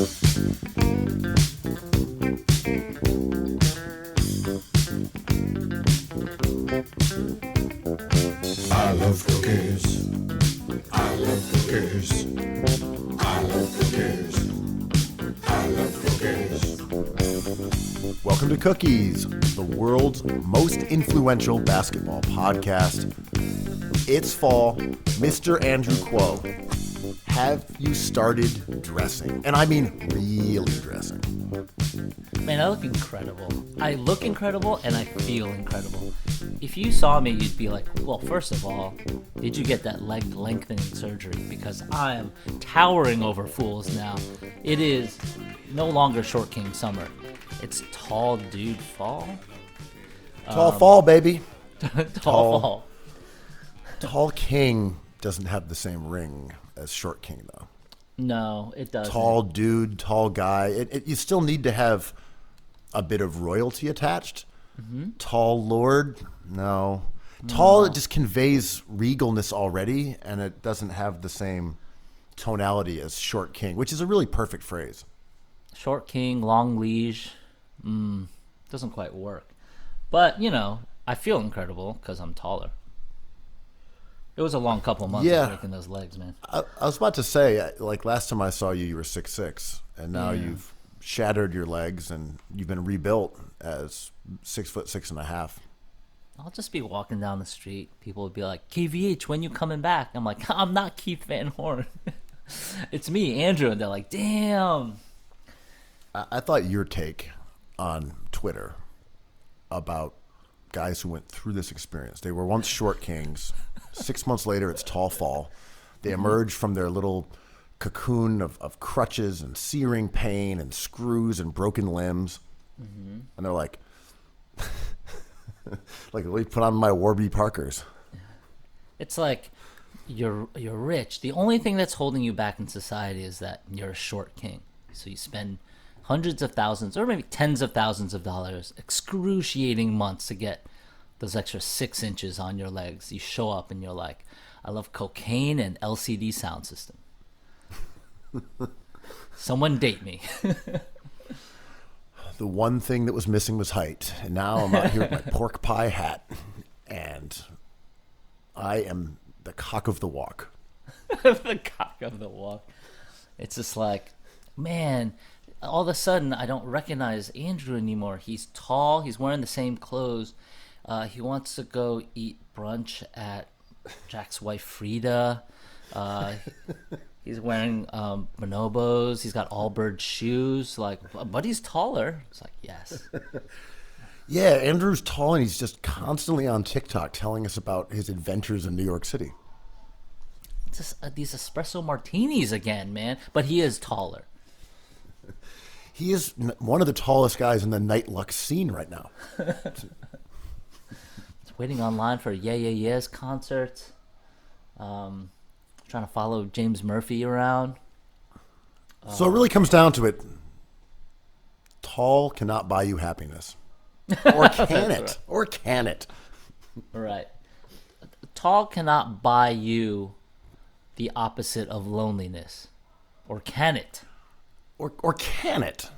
I love cookies. I love cookies. I love cookies. I love cookies. Welcome to Cookies, the world's most influential basketball podcast. It's fall. Mr. Andrew Kuo, have you started dressing? And I mean really dressing. Man, I look incredible. I look incredible and I feel incredible. If you saw me, you'd be like, well, first of all, did you get that leg lengthening surgery? Because I am towering over fools now. It is no longer short king summer. It's tall dude fall. Tall fall, baby. Tall fall. Tall king doesn't have the same ring as short king, though. No, it doesn't. Tall dude, tall guy. You still need to have a bit of royalty attached. Mm-hmm. Tall lord, no. Tall, it just conveys regalness already, and it doesn't have the same tonality as short king, which is a really perfect phrase. Short king, long liege, doesn't quite work. But, you know, I feel incredible because I'm taller. It was a long couple months of breaking those legs, man. I was about to say, like last time I saw you, you were 6'6", and now you've shattered your legs and you've been rebuilt as 6'6.5". I'll just be walking down the street. People would be like, KVH, when you coming back? I'm like, I'm not Keith Van Horn. It's me, Andrew. And they're like, damn. I thought your take on Twitter about guys who went through this experience. They were once short kings. 6 months later, it's tall fall. They emerge from their little cocoon of crutches and searing pain and screws and broken limbs. Mm-hmm. And they're like, like, let me put on my Warby Parkers. It's like you're rich. The only thing that's holding you back in society is that you're a short king. So you spend hundreds of thousands or maybe tens of thousands of dollars, excruciating months to get those extra 6 inches on your legs. You show up and you're like, I love cocaine and LCD sound system. Someone date me. The one thing that was missing was height. And now I'm out here with my pork pie hat. And I am the cock of the walk. The cock of the walk. It's just like, man, all of a sudden I don't recognize Andrew anymore. He's tall. He's wearing the same clothes. He wants to go eat brunch at Jack's wife Frida. He's wearing bonobos. He's all bird shoes. Like, but he's taller. It's like, yes. Yeah, Andrew's tall, and he's just constantly on TikTok telling us about his adventures in New York City. It's just these espresso martinis again, man. But he is taller. He is one of the tallest guys in the Night Lux scene right now. Waiting online for Yeah Yeah Yeah's concert. Trying to follow James Murphy around. So it really comes down to it. Tall cannot buy you happiness. Or can it? Right. Or can it? Right. Tall cannot buy you the opposite of loneliness. Or can it? Or can it?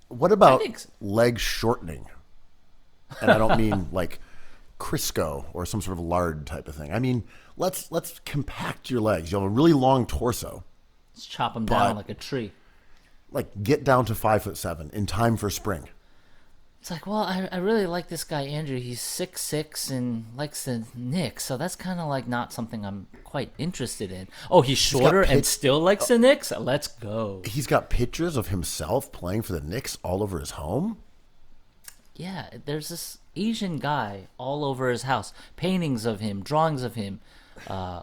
What about leg shortening? And I don't mean like Crisco or some sort of lard type of thing. I mean, let's compact your legs. You have a really long torso. Let's chop them down like a tree. Like, get down to 5'7" in time for spring. It's like, well, I really like this guy, Andrew. He's 6'6" and likes the Knicks, so that's kind of like not something I'm quite interested in. Oh, he's shorter and still likes the Knicks? Let's go. He's got pictures of himself playing for the Knicks all over his home? Yeah, there's this Asian guy all over his house. Paintings of him, drawings of him,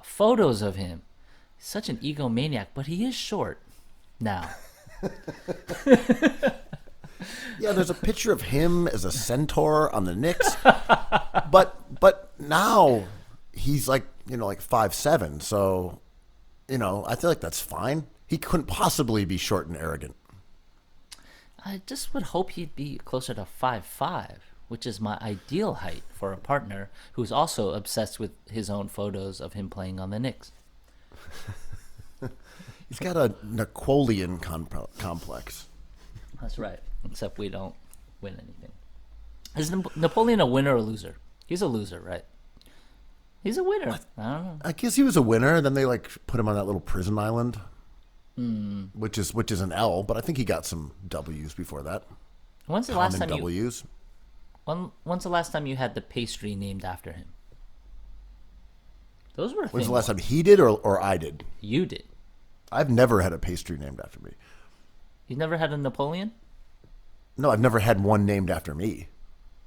photos of him. He's such an egomaniac, but he is short now. Yeah, there's a picture of him as a centaur on the Knicks, but now he's like 5'7", so I feel like that's fine. He couldn't possibly be short and arrogant. I just would hope he'd be closer to 5'5", which is my ideal height for a partner who's also obsessed with his own photos of him playing on the Knicks. He's got a Napoleon complex. That's right. Except we don't win anything. Is Napoleon a winner or a loser? He's a loser, right? He's a winner. I don't know. I guess he was a winner. Then they like put him on that little prison island, which is an L. But I think he got some W's before that. When's the last Common time you? W's. When's the last time you had the pastry named after him? Those were. When's the last time he did or I did? You did. I've never had a pastry named after me. You never had a Napoleon? No, I've never had one named after me.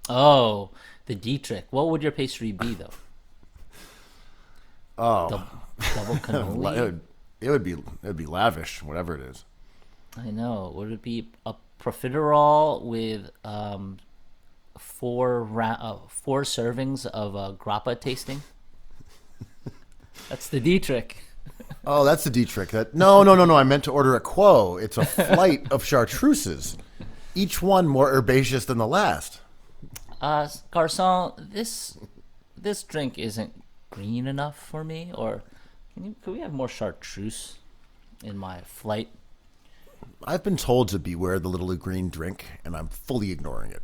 Oh, the Dietrich. What would your pastry be though? Oh, Double cannoli. it would be lavish, whatever it is. I know. Would it be a profiterole with four servings of grappa tasting? That's the Dietrich. Oh, that's the Dietrich. No. I meant to order a quo. It's a flight of chartreuses, each one more herbaceous than the last. Garçon, this drink isn't green enough for me. Or could we have more chartreuse in my flight? I've been told to beware the little green drink, and I'm fully ignoring it.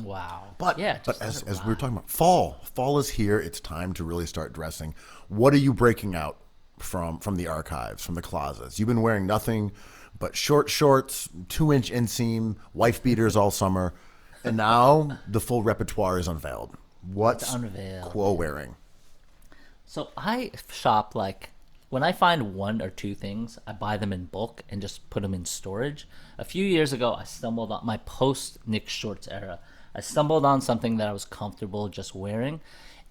Wow. But yeah, but as we were talking about, fall is here. It's time to really start dressing. What are you breaking out from the archives, from the closets? You've been wearing nothing but short shorts, 2-inch inseam, wife beaters all summer, and now the full repertoire is unveiled. What's Quo wearing? So I shop like when I find one or two things, I buy them in bulk and just put them in storage. A few years ago, I stumbled on my post Nick Shorts era. I stumbled on something that I was comfortable just wearing,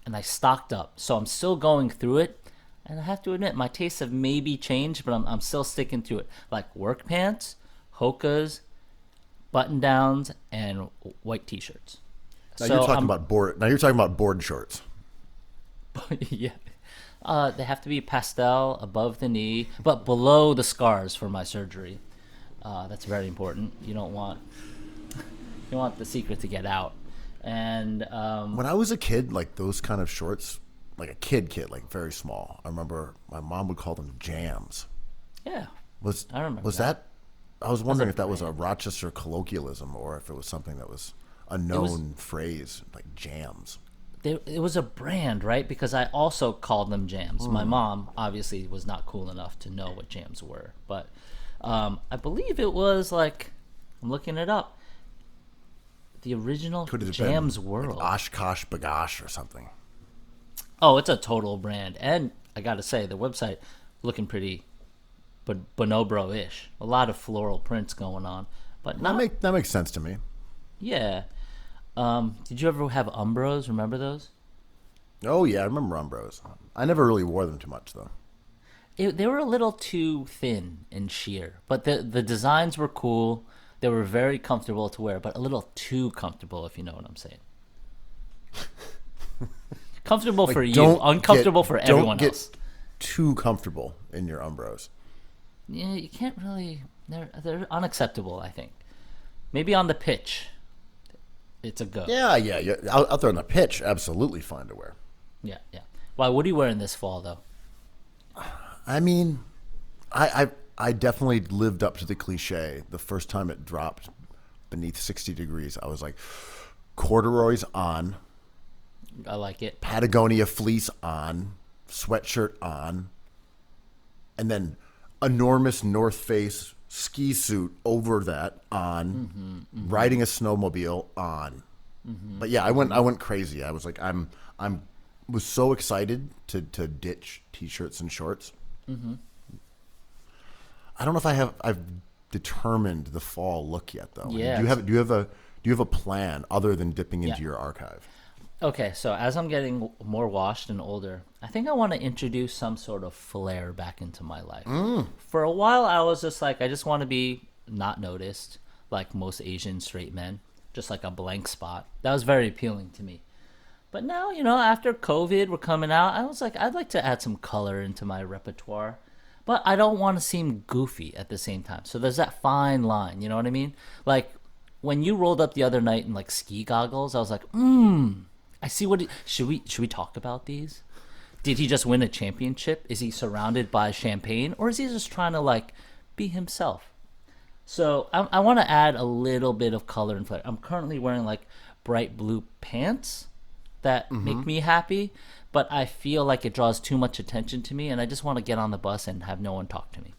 and I stocked up. So I'm still going through it, and I have to admit, my tastes have maybe changed, but I'm still sticking to it. Like work pants, Hokas, button downs, and white t-shirts. Now you're talking about board shorts. Yeah. They have to be pastel, above the knee, but below the scars for my surgery. That's very important. You don't want the secret to get out. And when I was a kid, like those kind of shorts, like a kid, like very small. I remember my mom would call them jams. Yeah, I remember. Was that? I was wondering if that was a Rochester colloquialism or if it was something that was a known phrase, like jams. It was a brand, right? Because I also called them jams. My mom obviously was not cool enough to know what jams were, but I believe it was like, I'm looking it up, the original Jams World. Like Oshkosh Bagosh or something. Oh, it's a total brand. And I got to say, the website looking pretty bonobro-ish. A lot of floral prints going on. But that makes sense to me. Yeah. Did you ever have Umbros? Remember those? Oh, yeah, I remember Umbros. I never really wore them too much, though. They were a little too thin and sheer. But the designs were cool. They were very comfortable to wear, but a little too comfortable, if you know what I'm saying. Comfortable for you, uncomfortable for everyone else. Don't get too comfortable in your Umbros. Yeah, you can't really. They're unacceptable, I think. Maybe on the pitch, it's a go. Yeah. Out there on the pitch, absolutely fine to wear. Yeah. Why? What are you wearing this fall, though? I mean, I definitely lived up to the cliche. The first time it dropped beneath 60 degrees, I was like, corduroys on. I like it. Patagonia fleece on, sweatshirt on, and then enormous North Face ski suit over that on, riding a snowmobile on. But yeah, I went crazy. I was like, was so excited to ditch t-shirts and shorts. I don't know if I've determined the fall look yet, though. Yeah. Do you have a plan other than dipping into your archive? Okay, so as I'm getting more washed and older, I think I want to introduce some sort of flair back into my life. For a while, I was just like, I just want to be not noticed, like most Asian straight men, just like a blank spot. That was very appealing to me. But now, after COVID, we're coming out, I was like, I'd like to add some color into my repertoire. But I don't want to seem goofy at the same time. So there's that fine line, you know what I mean? Like, when you rolled up the other night in, like, ski goggles, I was like, I see what... Should we talk about these? Did he just win a championship? Is he surrounded by champagne, or is he just trying to like be himself? So I want to add a little bit of color and flair. I'm currently wearing like bright blue pants that make me happy, but I feel like it draws too much attention to me, and I just want to get on the bus and have no one talk to me.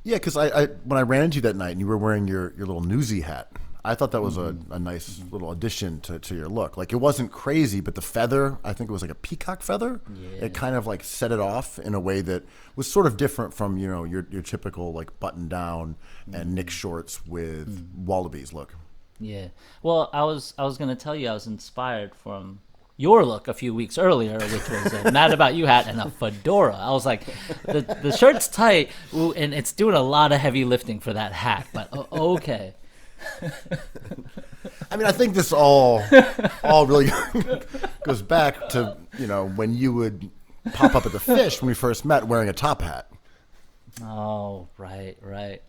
Yeah, because I when I ran into you that night and you were wearing your little Newsy hat, I thought that was a nice little addition to your look. Like, it wasn't crazy, but the feather, I think it was like a peacock feather. Yeah. It kind of like set it off in a way that was sort of different from, you know, your typical like button down and Nick shorts with Wallabies look. Yeah. Well, I was gonna tell you I was inspired from your look a few weeks earlier, which was a Mad About You hat and a fedora. I was like, the shirt's tight, ooh, and it's doing a lot of heavy lifting for that hat. But okay. I mean, I think this all really goes back to, you know, when you would pop up at the Fish when we first met wearing a top hat. Oh, right.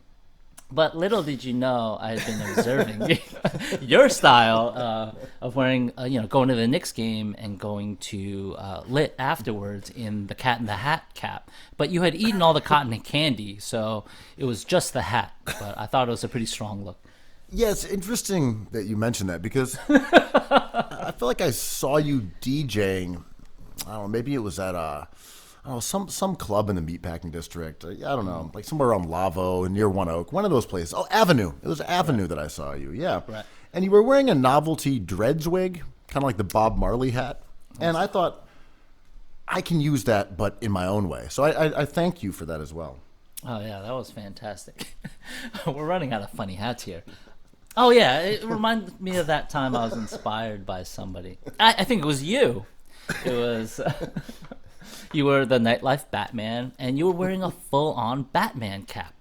But little did you know, I had been observing your style of wearing, going to the Knicks game and going to Lit afterwards in the Cat in the Hat cap. But you had eaten all the cotton candy, so it was just the hat. But I thought it was a pretty strong look. Yeah, it's interesting that you mentioned that because I feel like I saw you DJing. I don't know, maybe it was at some club in the meatpacking district. I don't know, like somewhere around Lavo near One Oak, one of those places. Oh, Avenue. It was Avenue that I saw you. Yeah, Right. And you were wearing a novelty dreads wig, kind of like the Bob Marley hat. And I thought I can use that, but in my own way. So I thank you for that as well. Oh, yeah, that was fantastic. We're running out of funny hats here. Oh, yeah, it reminded me of that time I was inspired by somebody. I think it was you. It was... You were the nightlife Batman, and you were wearing a full-on Batman cap.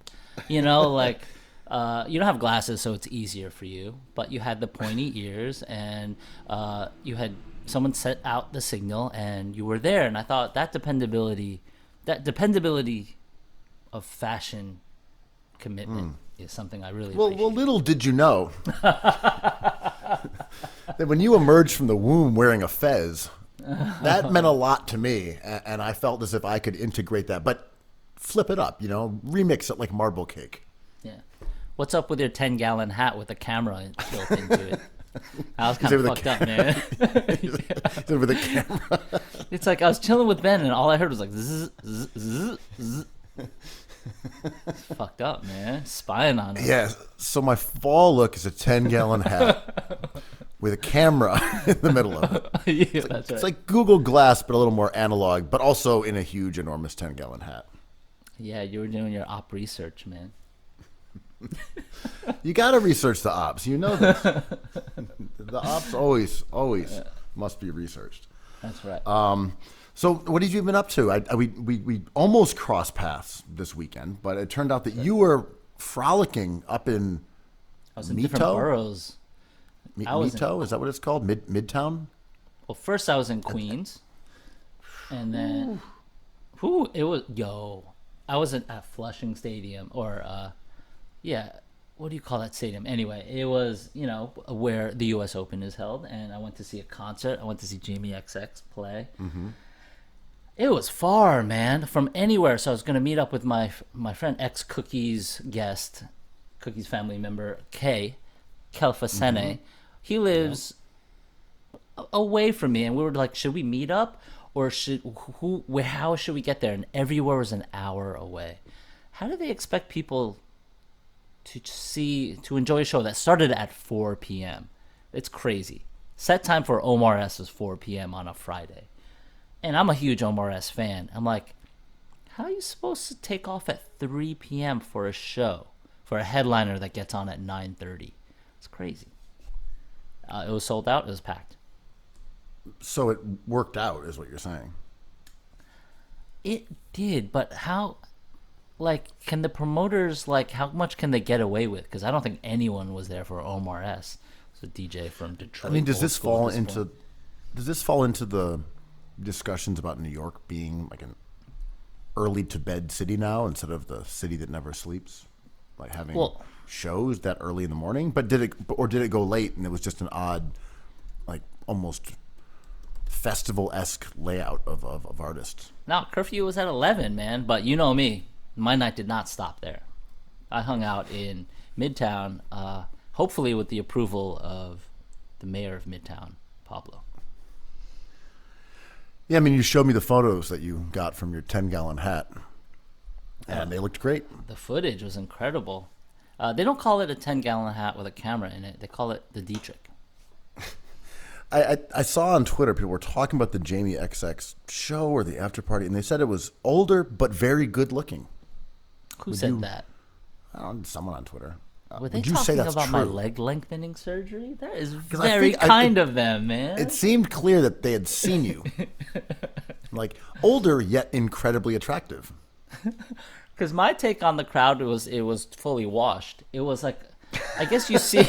You know, like, you don't have glasses, so it's easier for you, but you had the pointy ears, and you had someone set out the signal, and you were there, and I thought that dependability of fashion commitment is something I really appreciate. Well, little did you know that when you emerged from the womb wearing a fez, that meant a lot to me, and I felt as if I could integrate that, but flip it up, remix it like marble cake. Yeah. What's up with your 10-gallon hat with a camera built into it? I was kind of fucked up, man. With a camera. It's like I was chilling with Ben, and all I heard was like zzz, zzz, zzz, zzz. It's fucked up, man. Spying on him. Yeah, so my fall look is a 10-gallon hat with a camera in the middle of it. Yeah, that's right. It's like Google Glass, but a little more analog, but also in a huge, enormous 10-gallon hat. Yeah, you were doing your op research, man. You got to research the ops. You know this. The ops always must be researched. That's right. So what have you been up to? We almost crossed paths this weekend, but it turned out that you were frolicking up in I was in Mito? different boroughs. I was Mito? Is that what it's called? Midtown? Well, first I was in Queens, and then, I was at Flushing Stadium, or, what do you call that stadium? Anyway, it was, where the U.S. Open is held, and I went to see a concert. I went to see Jamie XX play. Mm-hmm. It was far, man, from anywhere. So I was going to meet up with my friend, ex-Cookies guest, Cookies family member, Kelfasene. Mm-hmm. He lives away from me, and we were like, should we meet up, or how should we get there? And everywhere was an hour away. How do they expect people to enjoy a show that started at 4 p.m.? It's crazy. Set time for Omar S is 4 p.m. on a Friday. And I'm a huge Omar S fan. I'm like, how are you supposed to take off at 3 p.m. for a show, for a headliner that gets on at 9:30? It's crazy. It was sold out. It was packed. So it worked out, is what you're saying. It did, but how? Like, can the promoters, how much can they get away with? Because I don't think anyone was there for Omar S. It's a DJ from Detroit. I mean, does this fall into the discussions about New York being like an early to bed city now instead of the city that never sleeps, like having shows that early in the morning? But did it go late and it was just an odd, like almost festival-esque layout of artists. No, curfew was at 11, man. But you know me, my night did not stop there. I hung out in Midtown, hopefully with the approval of the mayor of Midtown, Pablo. Yeah, I mean, you showed me the photos that you got from your 10-gallon hat, and they looked great. The footage was incredible. They don't call it a 10-gallon hat with a camera in it. They call it the Dietrich. I saw on Twitter people were talking about the Jamie XX show or the after party, and they said it was older but very good looking. Who said that? I don't know, someone on Twitter. Were they Would you say talking that's about my true? leg lengthening surgery? That is I very think- kind of them, man. It seemed clear that they had seen you. Like, older yet incredibly attractive. Because my take on the crowd was it was fully washed. It was like, I guess you see,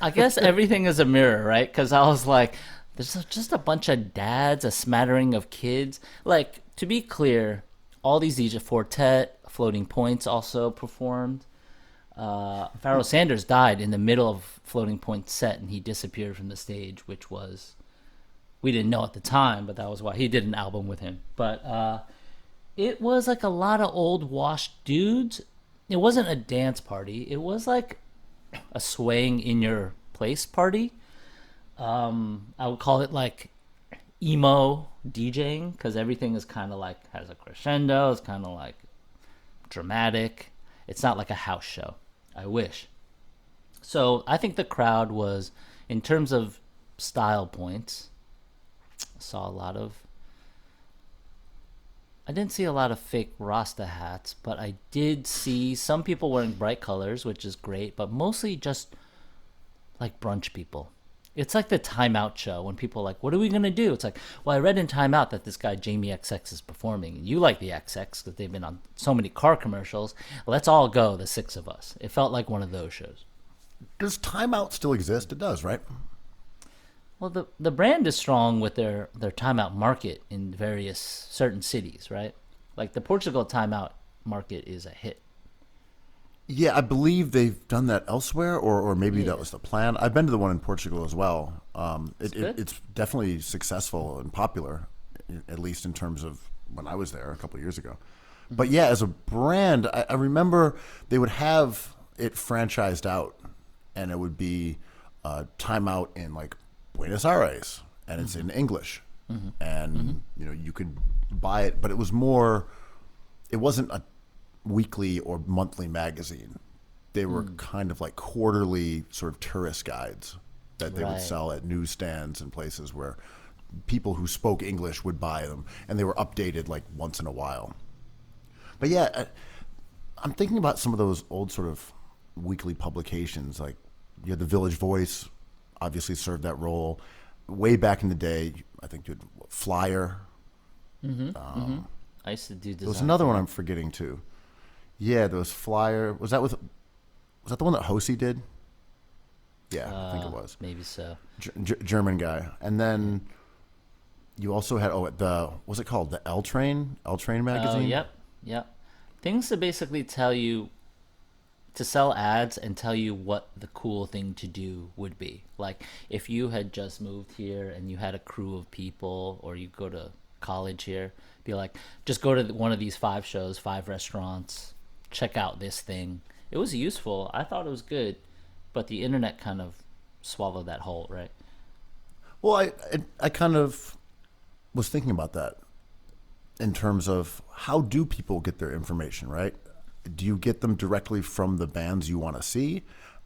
I guess everything is a mirror, right? Because I was like, there's just a bunch of dads, a smattering of kids. Like, to be clear, all these DJ Fortet, Floating Points also performed. Pharoah Sanders died in the middle of Floating Point's set, and he disappeared from the stage, which was, we didn't know at the time, but that was why he did an album with him. But it was like a lot of old washed dudes. It wasn't a dance party. It was like a swaying in your place party. I would call it like emo DJing, because everything is kind of like, has a crescendo. It's kind of like dramatic. It's not like a house show. I wish. So I think the crowd was, in terms of style points, saw a lot of, I didn't see a lot of fake Rasta hats, but I did see some people wearing bright colors, which is great, but mostly just like brunch people. It's like the Time Out show when people are like, what are we going to do? It's like, well, I read in Time Out that this guy Jamie XX is performing, and you like the XX because they've been on so many car commercials. Let's all go, the six of us. It felt like one of those shows. Does Time Out still exist? It does, right? Well, the brand is strong with their Time Out market in various certain cities, right? Like the Portugal Time Out market is a hit. Yeah, I believe they've done that elsewhere, or maybe that was the plan. I've been to the one in Portugal as well. It's definitely successful and popular, at least in terms of when I was there a couple of years ago. But yeah, as a brand, I remember they would have it franchised out, and it would be Time Out in like Buenos Aires, and it's in English, and you know you could buy it, but it was more. It wasn't a weekly or monthly magazine. They were kind of like quarterly sort of tourist guides that they would sell at newsstands and places where people who spoke English would buy them, and they were updated like once in a while. But yeah, I'm thinking about some of those old sort of weekly publications. Like you had the Village Voice, obviously served that role. Way back in the day, I think you had Flyer. I used to do design. There was another one I'm forgetting too. Yeah, there was Flyer. Was that the one that Hosey did? Yeah, I think it was. Maybe so. German guy. And then you also had what's it called? The L Train magazine? Oh, yep. Things to basically tell you, to sell ads and tell you what the cool thing to do would be. Like if you had just moved here and you had a crew of people, or you go to college here, be like, just go to one of these 5 shows, 5 restaurants, check out this thing. It was useful. I thought it was good, but the internet kind of swallowed that whole, right? Well, I kind of was thinking about that in terms of how do people get their information, right? Do you get them directly from the bands you want to see,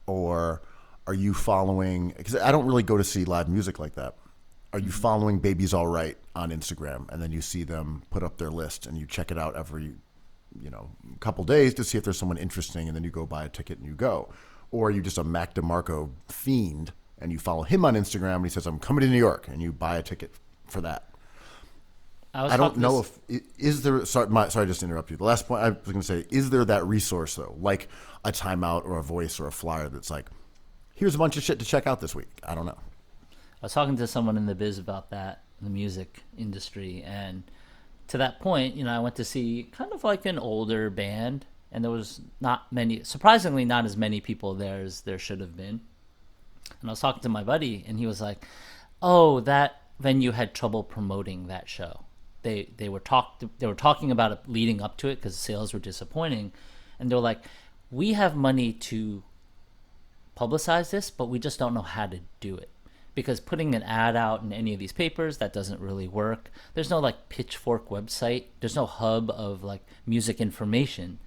or are you following, because I don't really go to see live music like that. Are you following Baby's All Right on Instagram, and then you see them put up their list and you check it out every, couple days to see if there's someone interesting, and then you go buy a ticket and you go? Or are you just a Mac DeMarco fiend and you follow him on Instagram and he says, I'm coming to New York, and you buy a ticket for that? I don't know if is there. Sorry, just to interrupt you. The last point I was going to say: is there that resource though, like a Time Out or a Voice or a Flyer, that's like, here's a bunch of shit to check out this week? I don't know. I was talking to someone in the biz about that, the music industry, and to that point, I went to see kind of like an older band, and there was surprisingly not as many people there as there should have been. And I was talking to my buddy, and he was like, "Oh, that venue had trouble promoting that show. They were talking about it leading up to it because sales were disappointing, and they're like, we have money to publicize this, but we just don't know how to do it, because putting an ad out in any of these papers, that doesn't really work. There's no like Pitchfork website. There's no hub of like music information.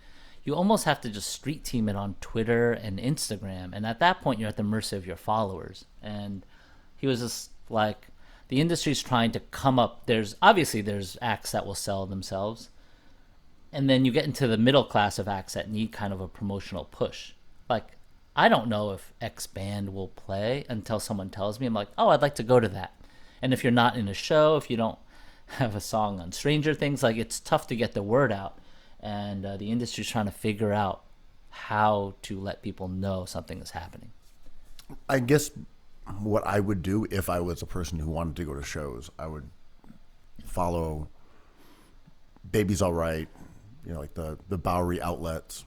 You almost have to just street team it on Twitter and Instagram, and at that point you're at the mercy of your followers. And he was just like, the industry's trying to come up. There's acts that will sell themselves, and then you get into the middle class of acts that need kind of a promotional push. Like, I don't know if X band will play until someone tells me. I'm like, oh, I'd like to go to that. And if you're not in a show, if you don't have a song on Stranger Things, like, it's tough to get the word out. And the industry's trying to figure out how to let people know something is happening. I guess what I would do if I was a person who wanted to go to shows, I would follow Baby's All Right, like the Bowery outlets.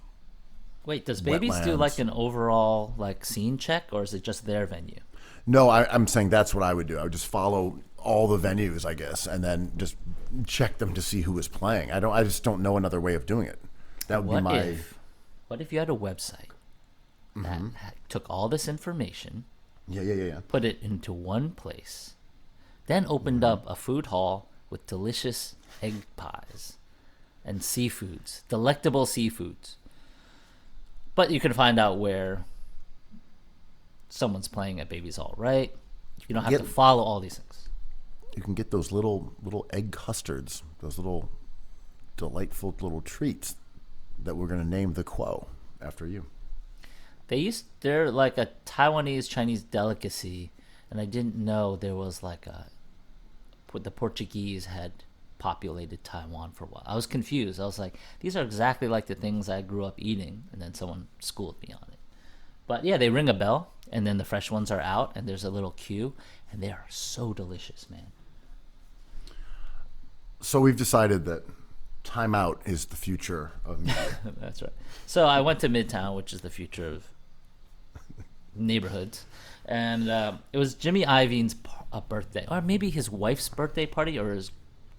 Wait, does Babies do like an overall like scene check, or is it just their venue? No, I'm saying that's what I would do. I would just follow all the venues, I guess, and then just check them to see who was playing. I just don't know another way of doing it. That would be my. What if you had a website that took all this information? Yeah. Put it into one place, then opened up a food hall with delicious egg pies and seafoods, delectable seafoods. But you can find out where someone's playing at Baby's All Right. You don't have to follow all these things. You can get those little egg custards, those little delightful little treats that we're going to name the Quo after you. They're like a Taiwanese Chinese delicacy, and I didn't know there was like the Portuguese had populated Taiwan for a while. I was confused. I was like, these are exactly like the things I grew up eating, and then someone schooled me on it. But yeah, they ring a bell, and then the fresh ones are out, and there's a little queue, and they are so delicious, man. So we've decided that Time Out is the future of music. That's right. So I went to Midtown, which is the future of neighborhoods, and it was Jimmy Iovine's birthday, or maybe his wife's birthday party, or his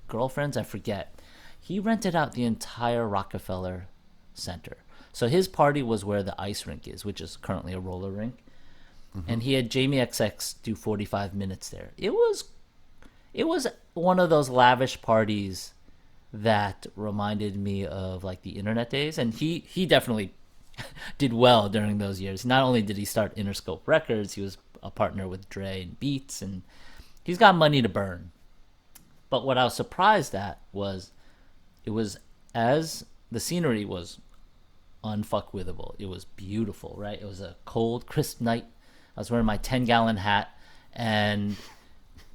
girlfriend's, I forget. He rented out the entire Rockefeller Center. So his party was where the ice rink is, which is currently a roller rink. And he had Jamie XX do 45 minutes there. It was one of those lavish parties that reminded me of like the internet days, and he definitely did well during those years. Not only did he start Interscope Records, he was a partner with Dre and Beats, and he's got money to burn. But what I was surprised at was as the scenery was unfuckwithable. It was beautiful, right? It was a cold, crisp night. I was wearing my 10-gallon hat, and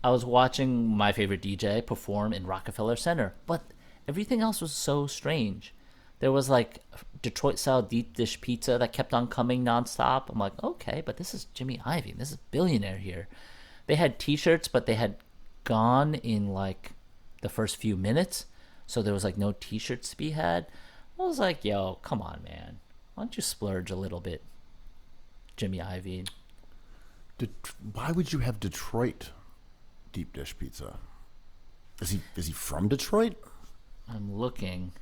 I was watching my favorite DJ perform in Rockefeller Center. But everything else was so strange. There was like Detroit-style deep dish pizza that kept on coming nonstop. I'm like, okay, but this is Jimmy Iovine. This is a billionaire here. They had T-shirts, but they had gone in like the first few minutes, so there was like no T-shirts to be had. I was like, yo, come on, man. Why don't you splurge a little bit, Jimmy Iovine? Why would you have Detroit deep dish pizza? Is he from Detroit? I'm looking.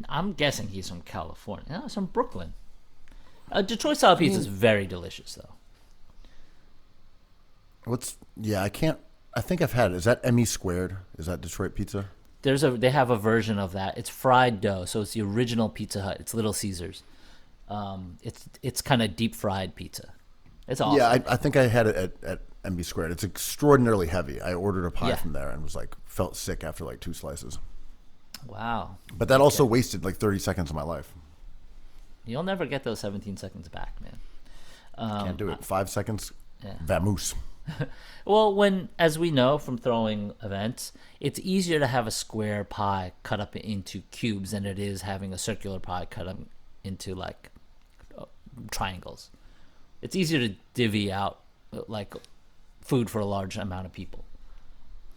I'm guessing he's from California. No, he's from Brooklyn. Detroit style pizza is very delicious, though. I think I've had it. Is that ME squared? Is that Detroit pizza? They have a version of that. It's fried dough, so it's the original Pizza Hut. It's Little Caesars. It's kind of deep fried pizza. It's awesome. Yeah, I think I had it at MB squared. It's extraordinarily heavy. I ordered a pie from there and was like felt sick after like 2 slices. Wow. But that also wasted like 30 seconds of my life. You'll never get those 17 seconds back, man. Can't do it. 5 seconds. Yeah. Vamoose. Well, as we know from throwing events, it's easier to have a square pie cut up into cubes than it is having a circular pie cut up into like triangles. It's easier to divvy out like food for a large amount of people.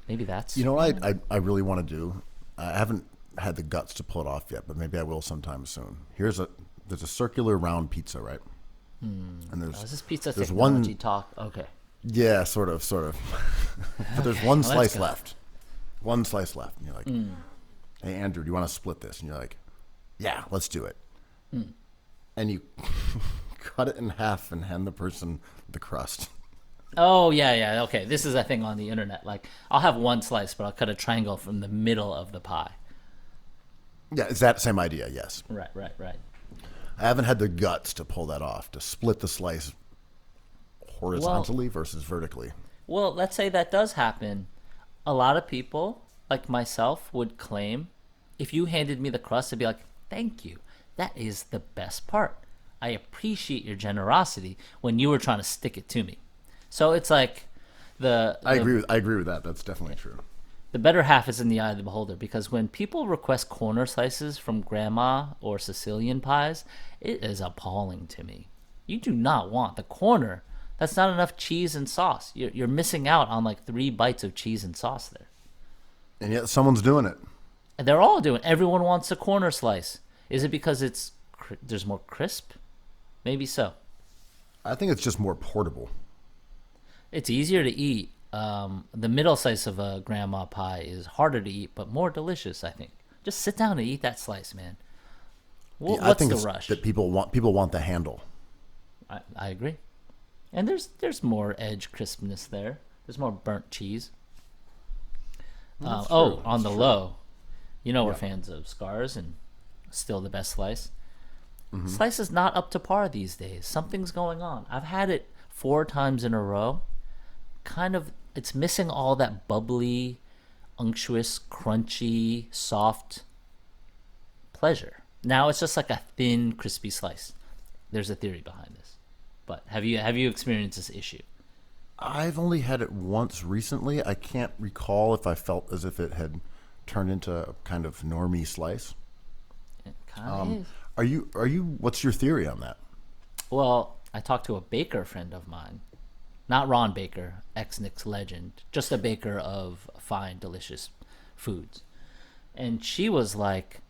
Maybe that's... You know what I really want to do? I haven't had the guts to pull it off yet, but maybe I will sometime soon. There's a circular round pizza, right? And is this pizza there's technology talk? Okay. Yeah, sort of. But there's one well, slice that's good. left. One slice left. And you're like, hey, Andrew, do you want to split this? And you're like, yeah, let's do it. And you cut it in half and hand the person the crust. Oh yeah. Okay, this is a thing on the internet. Like, I'll have one slice, but I'll cut a triangle from the middle of the pie. Yeah, it's that same idea, yes. Right. I haven't had the guts to pull that off, to split the slice horizontally versus vertically. Well, let's say that does happen. A lot of people, like myself, would claim if you handed me the crust, I'd be like, thank you. That is the best part. I appreciate your generosity when you were trying to stick it to me. So it's like I agree with that. That's definitely true. the better half is in the eye of the beholder, because when people request corner slices from grandma or Sicilian pies, it is appalling to me. You do not want the corner. That's not enough cheese and sauce. You're missing out on like 3 bites of cheese and sauce there. And yet someone's doing it. And they're all doing. Everyone wants a corner slice. Is it because there's more crisp? Maybe so. I think it's just more portable. It's easier to eat. The middle slice of a grandma pie is harder to eat, but more delicious, I think. Just sit down and eat that slice, man. Yeah, I What's think the it's rush? that people want the handle. I agree. And there's more edge crispness there. There's more burnt cheese. That's On true. the That's true. low, we're fans of Scars and still the best slice. Slice is not up to par these days. Something's going on. I've had it 4 times in a row. It's missing all that bubbly, unctuous, crunchy, soft pleasure. Now it's just like a thin, crispy slice. There's a theory behind this. But have you experienced this issue? I've only had it once recently. I can't recall if I felt as if it had turned into a kind of normie slice. It kind of is. Are you? What's your theory on that? Well, I talked to a baker friend of mine, not Ron Baker, ex-Knicks legend, just a baker of fine, delicious foods. And she was like,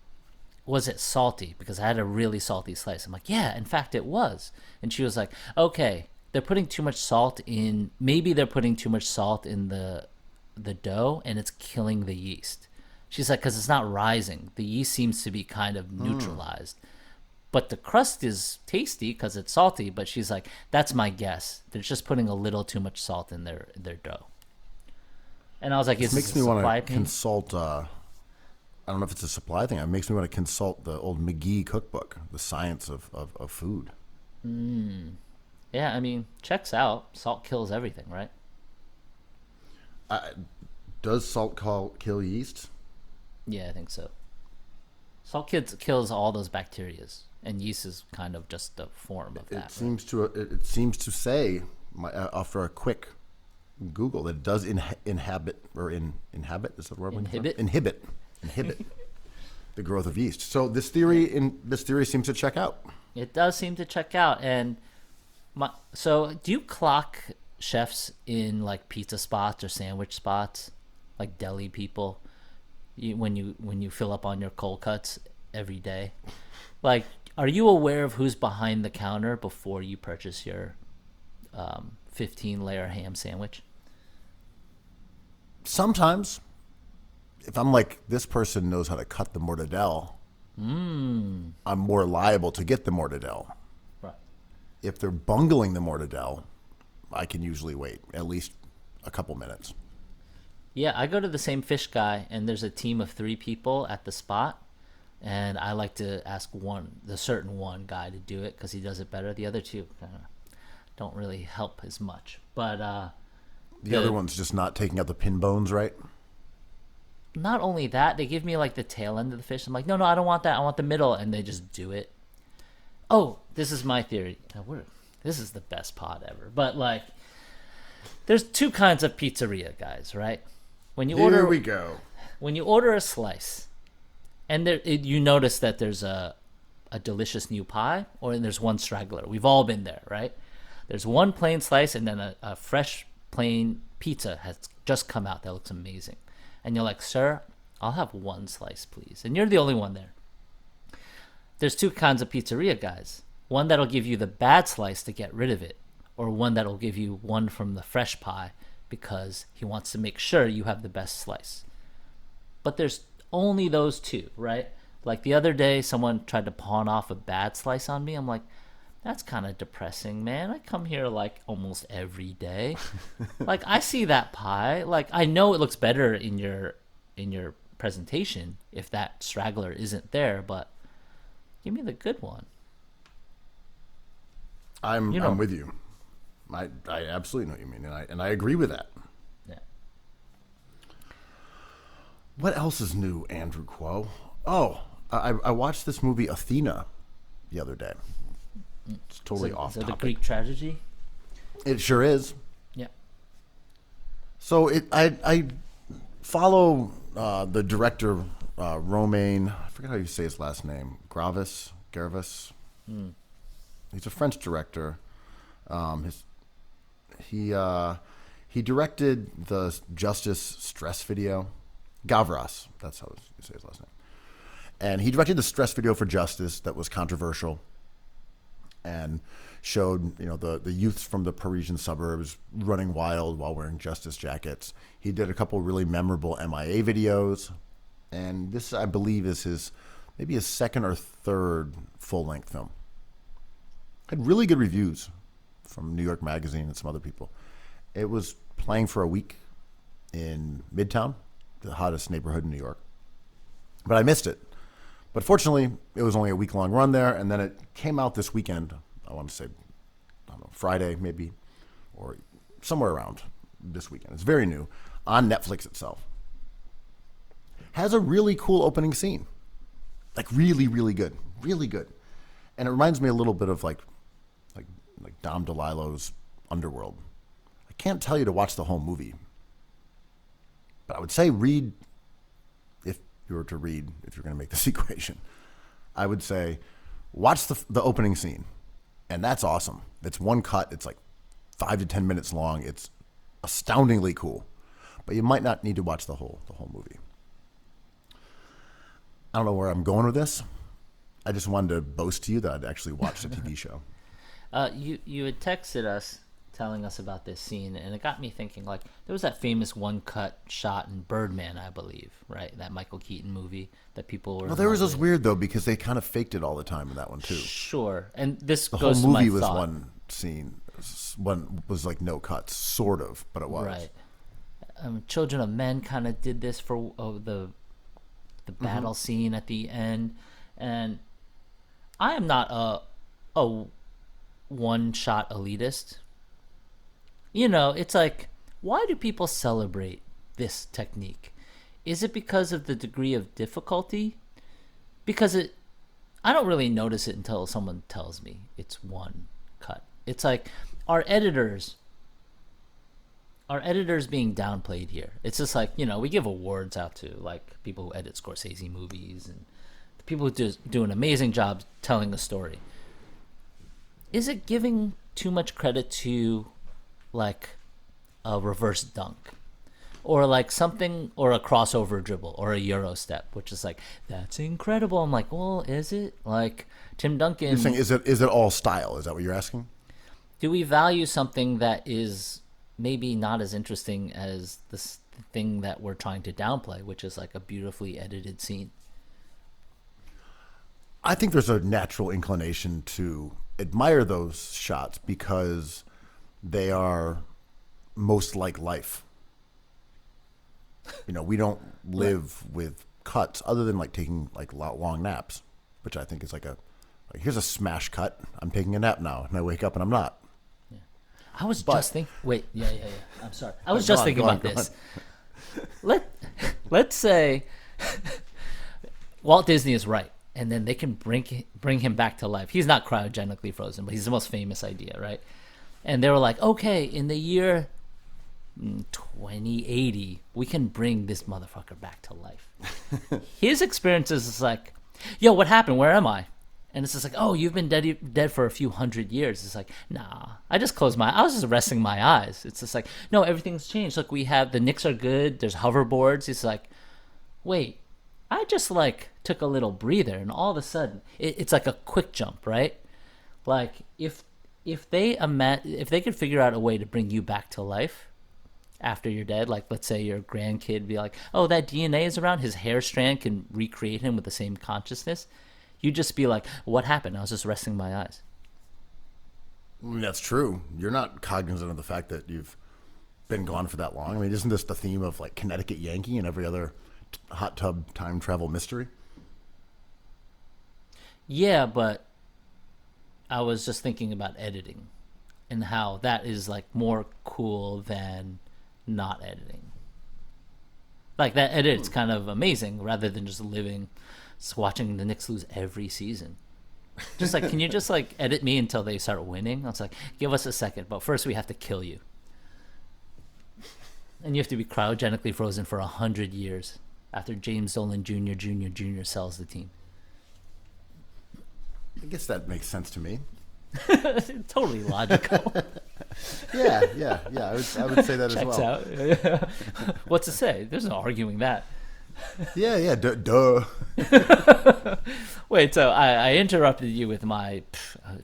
was it salty? Because I had a really salty slice. I'm like, yeah, in fact it was. And she was like, okay, they're putting too much salt in, maybe they're putting too much salt in the dough and it's killing the yeast. She's like, because it's not rising. The yeast seems to be kind of neutralized. But the crust is tasty because it's salty. But she's like, that's my guess. They're just putting a little too much salt in their dough. And I was like, It is makes this me a want supply to pain? consult. I don't know if it's a supply thing. It makes me want to consult the old McGee cookbook, The Science of Food. Yeah, I mean, checks out. Salt kills everything, right? Does salt kill yeast? Yeah, I think so. Salt kills all those bacterias, and yeast is kind of just a form of that. It seems to say after a quick Google that it does inhibit is that the word? Inhibit? Inhibit the growth of yeast. So this theory seems to check out. It does seem to check out. And so do you clock chefs in like pizza spots or sandwich spots, like deli people, when you fill up on your cold cuts every day? Like, are you aware of who's behind the counter before you purchase your 15-layer ham sandwich? Sometimes, if I'm like, this person knows how to cut the mortadelle, I'm more liable to get the mortadelle. Right. If they're bungling the mortadelle, I can usually wait at least a couple minutes. Yeah, I go to the same fish guy, and there's a team of 3 people at the spot, and I like to ask the certain one guy to do it because he does it better. The other 2 don't really help as much. But The other one's just not taking out the pin bones, right? not only that, they give me like the tail end of the fish. I'm like, no, I don't want that. I want the middle, and they just do it. Oh, this is my theory. This is the best pod ever. But like, there's 2 kinds of pizzeria guys, right? When you Here we go. When you order a slice, and you notice that there's a delicious new pie, or there's one straggler. We've all been there, right? There's one plain slice, and then a fresh plain pizza has just come out that looks amazing. And you're like, sir, I'll have 1 slice, please. And you're the only one there. There's 2 kinds of pizzeria guys. One that'll give you the bad slice to get rid of it, or one that'll give you one from the fresh pie because he wants to make sure you have the best slice. But there's only those two, right? Like the other day, someone tried to pawn off a bad slice on me. I'm like, that's kind of depressing, man. I come here like almost every day. Like I see that pie. Like I know it looks better in your presentation if that straggler isn't there, but give me the good one. I'm You know. with you. I absolutely know what you mean, and I agree with that. Yeah. What else is new, Andrew Kuo? Oh, I watched this movie Athena the other day. It's totally off Is it a topic. Greek tragedy? It sure is. Yeah. So I follow the director Romain. I forget how you say his last name. Gravis. He's a French director. He directed the Justice Stress video. Gavras. That's how you say his last name. And he directed the Stress video for Justice that was controversial and showed, the youths from the Parisian suburbs running wild while wearing Justice jackets. He did a couple really memorable MIA videos, and this, I believe, is maybe his second or third full-length film. Had really good reviews from New York Magazine and some other people. It was playing for a week in Midtown, the hottest neighborhood in New York, but I missed it. But fortunately, it was only a week-long run there, and then it came out this weekend. I want to say, I don't know, Friday maybe, or somewhere around this weekend. It's very new on Netflix itself. Has a really cool opening scene, like really, really good, and it reminds me a little bit of like Dom DeLillo's Underworld. I can't tell you to watch the whole movie, but I would say read. If you were to read, if you're going to make this equation, I would say watch the opening scene, and that's awesome. It's one cut. It's like 5 to 10 minutes long. It's astoundingly cool, but you might not need to watch the whole movie. I don't know where I'm going with this. I just wanted to boast to you that I'd actually watched the TV show. You had texted us telling us about this scene, and it got me thinking, like, there was that famous one cut shot in Birdman, I believe, right? That Michael Keaton movie that people were. Well, there was this weird though because they kind of faked it all the time in that one too. Sure, and this The whole goes to my movie was thought. one scene. One was like no cuts, sort of, but it was. Right. Children of Men kind of did this for the battle scene at the end, and I am not a one shot elitist. It's like, why do people celebrate this technique? Is it because of the degree of difficulty? Because I don't really notice it until someone tells me it's one cut. It's like our editors being downplayed here. It's just like, we give awards out to like people who edit Scorsese movies and people who do an amazing job telling a story. Is it giving too much credit to like a reverse dunk or like something, or a crossover dribble or a Euro step, which is like, that's incredible? I'm like, well, is it? Like Tim Duncan. You're saying, is it all style? Is that what you're asking? Do we value something that is maybe not as interesting as this thing that we're trying to downplay, which is like a beautifully edited scene? I think there's a natural inclination to admire those shots because they are most like life. We don't live with cuts other than like taking like long naps, which I think is like here's a smash cut. I'm taking a nap now, and I wake up and I'm not. I was just thinking. Wait, yeah. I'm sorry. I was Go just on, thinking go on, about go this. Let's say Walt Disney is right, and then they can bring him back to life. He's not cryogenically frozen, but he's the most famous idea, right? And they were like, okay, in the year 2080, we can bring this motherfucker back to life. His experiences is like, yo, what happened? Where am I? And it's just like, oh, you've been dead for a few hundred years. It's like, nah, I was just resting my eyes. It's just like, no, everything's changed. Look, the Knicks are good. There's hoverboards. It's like, wait, I just like took a little breather, and all of a sudden, it's like a quick jump, right? Like if if they could figure out a way to bring you back to life after you're dead, like let's say your grandkid be like, oh, that DNA is around, his hair strand can recreate him with the same consciousness, you'd just be like, what happened? I was just resting my eyes. I mean, that's true. You're not cognizant of the fact that you've been gone for that long. I mean, isn't this the theme of like Connecticut Yankee and every other hot tub time travel mystery? Yeah, but I was just thinking about editing and how that is like more cool than not editing. Like that edit's kind of amazing rather than just watching the Knicks lose every season. Just like, can you just like edit me until they start winning? I was like, give us a second, but first we have to kill you. And you have to be cryogenically frozen for 100 years after James Dolan Jr. sells the team. I guess that makes sense to me. Totally logical. Yeah. I would say that Checks as well. out. What to say? There's no arguing that. Yeah. Duh. Wait, so I interrupted you with my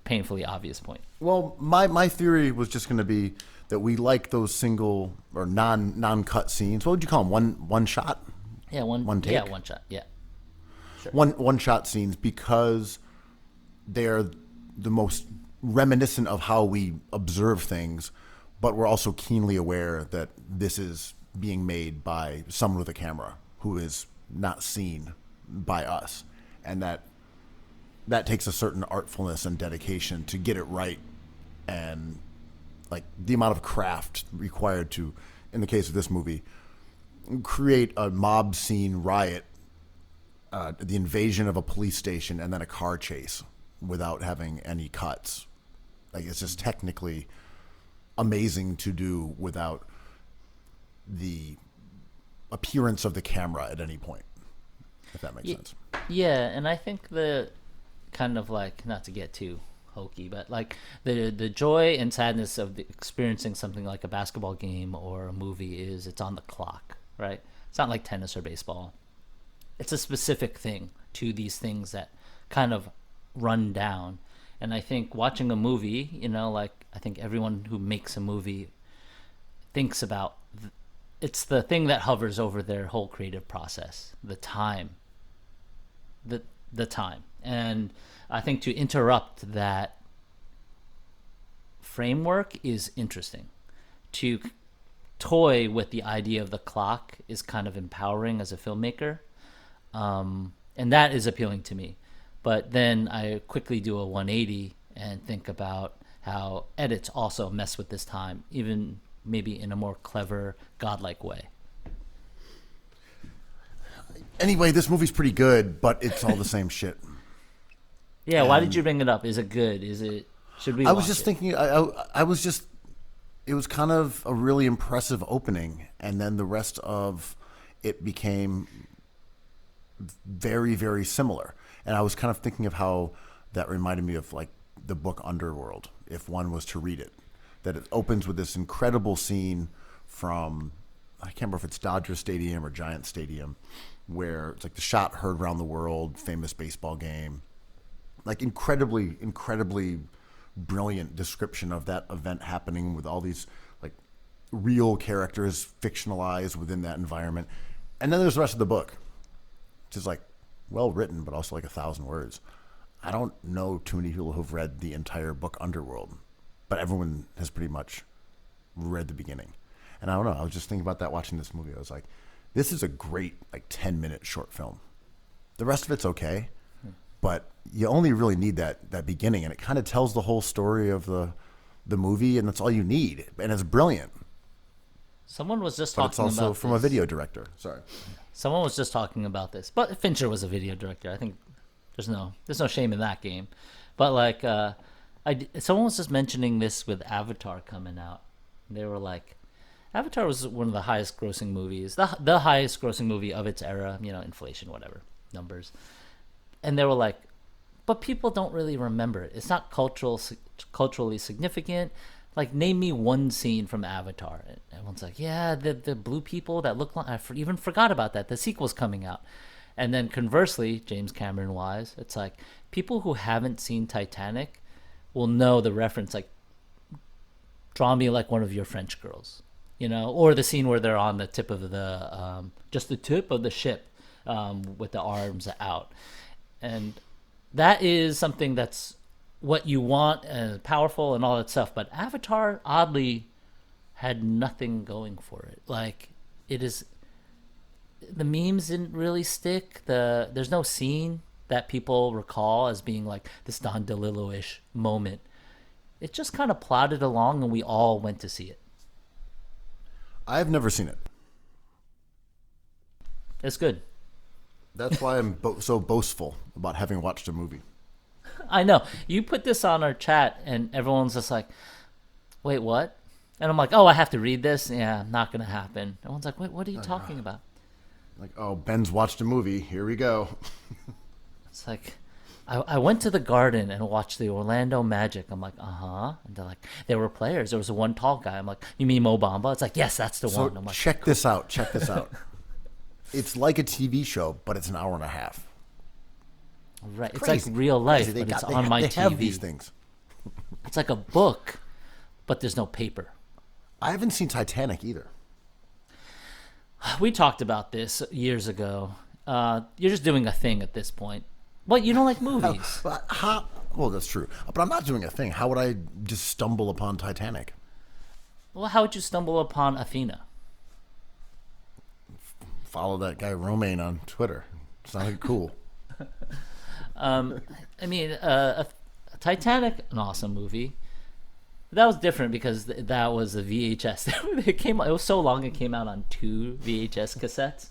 painfully obvious point. Well, my theory was just going to be that we like those single or non-cut scenes. What would you call them? One shot? Yeah, one take. Yeah, one shot. Yeah, sure. One shot scenes because they're the most reminiscent of how we observe things, but we're also keenly aware that this is being made by someone with a camera who is not seen by us, and that takes a certain artfulness and dedication to get it right, and like the amount of craft required to, in the case of this movie, create a mob scene riot, the invasion of a police station, and then a car chase without having any cuts. Like, it's just technically amazing to do without the appearance of the camera at any point, if that makes sense. Yeah, and I think the kind of like, not to get too hokey, but like the joy and sadness of experiencing something like a basketball game or a movie is it's on the clock, right? It's not like tennis or baseball. It's a specific thing to these things that kind of run down. And I think watching a movie, like I think everyone who makes a movie thinks about it's the thing that hovers over their whole creative process, the time. The time. And I think to interrupt that framework is interesting. To toy with the idea of the clock is kind of empowering as a filmmaker. And that is appealing to me. But then I quickly do a 180 and think about how edits also mess with this time, even maybe in a more clever, godlike way. Anyway, this movie's pretty good, but it's all the same shit. Yeah, why did you bring it up? Is it good? Should we I was watch just it? thinking, it was kind of a really impressive opening, and then the rest of it became very, very similar. And I was kind of thinking of how that reminded me of like the book Underworld, if one was to read it. That it opens with this incredible scene from, I can't remember if it's Dodger Stadium or Giant Stadium, where it's like the shot heard around the world, famous baseball game. Like incredibly, incredibly brilliant description of that event happening with all these like real characters fictionalized within that environment. And then there's the rest of the book, which is like well written, but also like 1,000 words. I don't know too many people who've read the entire book Underworld, but everyone has pretty much read the beginning. And I don't know, I was just thinking about that watching this movie. I was like, this is a great like 10-minute short film. The rest of it's okay, but you only really need that beginning, and it kind of tells the whole story of the movie, and that's all you need. And it's brilliant. Someone was just But talking it's also about from this. a video director. Sorry. Someone was just talking about this, but Fincher was a video director. I think there's no shame in that game. But like, someone was just mentioning this with Avatar coming out. They were like, Avatar was one of the highest grossing movies, the highest grossing movie of its era. Inflation, whatever numbers. And they were like, but people don't really remember it. It's not culturally significant. Like, name me one scene from Avatar. And everyone's like, yeah, the blue people that look like, even forgot about that. The sequel's coming out. And then conversely, James Cameron wise, it's like people who haven't seen Titanic will know the reference, like, draw me like one of your French girls, you know, or the scene where they're on the tip of the, just the tip of the ship, with the arms out. And that is something that's what you want and powerful and all that stuff. But Avatar, oddly, had nothing going for it. Like, it is, the memes didn't really stick. There's no scene that people recall as being like this Don DeLillo-ish moment. It just kind of plodded along, and we all went to see it. I've never seen it. It's good. That's why I'm so boastful about having watched a movie. I know. You put this on our chat, and everyone's just like, wait, what? And I'm like, oh, I have to read this? Yeah, not going to happen. Everyone's like, wait, what are you talking about? Like, oh, Ben's watched a movie. Here we go. It's like, I went to the Garden and watched the Orlando Magic. I'm like, uh-huh. And they're like, there were players. There was one tall guy. I'm like, you mean Mo Bamba? It's like, yes, that's the So one. I'm like, check this out. Check this out. It's like a TV show, but it's an hour and a half. right. It's Crazy. like real life, Crazy. but it's on my they have TV. these things. It's like a book, but there's no paper. I haven't seen Titanic either. We talked about this years ago. You're just doing a thing at this point. What, you don't like movies? But how? Well, that's true. But I'm not doing a thing. How would I just stumble upon Titanic? Well, how would you stumble upon Athena? Follow that guy Romaine on Twitter. Sounded cool. I mean, Titanic, an awesome movie. That was different because that was a VHS. It was so long it came out on 2 VHS cassettes.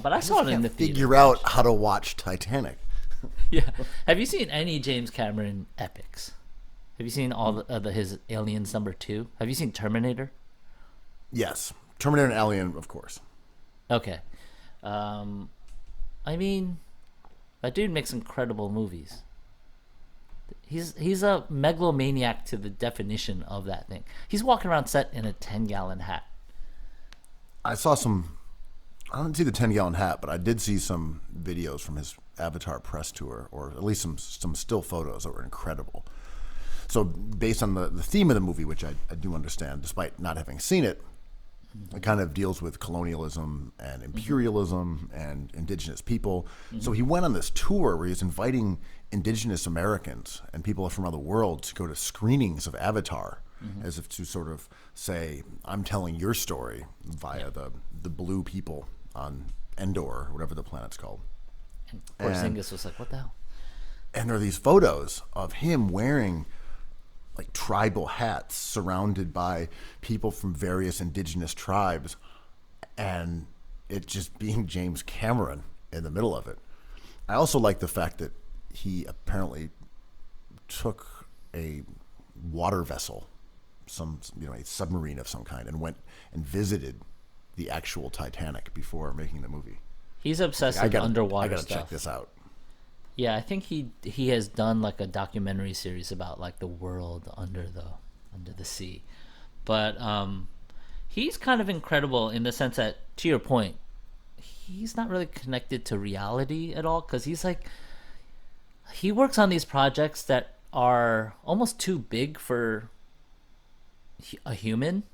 But I saw it in the theater. Figure out how to watch Titanic. Yeah. Have you seen any James Cameron epics? Have you seen all his Aliens #2? Have you seen Terminator? Yes, Terminator and Alien, of course. Okay. I mean, that dude makes incredible movies. He's a megalomaniac to the definition of that thing. He's walking around set in a 10-gallon hat. I saw some. I didn't see the 10-gallon hat, but I did see some videos from his Avatar press tour, or at least some still photos that were incredible. So based on the theme of the movie, which I do understand, despite not having seen it, it kind of deals with colonialism and imperialism and indigenous people. So he went on this tour where he was inviting indigenous Americans and people from around the world to go to screenings of Avatar, as if to sort of say, I'm telling your story via the blue people on Endor, or whatever the planet's called. And Porzingis was like, what the hell? And there are these photos of him wearing like tribal hats surrounded by people from various indigenous tribes, and it just being James Cameron in the middle of it. I also like the fact that he apparently took a water vessel, a submarine of some kind, and went and visited the actual Titanic before making the movie. He's obsessed with underwater I gotta stuff. check this out. Yeah, I think he has done like a documentary series about like the world under the sea. But he's kind of incredible in the sense that, to your point, he's not really connected to reality at all, because he works on these projects that are almost too big for a human.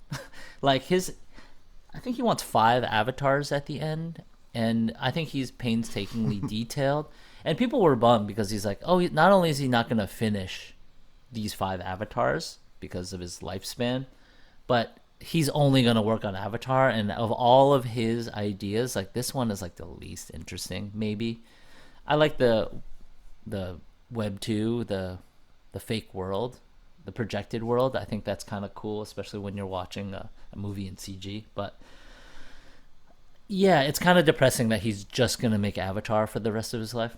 Like I think he wants 5 avatars at the end, and I think he's painstakingly detailed. And people were bummed because he's like, oh, not only is he not going to finish these 5 avatars because of his lifespan, but he's only going to work on Avatar. And of all of his ideas, like, this one is like the least interesting, maybe. I like the Web 2, the fake world, the projected world. I think that's kind of cool, especially when you're watching a movie in CG. But yeah, it's kind of depressing that he's just going to make Avatar for the rest of his life.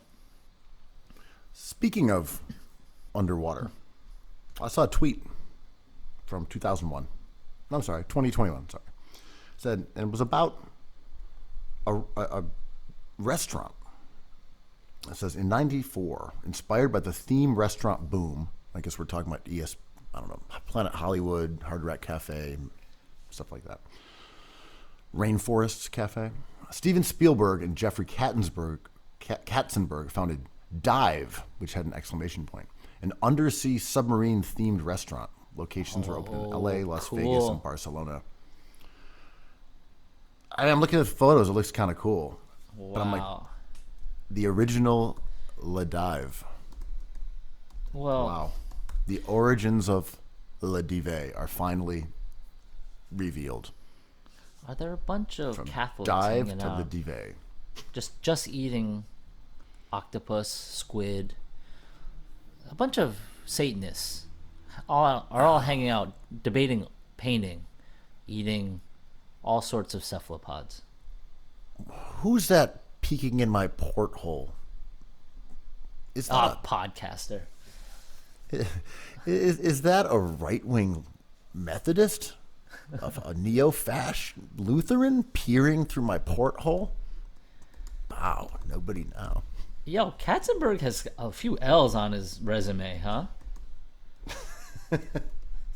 Speaking of underwater, I saw a tweet from 2001. I'm sorry, 2021. Sorry, said, and it was about a restaurant. It says, in '94, inspired by the theme restaurant boom. I guess we're talking about Planet Hollywood, Hard Rock Cafe, stuff like that. Rainforests Cafe. Steven Spielberg and Jeffrey Katzenberg founded Dive, which had an exclamation point. an undersea submarine themed restaurant. Locations are open in LA, Las Vegas, cool. and Barcelona. I'm looking at the photos. It looks kind of cool. Wow. But I'm like, the original Le Dive. well, Wow. The origins of Le Dive are finally revealed. are there a bunch of From Catholics dive hanging to out Le Dive. just eating octopus, squid? A bunch of Satanists are all hanging out, debating painting, eating all sorts of cephalopods. Who's that peeking in my porthole? Is that, Podcaster. is that a right-wing Methodist? A neo-fash Lutheran peering through my porthole? Wow, nobody now. Yo, Katzenberg has a few L's on his resume, huh?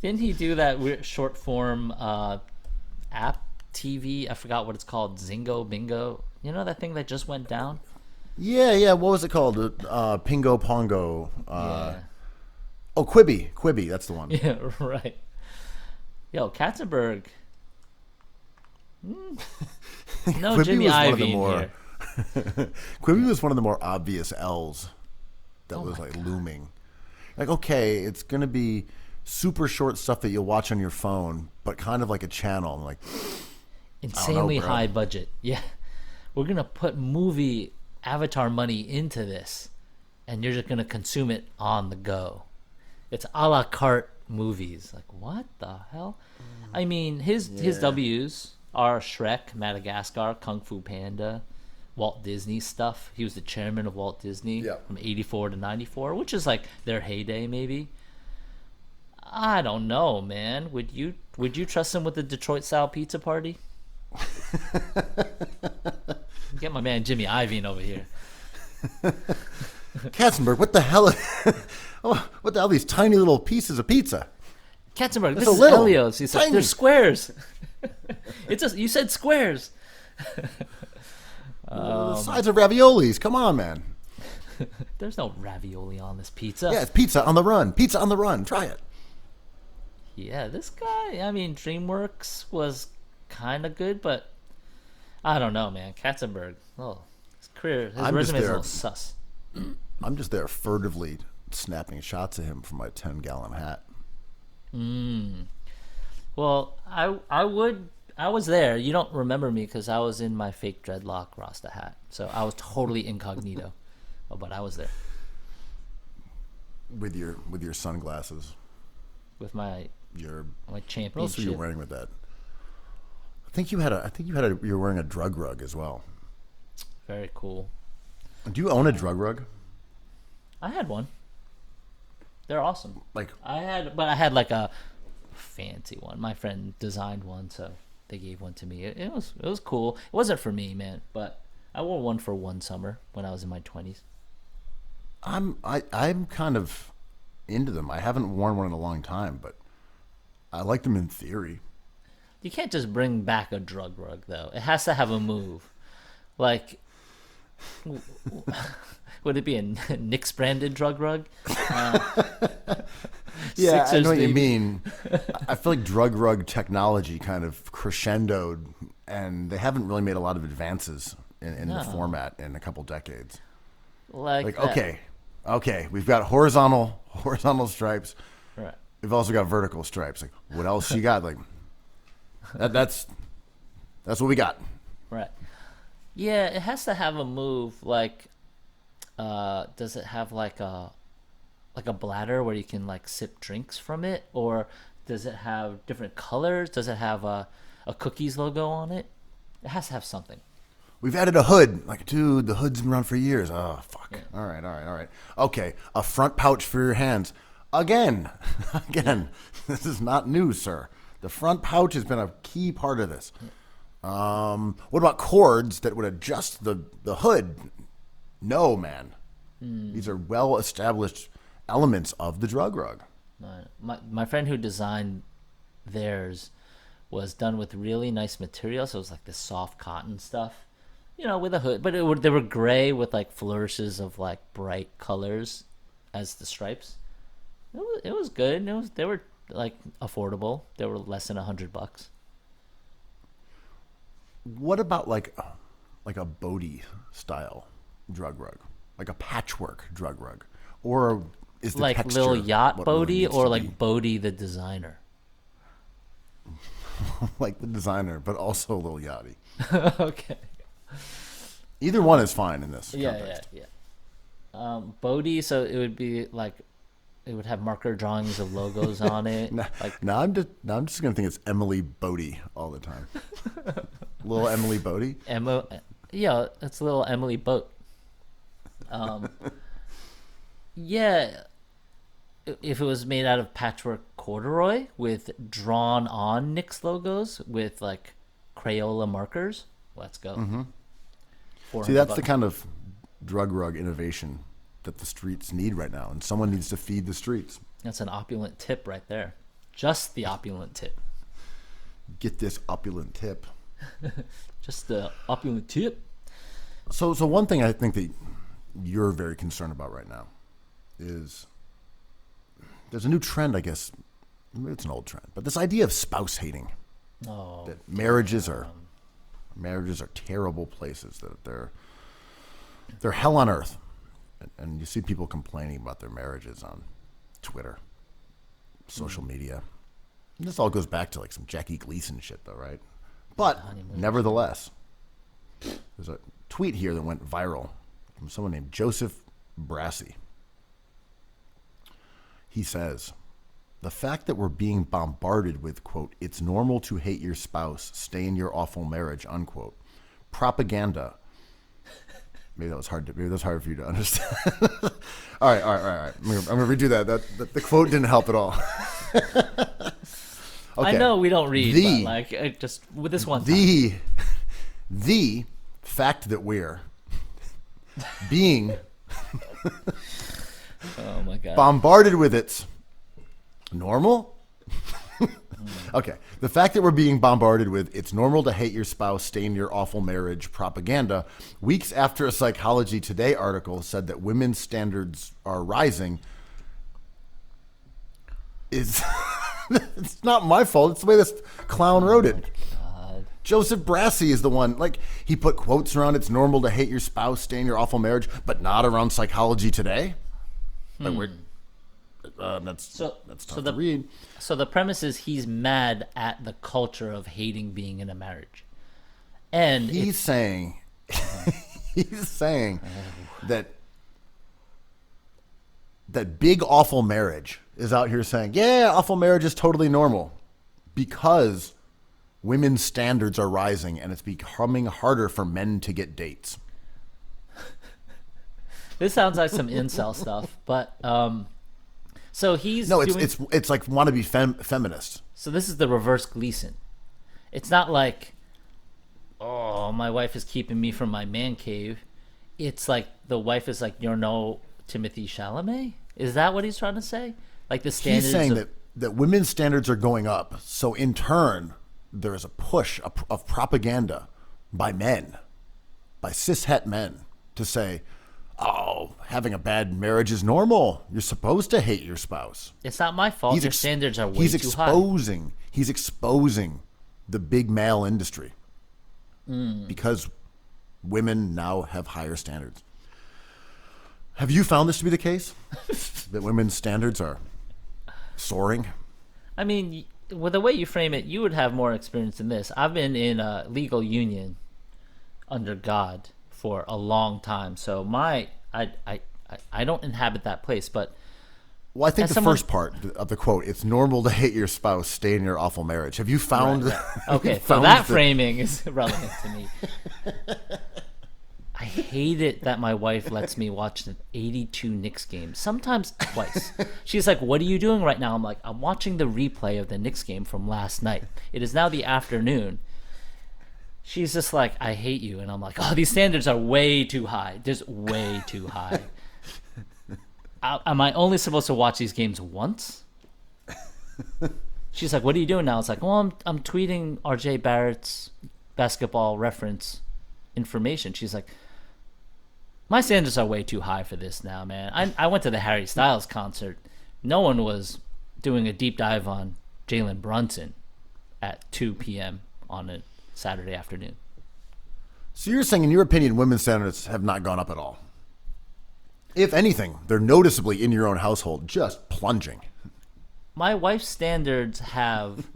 Didn't he do that weird short form app TV? I forgot what it's called. Zingo Bingo. You know that thing that just went down? Yeah. What was it called? Pingo Pongo. Yeah. Oh, Quibi. Quibi, that's the one. Yeah, right. Yo, Katzenberg. No Quibi Jimmy was one of the Iovine more- here. Quibi was one of the more obvious L's that was like looming. Like, okay, it's going to be super short stuff that you'll watch on your phone, but kind of like a channel. I'm like, Insanely bro. high budget. Yeah. We're going to put movie Avatar money into this, and you're just going to consume it on the go. It's a la carte movies. Like, what the hell? I mean, his W's are Shrek, Madagascar, Kung Fu Panda, Walt Disney stuff. He was the chairman of Walt Disney Yeah. from 84 to 94, which is like their heyday maybe. I don't know, man. Would you trust him with the Detroit style pizza party? Get my man Jimmy Iovine over here. Katzenberg, what the hell? What the hell are these tiny little pieces of pizza? Katzenberg, this a is little, Elio's. He said tiny. they're squares. It's just you said squares. The size of raviolis. Come on, man. There's no ravioli on this pizza. Yeah, it's pizza on the run. Pizza on the run. Try it. Yeah, this guy, I mean, DreamWorks was kind of good, but I don't know, man. Katzenberg, his career, his I'm just resume is a there. little sus. I'm just there furtively snapping shots of him from my 10-gallon hat. Well, I was there. You don't remember me because I was in my fake dreadlock Rasta hat, so I was totally incognito. But I was there With your sunglasses. with my Your my what else championship. were you wearing with that? You were wearing a drug rug as well. Very cool. Do you own a drug rug? I had one. They're awesome. Like, I had like a fancy one. My friend designed one, so they gave one to me. It was cool. It wasn't for me, man, but I wore one for one summer when I was in my 20s. I'm kind of into them. I haven't worn one in a long time, but I like them in theory. You can't just bring back a drug rug, though. It has to have a move. Like, would it be a Knicks branded drug rug? Yeah, I Sixers, know what you baby. mean. I feel like drug rug technology kind of crescendoed, and they haven't really made a lot of advances in the format in a couple decades. Like, that. okay, we've got horizontal stripes. Right. We've also got vertical stripes. Like, what else you got? Like, that's what we got. Right. Yeah, it has to have a move. Like, does it have like a bladder where you can like sip drinks from it, or does it have different colors? Does it have a cookies logo on it? It has to have something. We've added a hood. Like, dude, the hood's been around for years. Oh, fuck. Yeah. All right. Okay, a front pouch for your hands. Again. This is not new, sir. The front pouch has been a key part of this. What about cords that would adjust the hood? No, man. These are well-established elements of the drug rug. My friend who designed theirs was done with really nice material, so it was like this soft cotton stuff, with a hood. But they were gray with like flourishes of like bright colors as the stripes. It was good. They were like affordable. They were less than $100. What about like a Bodhi style drug rug, like a patchwork drug rug, or is the Like texture Lil Yacht what really Bodhi needs or to like be? Bodhi the designer? Like the designer, but also Lil Yachty? Okay. Either one is fine in this Yeah, context. yeah. Bodhi, so it would be like it would have marker drawings of logos on it. Like Now I'm just gonna think it's Emily Bodhi all the time. Little Emily Bodhi. Yeah, it's little Emily Boat. Yeah, if it was made out of patchwork corduroy with drawn on Knicks logos with like Crayola markers, let's go. See, that's the $400. kind of drug rug innovation that the streets need right now, and someone needs to feed the streets. That's an opulent tip right there. Just the opulent tip. Get this opulent tip. Just the opulent tip. So one thing I think that you're very concerned about right now is there's a new trend, I guess. Maybe it's an old trend, but this idea of spouse hating. Oh, That marriages are terrible places. That they're hell on earth, and you see people complaining about their marriages on Twitter, social media. And this all goes back to like some Jackie Gleason shit, though, right? But nevertheless, there's a tweet here that went viral from someone named Joseph Brassy. He says, the fact that we're being bombarded with, quote, it's normal to hate your spouse, stay in your awful marriage, unquote, propaganda. Maybe that was hard for you to understand. All right. I'm gonna redo that. The quote didn't help at all. I know we don't read, The- but like just with this one time. The fact that we're being Oh my god. bombarded with it's normal. Okay, the fact that we're being bombarded with it's normal to hate your spouse, stay in your awful marriage propaganda, weeks after a Psychology Today article said that women's standards are rising, is it's not my fault. It's the way this clown wrote it. Joseph Brassy is the one. Like, he put quotes around it's normal to hate your spouse, stay in your awful marriage, but not around Psychology Today. Like, we're that's tough to read. So the premise is he's mad at the culture of hating being in a marriage, and He's saying that big awful marriage is out here saying, yeah, awful marriage is totally normal because women's standards are rising and it's becoming harder for men to get dates. this sounds like some incel stuff. But so he's No, doing, it's like wannabe feminist. so this is the reverse Gleason. It's not like, oh, my wife is keeping me from my man cave. It's like the wife is like, you're no Timothy Chalamet. Is that what he's trying to say? Like the standards. He's saying of, that women's standards are going up. So in turn, there is a push of propaganda by men, by cishet men, to say, oh, having a bad marriage is normal. You're supposed to hate your spouse. it's not my fault. Your standards are way he's too high. He's exposing the big male industry because women now have higher standards. Have you found this to be the case? That women's standards are soaring? I mean, with the way you frame it, you would have more experience in this. I've been in a legal union under God for a long time, so I don't inhabit that place. But Well, I think As the someone- first part of the quote, it's normal to hate your spouse, stay in your awful marriage. Have you found... okay, so found that framing is relevant to me. I hate it that my wife lets me watch the 82 Knicks game, sometimes twice. She's like, what are you doing right now? I'm like, I'm watching the replay of the Knicks game from last night. It is now the afternoon. She's just like, I hate you. And I'm like, oh, these standards are way too high. Just way too high. Am I only supposed to watch these games once? She's like, what are you doing now? It's like, well, I'm tweeting RJ Barrett's basketball reference information. She's like, my standards are way too high for this now, man. I went to the Harry Styles concert no one was doing a deep dive on Jalen Brunson at 2 p.m. on a Saturday afternoon. So you're saying, in your opinion, women's standards have not gone up at all? If anything, they're noticeably in your own household just plunging. My wife's standards have,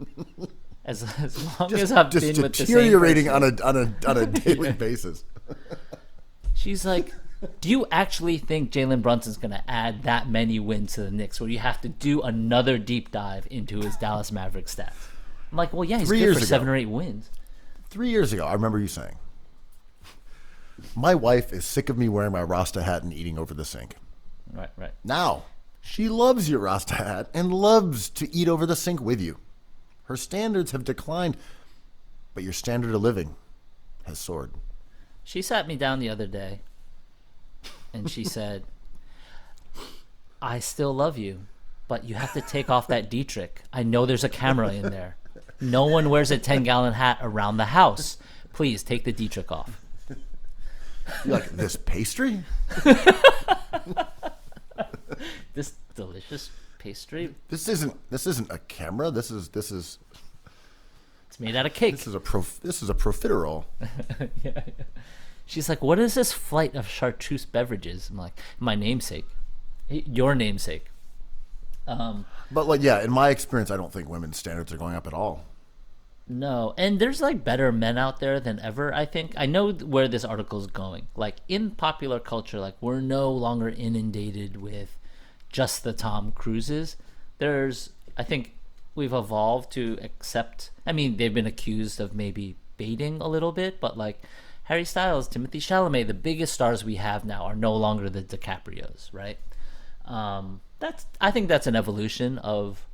as long as I've Just been with the same deteriorating person, on a daily basis. she's like, do you actually think Jalen Brunson's going to add that many wins to the Knicks where you have to do another deep dive into his Dallas Mavericks stats? I'm like, well, yeah, he's 3 good years for ago. 7 or 8 wins. 3 years ago, I remember you saying, my wife is sick of me wearing my Rasta hat and eating over the sink. Right. Now, she loves your Rasta hat and loves to eat over the sink with you. Her standards have declined, but your standard of living has soared. She sat me down the other day and she said, I still love you, but you have to take off that Dietrich. I know there's a camera in there. No one wears a 10-gallon hat around the house. Please take the Dietrich off. You're like, this pastry? This delicious pastry, This isn't a camera. This is it's made out of cake. this is a profiterole. She's like, what is this flight of chartreuse beverages? I'm like, my namesake. Your namesake. But like, yeah, in my experience, I don't think women's standards are going up at all. No, and there's like better men out there than ever, I think. I know where this article is going. Like, in popular culture, like, we're no longer inundated with just the Tom Cruises. I think we've evolved to accept, I mean, they've been accused of maybe baiting a little bit, but like Harry Styles, Timothée Chalamet, the biggest stars we have now are no longer the DiCaprios, right? I think that's an evolution of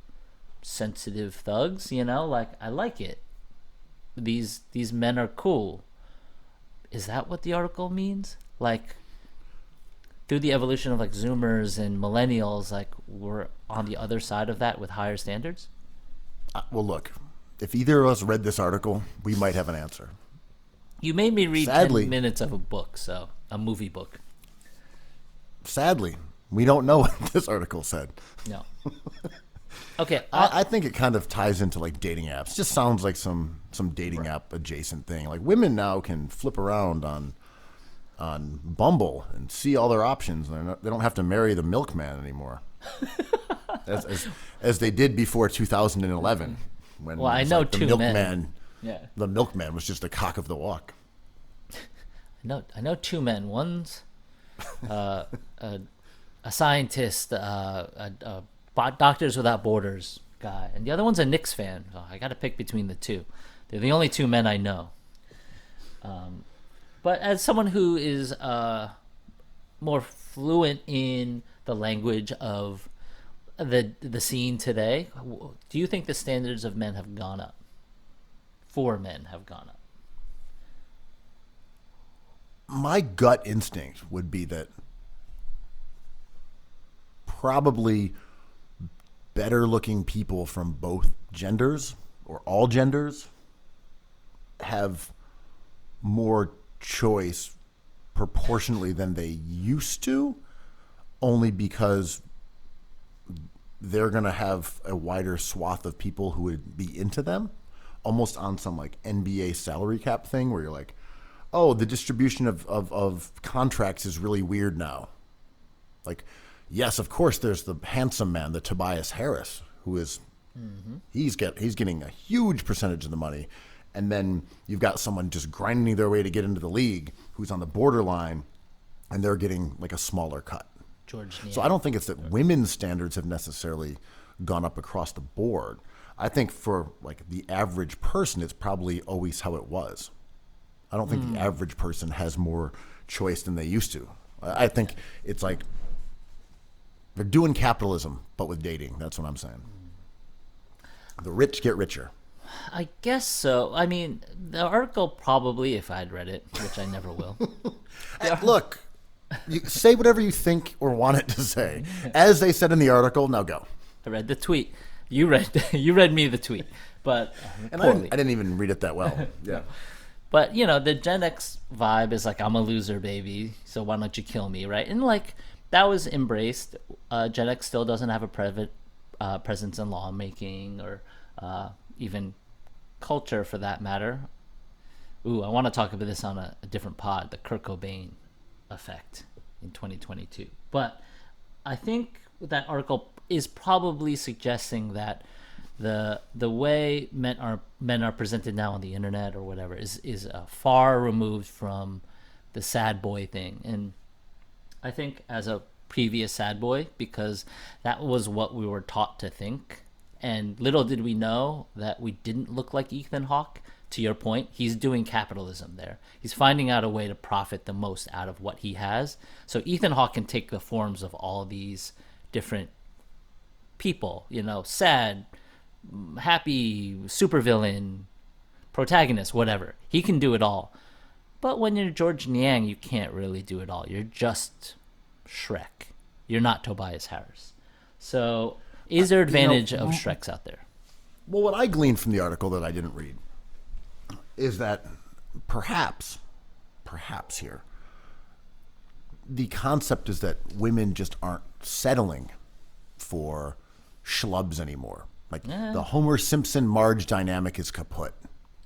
sensitive thugs, you know, like, I like it. These men are cool. Is that what the article means? Like, through the evolution of like Zoomers and millennials, like, we're on the other side of that with higher standards? Well, look, if either of us read this article, we might have an answer. You made me read Sadly. 10 minutes of a book, so a movie book. Sadly, we don't know what this article said. No. Okay. I think it kind of ties into like dating apps. Just sounds like some dating app adjacent thing. Like, women now can flip around on Bumble and see all their options. They don't have to marry the milkman anymore, as they did before 2011. When Well, it I was know like the two milkman. men. Yeah. The milkman was just the cock of the walk. I know 2 men. One's a scientist, Doctors Without Borders guy, and the other one's a Knicks fan. Oh, I got to pick between the two. They're the only 2 men I know. But as someone who is more fluent in the language of the scene today, do you think the standards of men have gone up? For men have gone up? My gut instinct would be that probably better looking people from both genders or all genders have more choice proportionately than they used to, only because they're going to have a wider swath of people who would be into them, almost on some like NBA salary cap thing where you're like, oh, the distribution of contracts is really weird now. Like, yes, of course, there's the handsome man, the Tobias Harris, who is he's getting a huge percentage of the money, and then you've got someone just grinding their way to get into the league who's on the borderline, and they're getting like a smaller cut. George So I don't think it's that women's standards have necessarily gone up across the board. I think for like the average person, it's probably always how it was. I don't think the average person has more choice than they used to. I think it's like they're doing capitalism, but with dating. That's what I'm saying. The rich get richer. I guess so. I mean, the article probably, if I'd read it, which I never will. Look, you say whatever you think or want it to say. As they said in the article, now go. I read the tweet. You read me the tweet, but And poorly. I didn't even read it that well. Yeah. But, you know, the Gen X vibe is like, I'm a loser, baby, so why don't you kill me, right? And, like, that was embraced. Gen X still doesn't have a presence in lawmaking or even culture for that matter. Ooh, I want to talk about this on a different pod, the Kurt Cobain effect in 2022. But I think that article is probably suggesting that the way men are presented now on the internet or whatever is far removed from the sad boy thing. And I think as a previous sad boy, because that was what we were taught to think, and little did we know that we didn't look like Ethan Hawke. To your point, he's doing capitalism there. He's finding out a way to profit the most out of what he has. So Ethan Hawke can take the forms of all these different people, sad, happy, supervillain, protagonist, whatever. He can do it all. But when you're George Niang, you can't really do it all. You're just Shrek. You're not Tobias Harris. So is there advantage of Shreks out there? Well, what I gleaned from the article that I didn't read is that perhaps here, the concept is that women just aren't settling for schlubs anymore. Like the Homer Simpson Marge dynamic is kaput.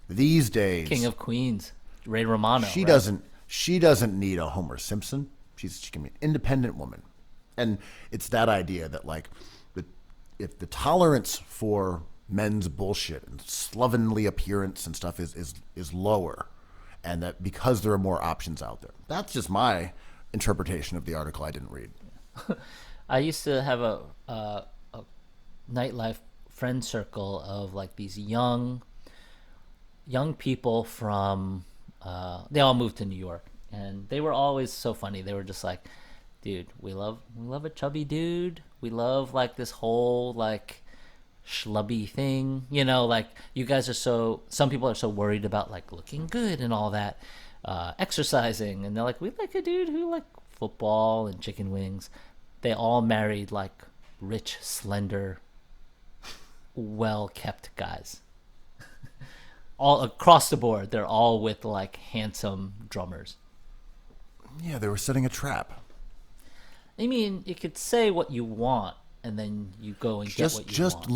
These days, King of Queens, Ray Romano. She right? doesn't need a Homer Simpson. She can be an independent woman, and it's that idea that like, if the tolerance for men's bullshit and slovenly appearance and stuff is lower, and that because there are more options out there. That's just my interpretation of the article I didn't read. I used to have a nightlife friend circle of like these young people from they all moved to New York, and they were always so funny. They were just like, dude, we love a chubby dude. We love like this whole like schlubby thing, like you guys are some people are so worried about like looking good and all that, exercising, and they're like, we like a dude who like football and chicken wings. They all married like rich, slender, well-kept guys. All across the board, they're all with like handsome drummers. Yeah, they were setting a trap. I mean, you could say what you want, and then you go and get what you want.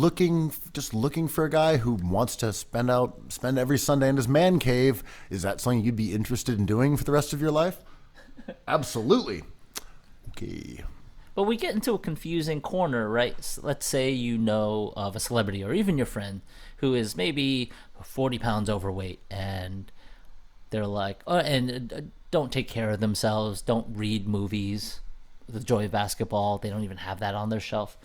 Just looking for a guy who wants to spend every Sunday in his man cave. Is that something you'd be interested in doing for the rest of your life? Absolutely. Okay. But we get into a confusing corner, right? Let's say you know of a celebrity or even your friend who is maybe 40 pounds overweight, and they're like, don't take care of themselves, don't read movies, The Joy of Basketball. They don't even have that on their shelf.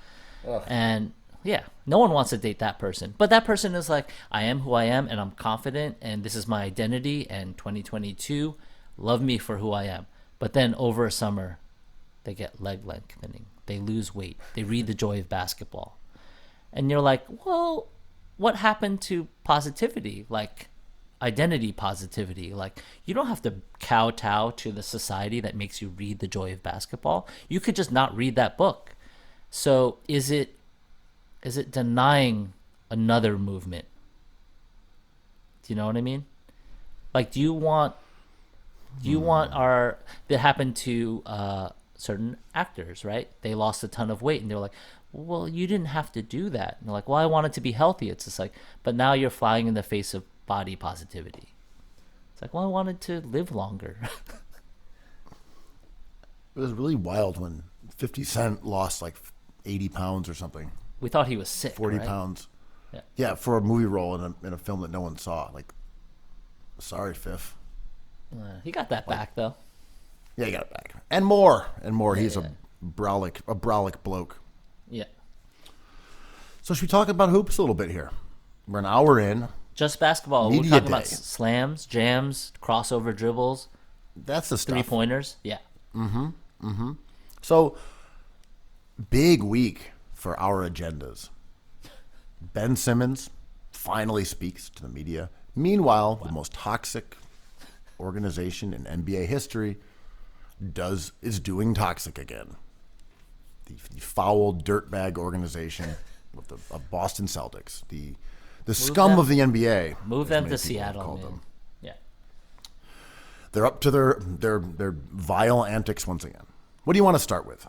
Ugh. And yeah, no one wants to date that person. But that person is like, I am who I am, and I'm confident, and this is my identity, and 2022, love me for who I am. But then over a summer, they get leg lengthening. They lose weight. They read The Joy of Basketball. And you're like, well, what happened to positivity? Like identity positivity. Like you don't have to kowtow to the society that makes you read The Joy of Basketball. You could just not read that book. So is it denying another movement? Do you know what I mean? Like, do you want that happened to certain actors, right? They lost a ton of weight, and they're like, well, you didn't have to do that. And they're like, well, I wanted to be healthy. It's just like, but now you're flying in the face of body positivity. It's like, well, I wanted to live longer. It was really wild when 50 Cent lost like 80 pounds or something. We thought he was sick, 40 right? pounds. Yeah, for a movie role in a film that no one saw. Like, sorry, Fifth. He got that back, though. Yeah, he got it back. And more. He's a brolic bloke. Yeah. So should we talk about hoops a little bit here? We're an hour in. Just basketball. Media We're talking day. about slams, jams, crossover dribbles. That's the stuff. 3-pointers. Yeah. So, big week for our agendas. Ben Simmons finally speaks to the media. Meanwhile, the most toxic organization in NBA history is doing toxic again. The foul dirtbag organization of Boston Celtics, the scum of the NBA. Move them to Seattle, man. Yeah. They're up to their vile antics once again. What do you want to start with?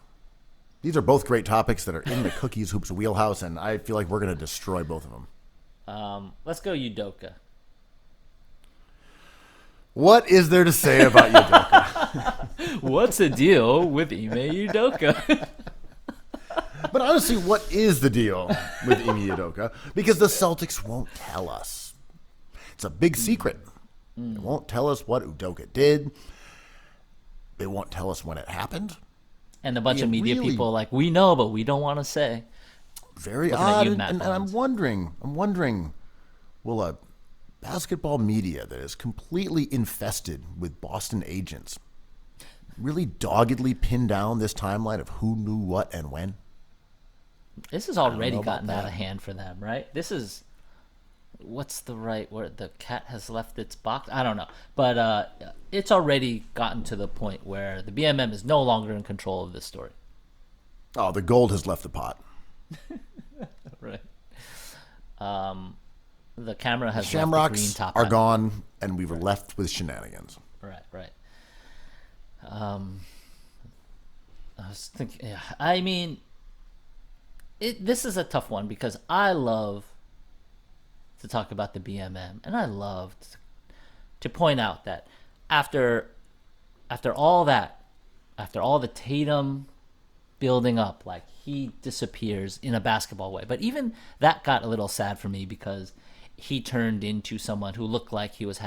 These are both great topics that are in the Cookies Hoops wheelhouse, and I feel like we're going to destroy both of them. Let's go Udoka. What is there to say about Udoka? What's the deal with Ime Udoka? But honestly, what is the deal with Ime Udoka? Because the Celtics won't tell us. It's a big secret. They won't tell us what Udoka did. They won't tell us when it happened. And a bunch of media people like, we know, but we don't want to say. Very Looking at odd. you, Matt And I'm Barnes. wondering, will a basketball media that is completely infested with Boston agents really doggedly pin down this timeline of who knew what and when? This has already know about gotten out that. of hand for them, right? This is, what's the right word? The cat has left its box? I don't know. But it's already gotten to the point where the BMM is no longer in control of this story. Oh, the gold has left the pot. Right. The camera has left the green Shamrocks top are hat. gone, and we were left with shenanigans. Right. I was thinking, yeah, I mean, this is a tough one because I love to talk about the BMM, and I love to point out that after all that, after all the Tatum building up, like he disappears in a basketball way. But even that got a little sad for me because he turned into someone who looked like he was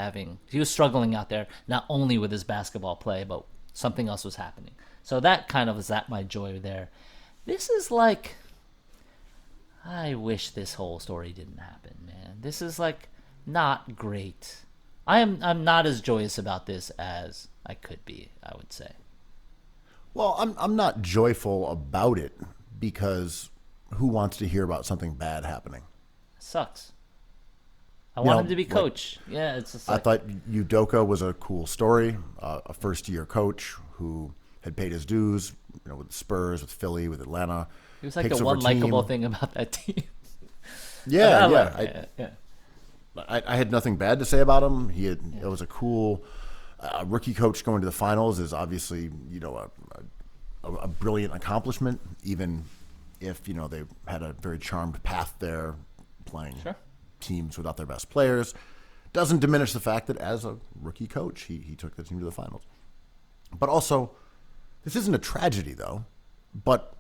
struggling out there, not only with his basketball play, but something else was happening. So that kind of was at my joy there. This is like, I wish this whole story didn't happen, man. This is like not great. I'm not as joyous about this as I could be, I would say. Well, I'm not joyful about it because who wants to hear about something bad happening? It sucks. I You want know, him to be like, coach. Yeah, it's just I like, thought Udoka was a cool story, a first-year coach who had paid his dues, with the Spurs, with Philly, with Atlanta. he was like Takes the over one likable team. thing about that team. Yeah, I yeah. like- yeah. I had nothing bad to say about him. It was a cool rookie coach going to the finals is obviously a brilliant accomplishment, even if they had a very charmed path there, playing Sure. teams without their best players. Doesn't diminish the fact that as a rookie coach, he took the team to the finals. But also, this isn't a tragedy though. But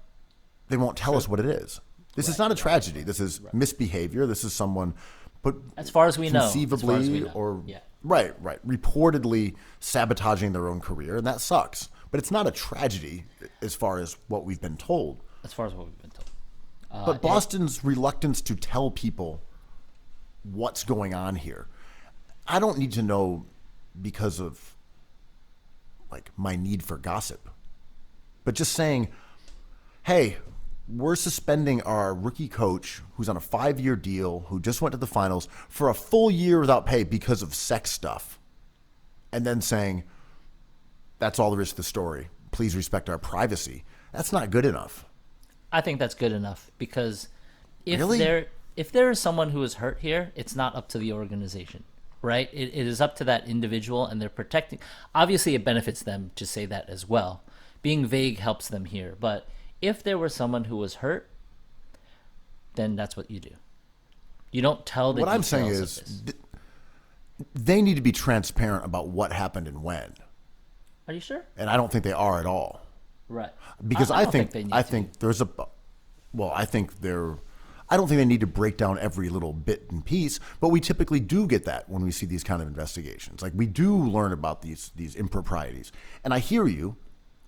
they won't tell us what it is. This is not a tragedy. This is misbehavior. This is someone, but As far as we know. conceivably Know. Yeah. right, reportedly sabotaging their own career, and that sucks. But it's not a tragedy as far as what we've been told. As far as what we've been told. But Boston's reluctance to tell people what's going on here, I don't need to know because of like my need for gossip. But just saying, hey, we're suspending our rookie coach who's on a 5-year deal, who just went to the finals, for a full year without pay because of sex stuff. And then saying, that's all there is to the story. Please respect our privacy. That's not good enough. I think that's good enough because if Really? there is someone who is hurt here, it's not up to the organization, right? It is up to that individual, and they're protecting. Obviously, it benefits them to say that as well. Being vague helps them here, but if there was someone who was hurt, then that's what you do. You don't tell the What I'm details saying of is this. they need to be transparent about what happened and when. Are you sure? And I don't think they are at all. Right. Because I I don't think they need I to. think there's a well, I think they're I don't think they need to break down every little bit and piece, but we typically do get that when we see these kind of investigations. Like we do learn about these improprieties. And I hear you.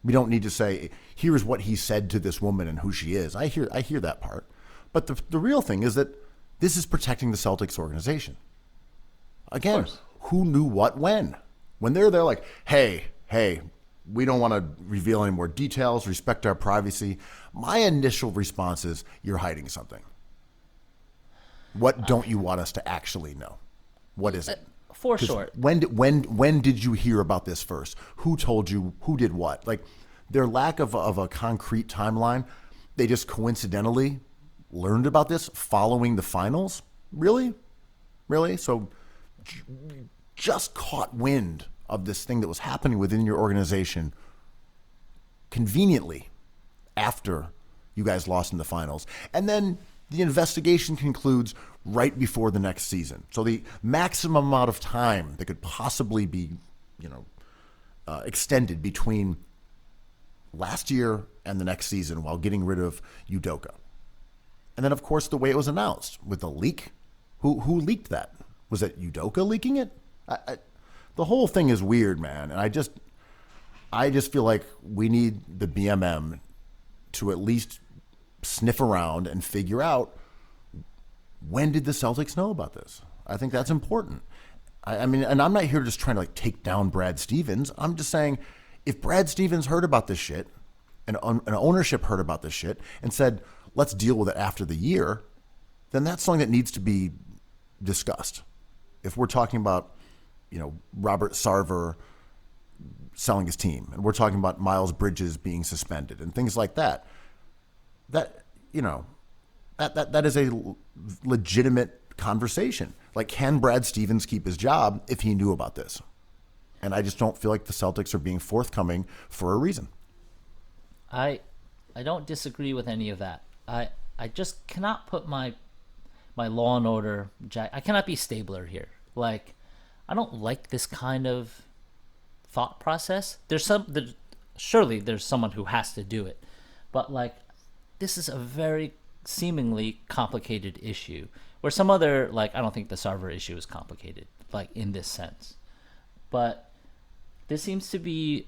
We don't need to say, here's what he said to this woman and who she is. I hear that part. But the real thing is that this is protecting the Celtics organization. Again, who knew what when? When they're there like, hey, we don't want to reveal any more details, respect our privacy. My initial response is, you're hiding something. What don't you want us to actually know? What is it? For 'Cause sure. When did you hear about this first? Who told you? Who did what? Like their lack of a concrete timeline, they just coincidentally learned about this following the finals? Really? So just caught wind of this thing that was happening within your organization conveniently after You guys lost in the finals. And then the investigation concludes right before the next season. So the maximum amount of time that could possibly be, extended between last year and the next season while getting rid of Udoka. And then, of course, the way it was announced with the leak. Who leaked that? Was it Udoka leaking it? The whole thing is weird, man. And I just feel like we need the BMM to at least sniff around and figure out, when did the Celtics know about this? I think that's important. I mean, and I'm not here just trying to take down Brad Stevens. I'm just saying, if Brad Stevens heard about this shit and ownership heard about this shit and said, let's deal with it after the year, then that's something that needs to be discussed. If we're talking about, Robert Sarver selling his team, and we're talking about Miles Bridges being suspended and things like that, that is a legitimate conversation. Can Brad Stevens keep his job if he knew about this? And I just don't feel like the Celtics are being forthcoming for a reason. I don't disagree with any of that. I just cannot put my Law and Order I cannot be Stabler here. I don't like this kind of thought process. Surely there's someone who has to do it, but this is a very seemingly complicated issue. Where some other I don't think the Sarver issue is complicated in this sense, but this seems to be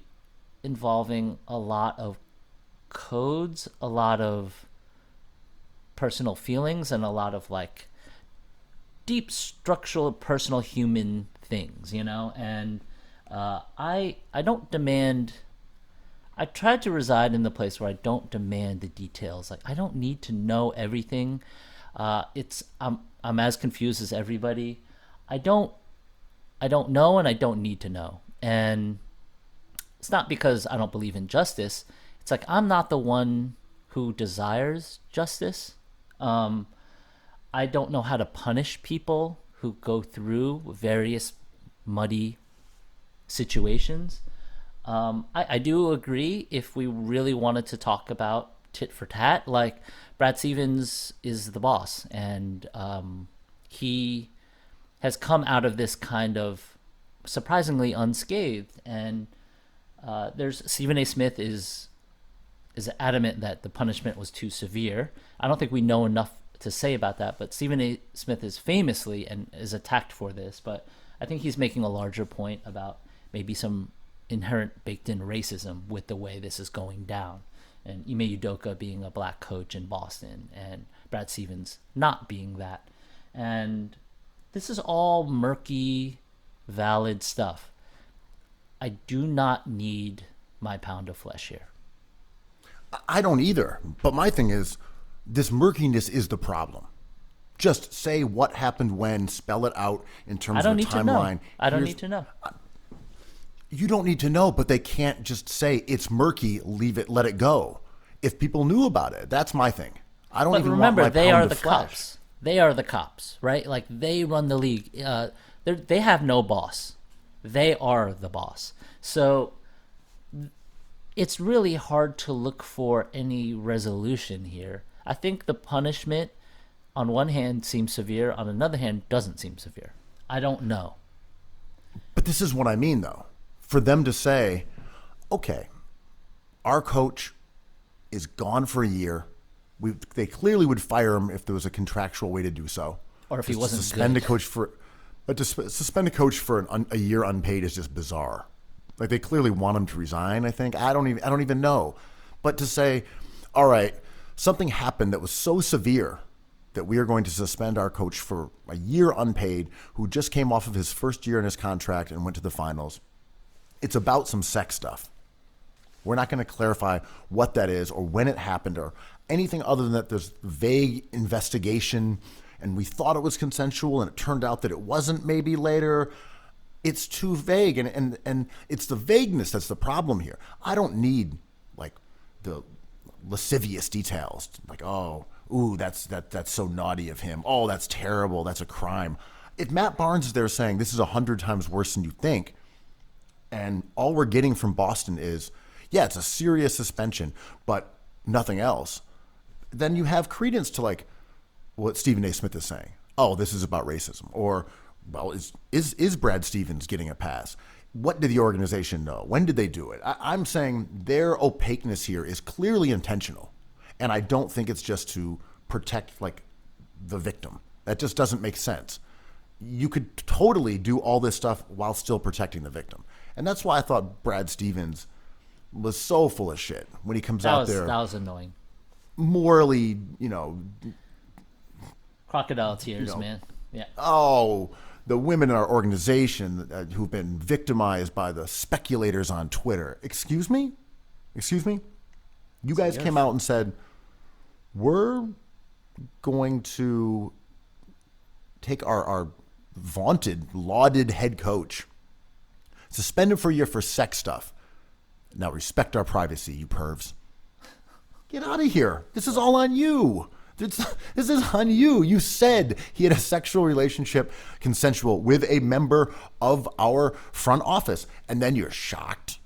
involving a lot of codes, a lot of personal feelings, and a lot of deep structural personal human things, and I don't demand. I try to reside in the place where I don't demand the details. I don't need to know everything. I'm as confused as everybody. I don't know, and I don't need to know. And it's not because I don't believe in justice. It's I'm not the one who desires justice. I don't know how to punish people who go through various muddy situations. I do agree, if we really wanted to talk about tit for tat, Brad Stevens is the boss, and he has come out of this kind of surprisingly unscathed. And there's Stephen A. Smith is adamant that the punishment was too severe. I don't think we know enough to say about that, but Stephen A. Smith is famously and is attacked for this. But I think he's making a larger point about maybe some inherent baked-in racism with the way this is going down. And Ime Udoka being a black coach in Boston, and Brad Stevens not being that. And this is all murky, valid stuff. I do not need my pound of flesh here. I don't either. But my thing is, this murkiness is the problem. Just say what happened when, spell it out in terms of a timeline. I don't need to know. You don't need to know, but they can't just say it's murky, leave it, let it go. If people knew about it, that's my thing. I don't even remember, want my they pound are the of flesh. cops. They are the cops, right? They run the league. They have no boss. They are the boss. So it's really hard to look for any resolution here. I think the punishment, on one hand, seems severe. On another hand, doesn't seem severe. I don't know. But this is what I mean, though. For them to say, okay, our coach is gone for a year. They clearly would fire him if there was a contractual way to do so. Or if he wasn't suspend good. A coach for, but to suspend a coach for a year unpaid is just bizarre. They clearly want him to resign. I think I don't even know. But to say, all right, something happened that was so severe that we are going to suspend our coach for a year unpaid, who just came off of his first year in his contract and went to the finals. It's about some sex stuff. We're not going to clarify what that is or when it happened or anything other than that there's vague investigation and we thought it was consensual and it turned out that it wasn't maybe later. It's too vague, and it's the vagueness that's the problem here. I don't need the lascivious details, that's so naughty of him. Oh, that's terrible. That's a crime. If Matt Barnes is there saying this is 100 times worse than you think, and all we're getting from Boston is, yeah, it's a serious suspension, but nothing else, then you have credence to like what Stephen A. Smith is saying. Oh, this is about racism. Or, well, is Brad Stevens getting a pass? What did the organization know? When did they do it? I'm saying their opaqueness here is clearly intentional. And I don't think it's just to protect like the victim. That just doesn't make sense. You could totally do all this stuff while still protecting the victim. And that's why I thought Brad Stevens was so full of shit when he comes out there. That was annoying. Morally, Crocodile tears, man. Yeah. Oh, the women in our organization who've been victimized by the speculators on Twitter. Excuse me? You guys came out and said, we're going to take our vaunted, lauded head coach, suspend him for a year for sex stuff. Now respect our privacy, you pervs. Get out of here. This is all on you. This is on you. You said he had a sexual relationship, consensual, with a member of our front office. And then you're shocked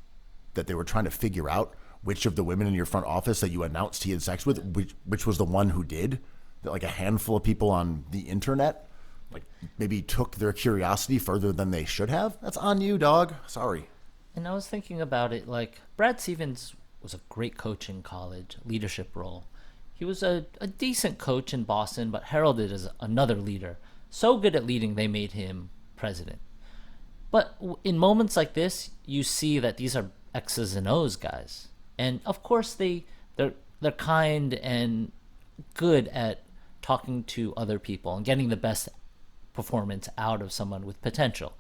that they were trying to figure out which of the women in your front office that you announced he had sex with, which was the one who did. That like a handful of people on the internet like maybe took their curiosity further than they should have. That's on you, dog. Sorry. And I was thinking about it, like Brad Stevens was a great coach in college, leadership role. He was a decent coach in Boston, but heralded as another leader. So good at leading, they made him president. But in moments like this, you see that these are X's and O's guys. And of course, they're kind and good at talking to other people and getting the best performance out of someone with potential.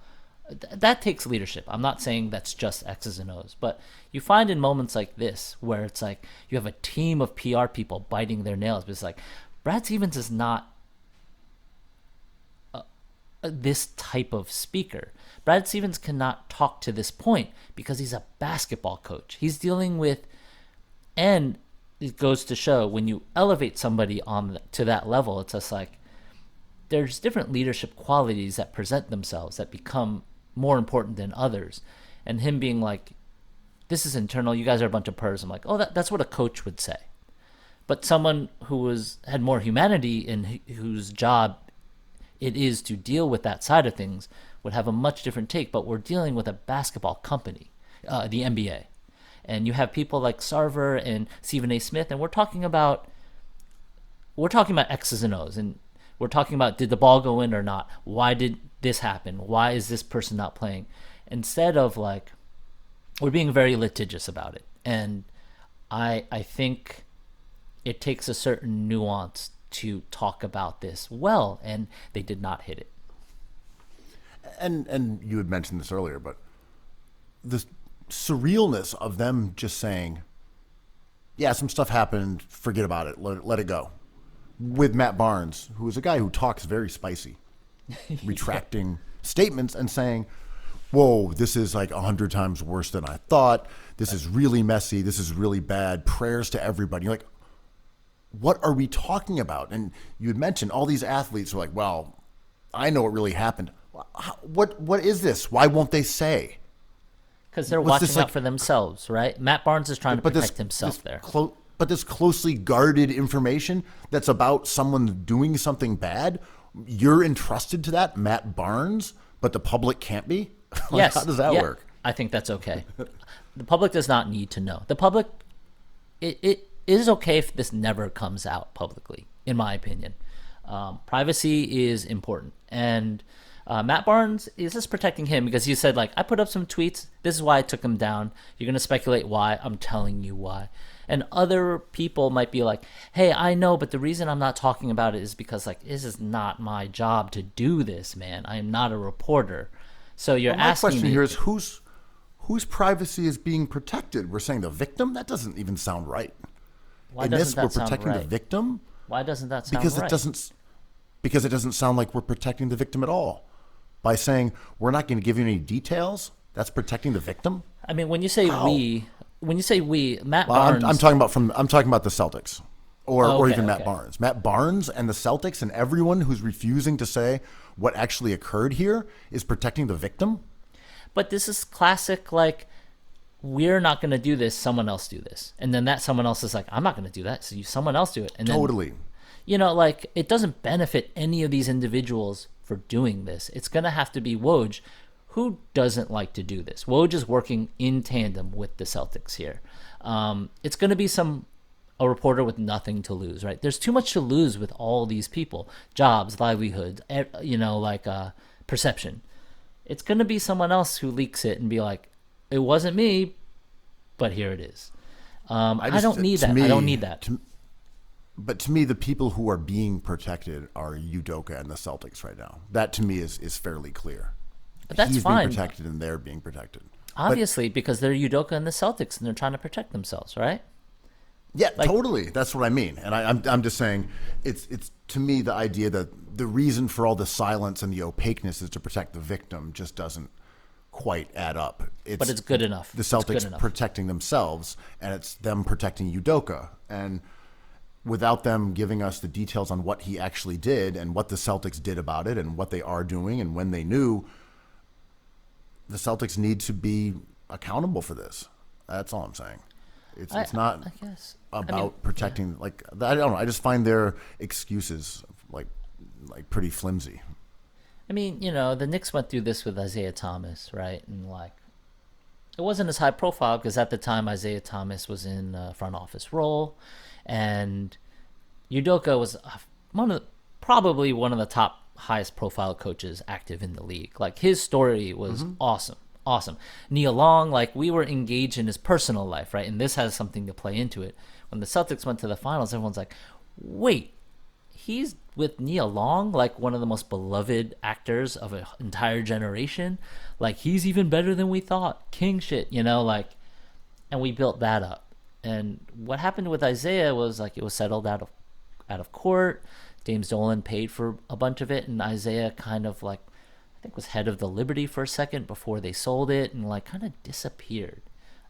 That takes leadership. I'm not saying that's just X's and O's, but you find in moments like this where it's like you have a team of PR people biting their nails, but it's like Brad Stevens is not this type of speaker. Brad Stevens cannot talk to this point because he's a basketball coach. He's dealing with, and it goes to show when you elevate somebody to that level, it's just like there's different leadership qualities that present themselves that become more important than others. And him being like, this is internal, you guys are a bunch of pervs. I'm like, oh, that's what a coach would say. But someone who had more humanity and whose job it is to deal with that side of things would have a much different take. But we're dealing with a basketball company, the NBA. And you have people like Sarver and Stephen A. Smith, and we're talking about X's and O's, and we're talking about, did the ball go in or not? Why did this happen? Why is this person not playing? Instead of like, we're being very litigious about it. And I think it takes a certain nuance to talk about this well, and they did not hit it. And you had mentioned this earlier, but the surrealness of them just saying, yeah, some stuff happened, forget about it, let it go. With Matt Barnes, who is a guy who talks very spicy, retracting statements and saying, whoa, this is like 100 times worse than I thought. This is really messy. This is really bad. Prayers to everybody. You're like, what are we talking about? And you had mentioned all these athletes were like, well, I know what really happened. What is this? Why won't they say? Because they're watching out for themselves, right? Matt Barnes is trying to protect himself there. But this closely guarded information that's about someone doing something bad, you're entrusted to that, Matt Barnes, but the public can't be? Yes. How does that work? I think that's okay. The public does not need to know. The public, it is okay if this never comes out publicly, in my opinion. Privacy is important. And Matt Barnes is just protecting him because he said, like, I put up some tweets. This is why I took him down. You're going to speculate why. I'm telling you why. And other people might be like, hey, I know, but the reason I'm not talking about it is because, like, this is not my job to do this, man. I am not a reporter. So you're asking me. My question here is whose privacy is being protected? We're saying the victim? That doesn't even sound right. Why doesn't that we're sound protecting right? the victim? Why doesn't that sound Because right? Because it doesn't sound like we're protecting the victim at all. By saying we're not going to give you any details, that's protecting the victim? I mean, when you say we, Matt Well, Barnes. I'm talking about the Celtics, or even Matt okay. Barnes. Matt Barnes and the Celtics and everyone who's refusing to say what actually occurred here is protecting the victim. But this is classic, like, we're not going to do this, someone else do this. And then that someone else is like, I'm not going to do that, so someone else do it. And then, Totally. like, it doesn't benefit any of these individuals for doing this. It's going to have to be Woj, who doesn't like to do this. Woj is working in tandem with the Celtics here. It's going to be a reporter with nothing to lose, right? There's too much to lose with all these people. Jobs, livelihoods, perception. It's going to be someone else who leaks it and be like, it wasn't me, but here it is. I don't need that. I don't need that. But to me, the people who are being protected are Udoka and the Celtics right now. That to me is fairly clear. But that's He's fine. being protected and they're being protected. Obviously, because they're Udoka and the Celtics and they're trying to protect themselves, right? Yeah, totally. That's what I mean. And I'm just saying, it's to me the idea that the reason for all the silence and the opaqueness is to protect the victim just doesn't quite add up. But it's good enough. The Celtics protecting themselves, and it's them protecting Udoka. And without them giving us the details on what he actually did and what the Celtics did about it and what they are doing and when they knew, the Celtics need to be accountable for this. That's all I'm saying. It's not about protecting. Like, I don't know. I just find their excuses like pretty flimsy. I mean, the Knicks went through this with Isaiah Thomas, right? And it wasn't as high profile because at the time Isaiah Thomas was in a front office role, and Udoka was probably one of the top highest profile coaches active in the league. Like, his story was awesome. Nia Long, we were engaged in his personal life, right? And this has something to play into it. When the Celtics went to the finals, everyone's like, wait, he's with Nia Long, one of the most beloved actors of an entire generation. He's even better than we thought. King shit, and we built that up. And what happened with Isaiah was it was settled out of court. James Dolan paid for a bunch of it, and Isaiah kind of I think was head of the Liberty for a second before they sold it, and kind of disappeared.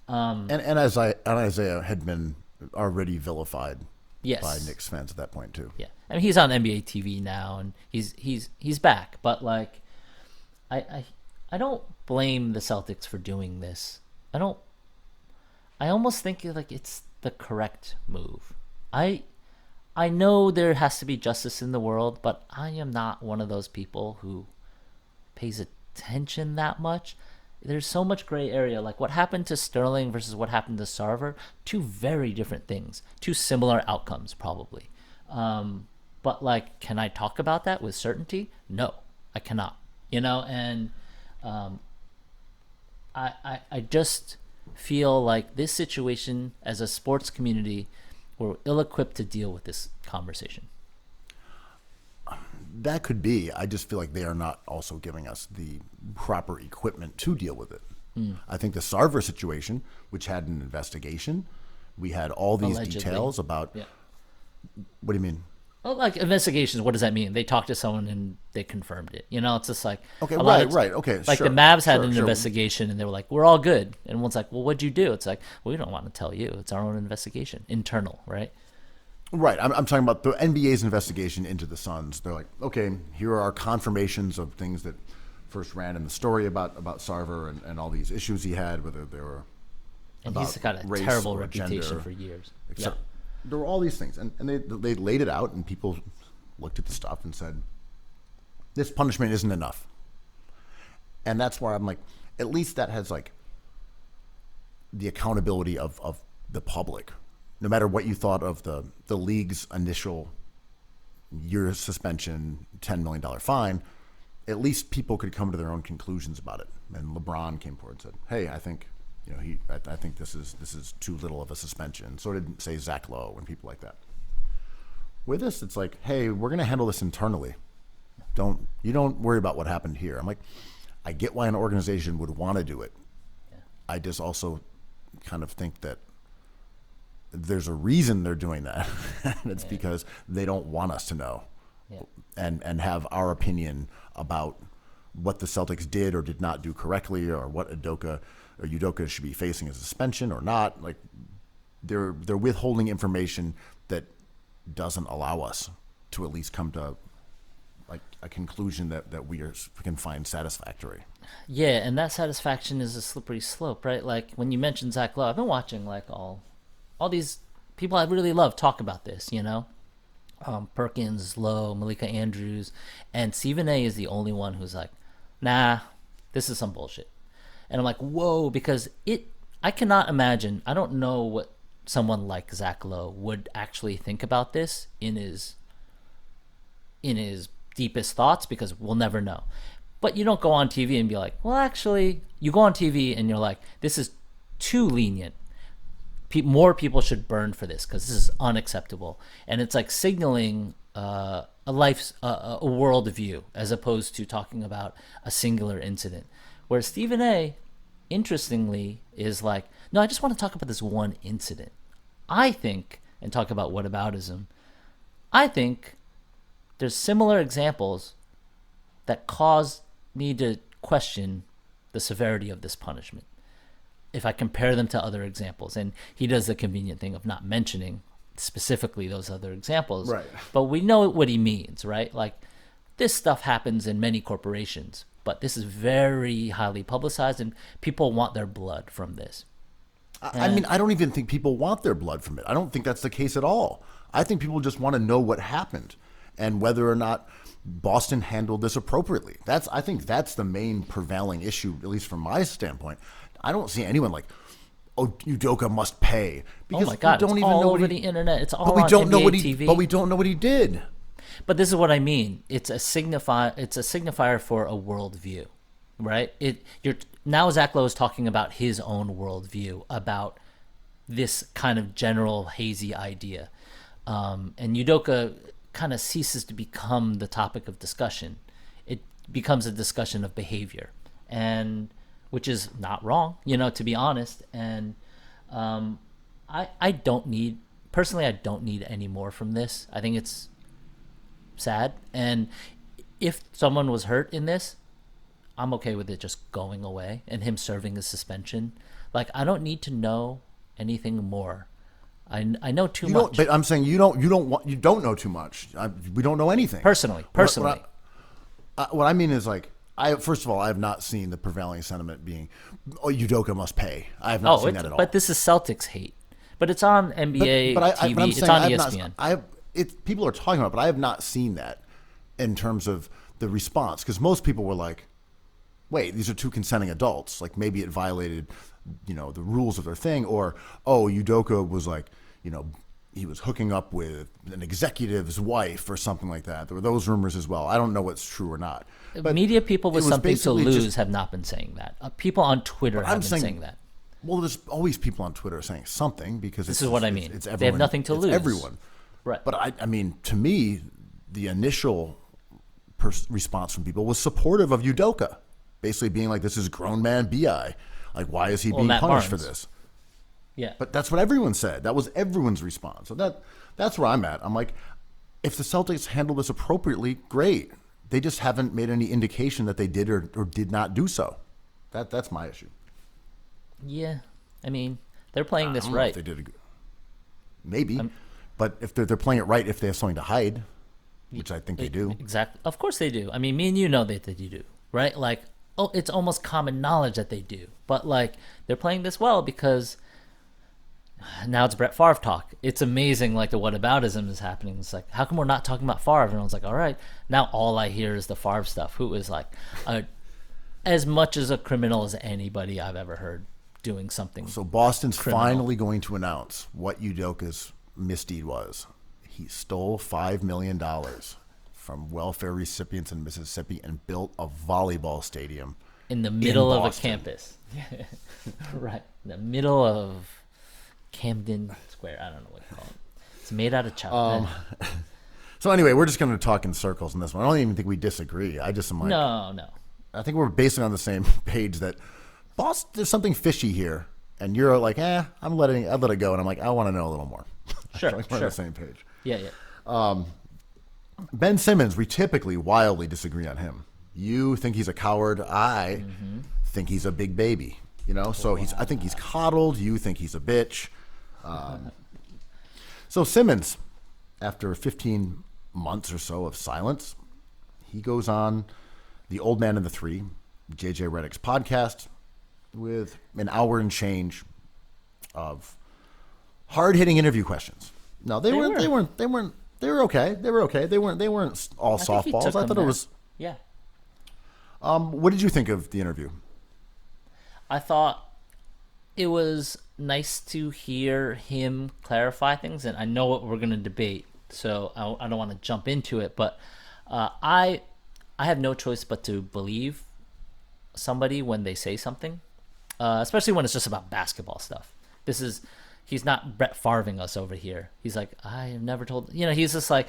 And Isaiah had been already vilified yes. by Knicks fans at that point too. Yeah, I mean, he's on NBA TV now, and he's back. But I don't blame the Celtics for doing this. I almost think it's the correct move. I know there has to be justice in the world, but I am not one of those people who pays attention that much. There's so much gray area. What happened to Sterling versus what happened to Sarver, two very different things, two similar outcomes probably. But can I talk about that with certainty? No, I cannot. And I just feel like this situation, as a sports community, we're ill-equipped to deal with this conversation. That could be. I just feel like they are not also giving us the proper equipment to deal with it. I think the Sarver situation, which had an investigation, we had all these Allegedly. Details about. Yeah. What do you mean? Well, investigations, what does that mean? They talked to someone and they confirmed it. It's just okay, right. Okay, the sure, Mavs had an sure. investigation and they were like, we're all good. And one's like, well, what'd you do? It's like, well, we don't want to tell you. It's our own investigation, internal, right? Right. I'm talking about the NBA's investigation into the Suns. They're like, okay, here are our confirmations of things that first ran in the story about Sarver and all these issues he had, whether they were And about he's got a race terrible or reputation gender, for years. Yeah. There were all these things, and they laid it out, and people looked at the stuff and said, this punishment isn't enough. And that's where I'm like, at least that has the accountability of the public. No matter what you thought of the league's initial year suspension, $10 million fine, at least people could come to their own conclusions about it. And LeBron came forward and said, hey, I think I think this is too little of a suspension. So did, say, Zach Lowe and people like that. With this, it's like, hey, we're going to handle this internally. You don't worry about what happened here. I'm like, I get why an organization would want to do it. Yeah. I just also kind of think that there's a reason they're doing that. And it's because they don't want us to know and have our opinion about what the Celtics did or did not do correctly, or what Udoka should be facing as a suspension or not. They're withholding information that doesn't allow us to at least come to a conclusion that we can find satisfactory. Yeah, and that satisfaction is a slippery slope, right? Like when you mentioned Zach Lowe, I've been watching like all these people I really love talk about this, you know? Perkins, Lowe, Malika Andrews, and Stephen A is the only one who's like, nah, this is some bullshit. And I'm like, whoa, because I cannot imagine, I don't know what someone like Zach Lowe would actually think about this in his deepest thoughts, because we'll never know. But you don't go on TV and be like, well, actually, you go on TV and you're like, this is too lenient. More people should burn for this because this is unacceptable. And it's like signaling a worldview as opposed to talking about a singular incident. Whereas Stephen A, interestingly, is like, no, I just want to talk about this one incident. I think, and talk about whataboutism, I think there's similar examples that cause me to question the severity of this punishment if I compare them to other examples. And he does the convenient thing of not mentioning specifically those other examples. Right. But we know what he means, right? Like, this stuff happens in many corporations, but this is very highly publicized and people want their blood from this. I mean, I don't even think people want their blood from it. I don't think that's the case at all. I think people just want to know what happened and whether or not Boston handled this appropriately. I think that's the main prevailing issue, at least from my standpoint. I don't see anyone like, oh, Udoka must pay. Oh my God, it's all over the internet. It's all on NBA TV. But we don't know what he did. But this is what I mean. It's a signifier for a worldview, right? Now Zach Lowe is talking about his own worldview about this kind of general hazy idea, and Udoka kind of ceases to become the topic of discussion. It becomes a discussion of behavior, and which is not wrong, to be honest. And I don't need any more from this. I think it's sad, and if someone was hurt in this, I'm okay with it just going away and him serving a suspension. Like, I don't need to know anything more. I know too much. But I'm saying you don't know too much. We don't know anything. Personally. What I mean is, like, first of all, I have not seen the prevailing sentiment being, oh, Udoka must pay. I have not seen that at all. But this is Celtics hate. But it's on NBA TV. It's on ESPN. People are talking about it, but I have not seen that in terms of the response. Because most people were like, wait, these are two consenting adults. Like, maybe it violated, the rules of their thing. Or, oh, Udoka was like, he was hooking up with an executive's wife or something like that. There were those rumors as well. I don't know what's true or not. But media people with something to lose have not been saying that. People on Twitter have been saying that. Well, there's always people on Twitter saying something because this is what I mean. It's everyone, they have nothing to lose. Everyone. Right. But I mean, to me, the initial response from people was supportive of Udoka, basically being like, this is grown man BI. Like, why is he being punished for this? Yeah. But that's what everyone said. That was everyone's response. So that's where I'm at. I'm like, if the Celtics handle this appropriately, great. They just haven't made any indication that they did or did not do so. That's my issue. Yeah. I mean, they're playing this I don't know right. if they did maybe. But if they're playing it right, if they have something to hide, which I think they do. Exactly. Of course they do. I mean, me and you know that they do, right? Like, it's almost common knowledge that they do. But, like, they're playing this well because now it's Brett Favre talk. It's amazing, like, the whataboutism is happening. It's like, how come we're not talking about Favre? And everyone's like, all right. Now all I hear is the Favre stuff, who is, like, as much as a criminal as anybody I've ever heard doing something. So Boston's criminal. Finally going to announce what Udoka's misdeed was. He stole $5 million from welfare recipients in Mississippi and built a volleyball stadium in the middle of a Boston. campus. Right. In the middle of Camden Square. I don't know what you call it. It's made out of chocolate. So anyway, we're just going to talk in circles in this one. I don't even think we disagree. I just am like, No. I think we're basically on the same page that, boss, there's something fishy here. And you're like, I'll let it go. And I'm like, I want to know a little more. Sure, We're on the same page. Yeah. Ben Simmons, we typically wildly disagree on him. You think he's a coward. I think he's a big baby. So I think he's coddled. You think he's a bitch. So Simmons, after 15 months or so of silence, he goes on the Old Man and the Three, JJ Redick's podcast, with an hour and change of hard-hitting interview questions. No, they weren't they were okay. They were okay. They weren't all I think he softballs. took I them thought it there. was. Yeah. What did you think of the interview? I thought it was nice to hear him clarify things, and I know what we're going to debate, so I don't want to jump into it, but I have no choice but to believe somebody when they say something, especially when it's just about basketball stuff. He's not Brett Favreing us over here. He's like, I have never told, he's just like,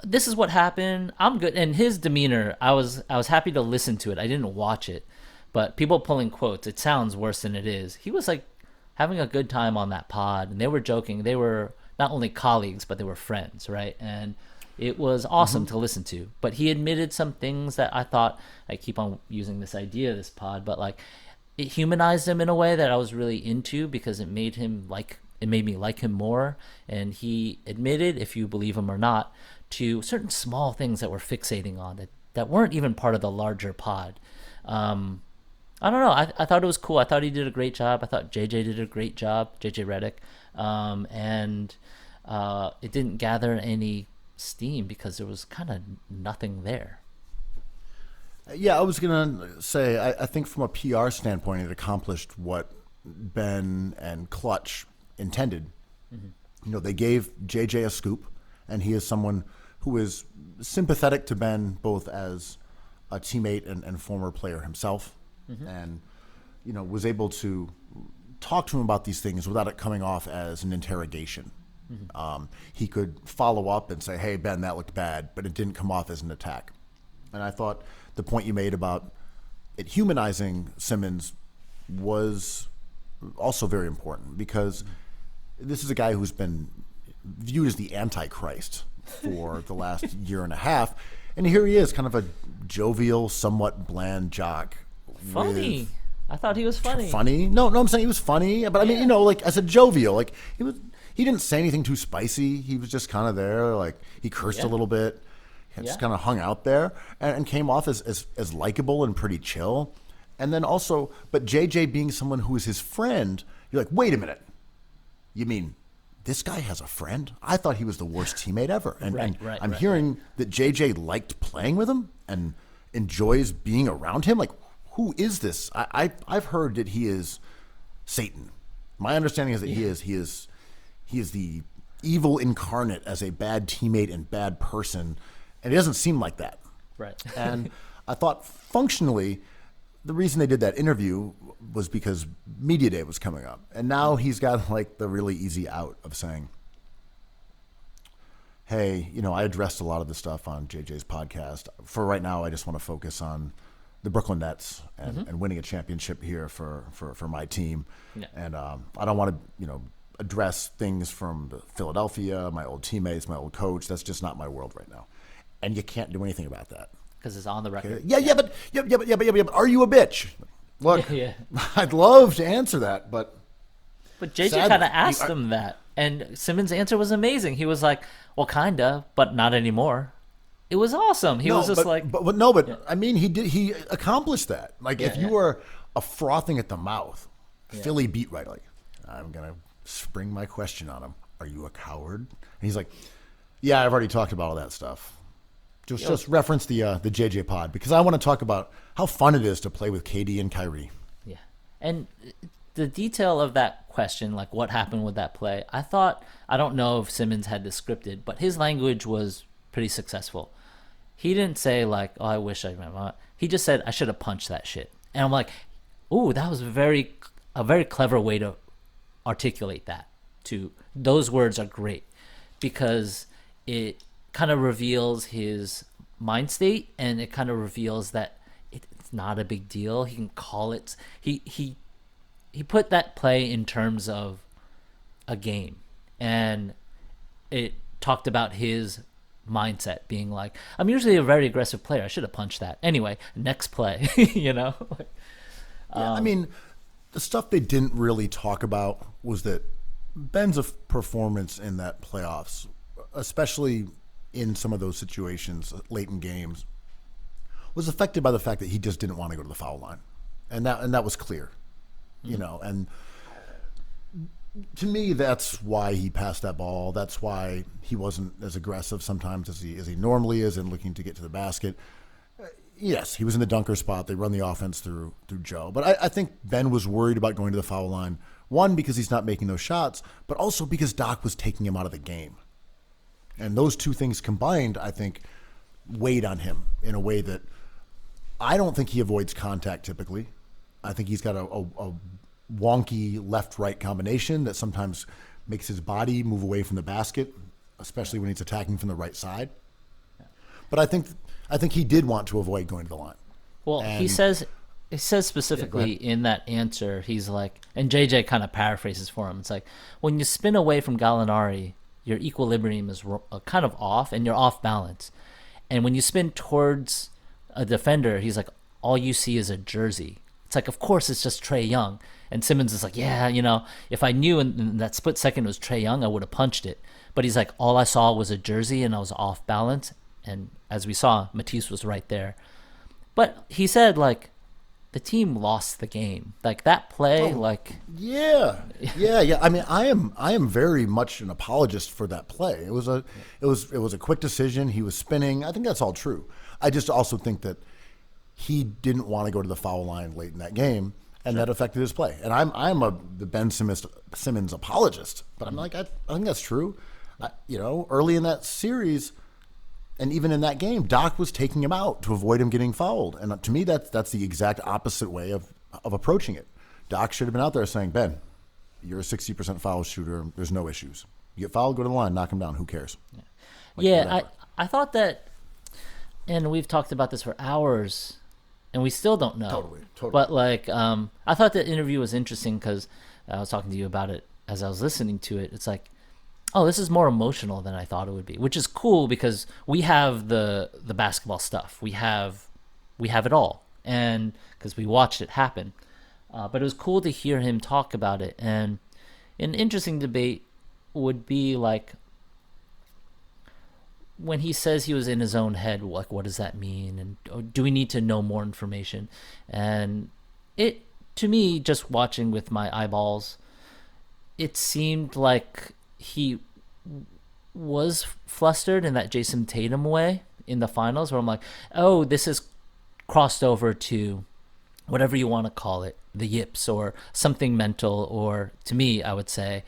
this is what happened. I'm good. And his demeanor, I was happy to listen to it. I didn't watch it, but people pulling quotes, it sounds worse than it is. He was like having a good time on that pod, and they were joking. They were not only colleagues, but they were friends, right? And it was awesome to listen to. But he admitted some things that I thought, I keep on using this idea, this pod, but like it humanized him in a way that I was really into, because it made me like him more. And he admitted, if you believe him or not, to certain small things that we're fixating on that weren't even part of the larger pod. I don't know. I thought it was cool. I thought he did a great job. I thought JJ did a great job, JJ Redick. And it didn't gather any steam because there was kind of nothing there. Yeah, I was going to say, I think from a PR standpoint, it accomplished what Ben and Clutch intended. Mm-hmm. They gave JJ a scoop, and he is someone who is sympathetic to Ben, both as a teammate and former player himself, mm-hmm. and was able to talk to him about these things without it coming off as an interrogation. Mm-hmm. He could follow up and say, hey, Ben, that looked bad, but it didn't come off as an attack. And I thought the point you made about it humanizing Simmons was also very important, because this is a guy who's been viewed as the Antichrist for the last year and a half. And here he is, kind of a jovial, somewhat bland jock. Funny. I thought he was funny. Funny? No, I'm saying he was funny. But I mean, like as a jovial, like he didn't say anything too spicy. He was just kind of there. Like he cursed a little bit. He just kind of hung out there and came off as likable and pretty chill. And then also, but JJ being someone who is his friend, you're like, wait a minute. You mean this guy has a friend? I thought he was the worst teammate ever. And, I'm hearing that JJ liked playing with him and enjoys being around him. Like, who is this? I've heard that he is Satan. My understanding is that he is the evil incarnate as a bad teammate and bad person, and it doesn't seem like that. Right. And I thought functionally, the reason they did that interview was because Media Day was coming up. And now he's got like the really easy out of saying, hey, I addressed a lot of the stuff on JJ's podcast. For right now, I just want to focus on the Brooklyn Nets and winning a championship here for my team. Yeah. And I don't want to, address things from Philadelphia, my old teammates, my old coach. That's just not my world right now. And you can't do anything about that. Because it's on the record. But are you a bitch? Look, I'd love to answer that, but JJ kind of asked him that, and Simmons' answer was amazing. He was like, "Well, kinda, but not anymore." It was awesome. I mean, he accomplished that. Like, if you were a frothing at the mouth Philly beat writer, like, I'm gonna spring my question on him. Are you a coward? And he's like, "Yeah, I've already talked about all that stuff." Just reference the JJ pod, because I want to talk about how fun it is to play with KD and Kyrie. Yeah. And the detail of that question, like what happened with that play, I don't know if Simmons had this scripted, but his language was pretty successful. He didn't say like, oh, I wish I remember. He just said, I should have punched that shit. And I'm like, ooh, that was a very clever way to articulate that. Those words are great, because it kind of reveals his mind state, and it kind of reveals that it's not a big deal. He can call it. He put that play in terms of a game, and it talked about his mindset being like, I'm usually a very aggressive player. I should have punched that. Anyway, next play, I mean, the stuff they didn't really talk about was that Ben's performance in that playoffs, especially in some of those situations late in games, was affected by the fact that he just didn't want to go to the foul line, and that was clear, you know. And to me, that's why he passed that ball. That's why he wasn't as aggressive sometimes as he normally is in looking to get to the basket. Yes, he was in the dunker spot. They run the offense through Joe. But I think Ben was worried about going to the foul line, one, because he's not making those shots, but also because Doc was taking him out of the game. And those two things combined, I think, weighed on him in a way that I don't think he avoids contact typically. I think he's got a wonky left-right combination that sometimes makes his body move away from the basket, especially when he's attacking from the right side. But I think he did want to avoid going to the line. Well, he says specifically in that answer, he's like, and JJ kind of paraphrases for him. It's like, when you spin away from Gallinari, your equilibrium is kind of off and you're off balance. And when you spin towards a defender, he's like, all you see is a jersey. It's like, of course, it's just Trae Young. And Simmons is like, yeah, you know, if I knew in that split second it was Trae Young, I would have punched it. But he's like, all I saw was a jersey and I was off balance. And as we saw, Matisse was right there. But he said, like, the team lost the game. Like, that play, Yeah. I mean, I am very much an apologist for that play. It was a quick decision. He was spinning. I think that's all true. I just also think that he didn't want to go to the foul line late in that game, and that affected his play. And I'm the Ben Simmons apologist, but I'm like, I think that's true. Early in that series, and even in that game, Doc was taking him out to avoid him getting fouled. And to me, that's the exact opposite way of approaching it. Doc should have been out there saying, Ben, you're a 60% foul shooter. There's no issues. You get fouled, go to the line, knock him down. Who cares? I thought that, and we've talked about this for hours, and we still don't know. Totally. But I thought the interview was interesting because I was talking to you about it as I was listening to it. It's like, oh, this is more emotional than I thought it would be, which is cool because we have the basketball stuff. We have it all, and because we watched it happen. But it was cool to hear him talk about it. And an interesting debate would be like, when he says he was in his own head, like, what does that mean? And do we need to know more information? And it, to me, just watching with my eyeballs, it seemed like he was flustered in that Jason Tatum way in the finals, where I'm like, oh, this is crossed over to whatever you want to call it, the yips or something mental, or to me, I would say,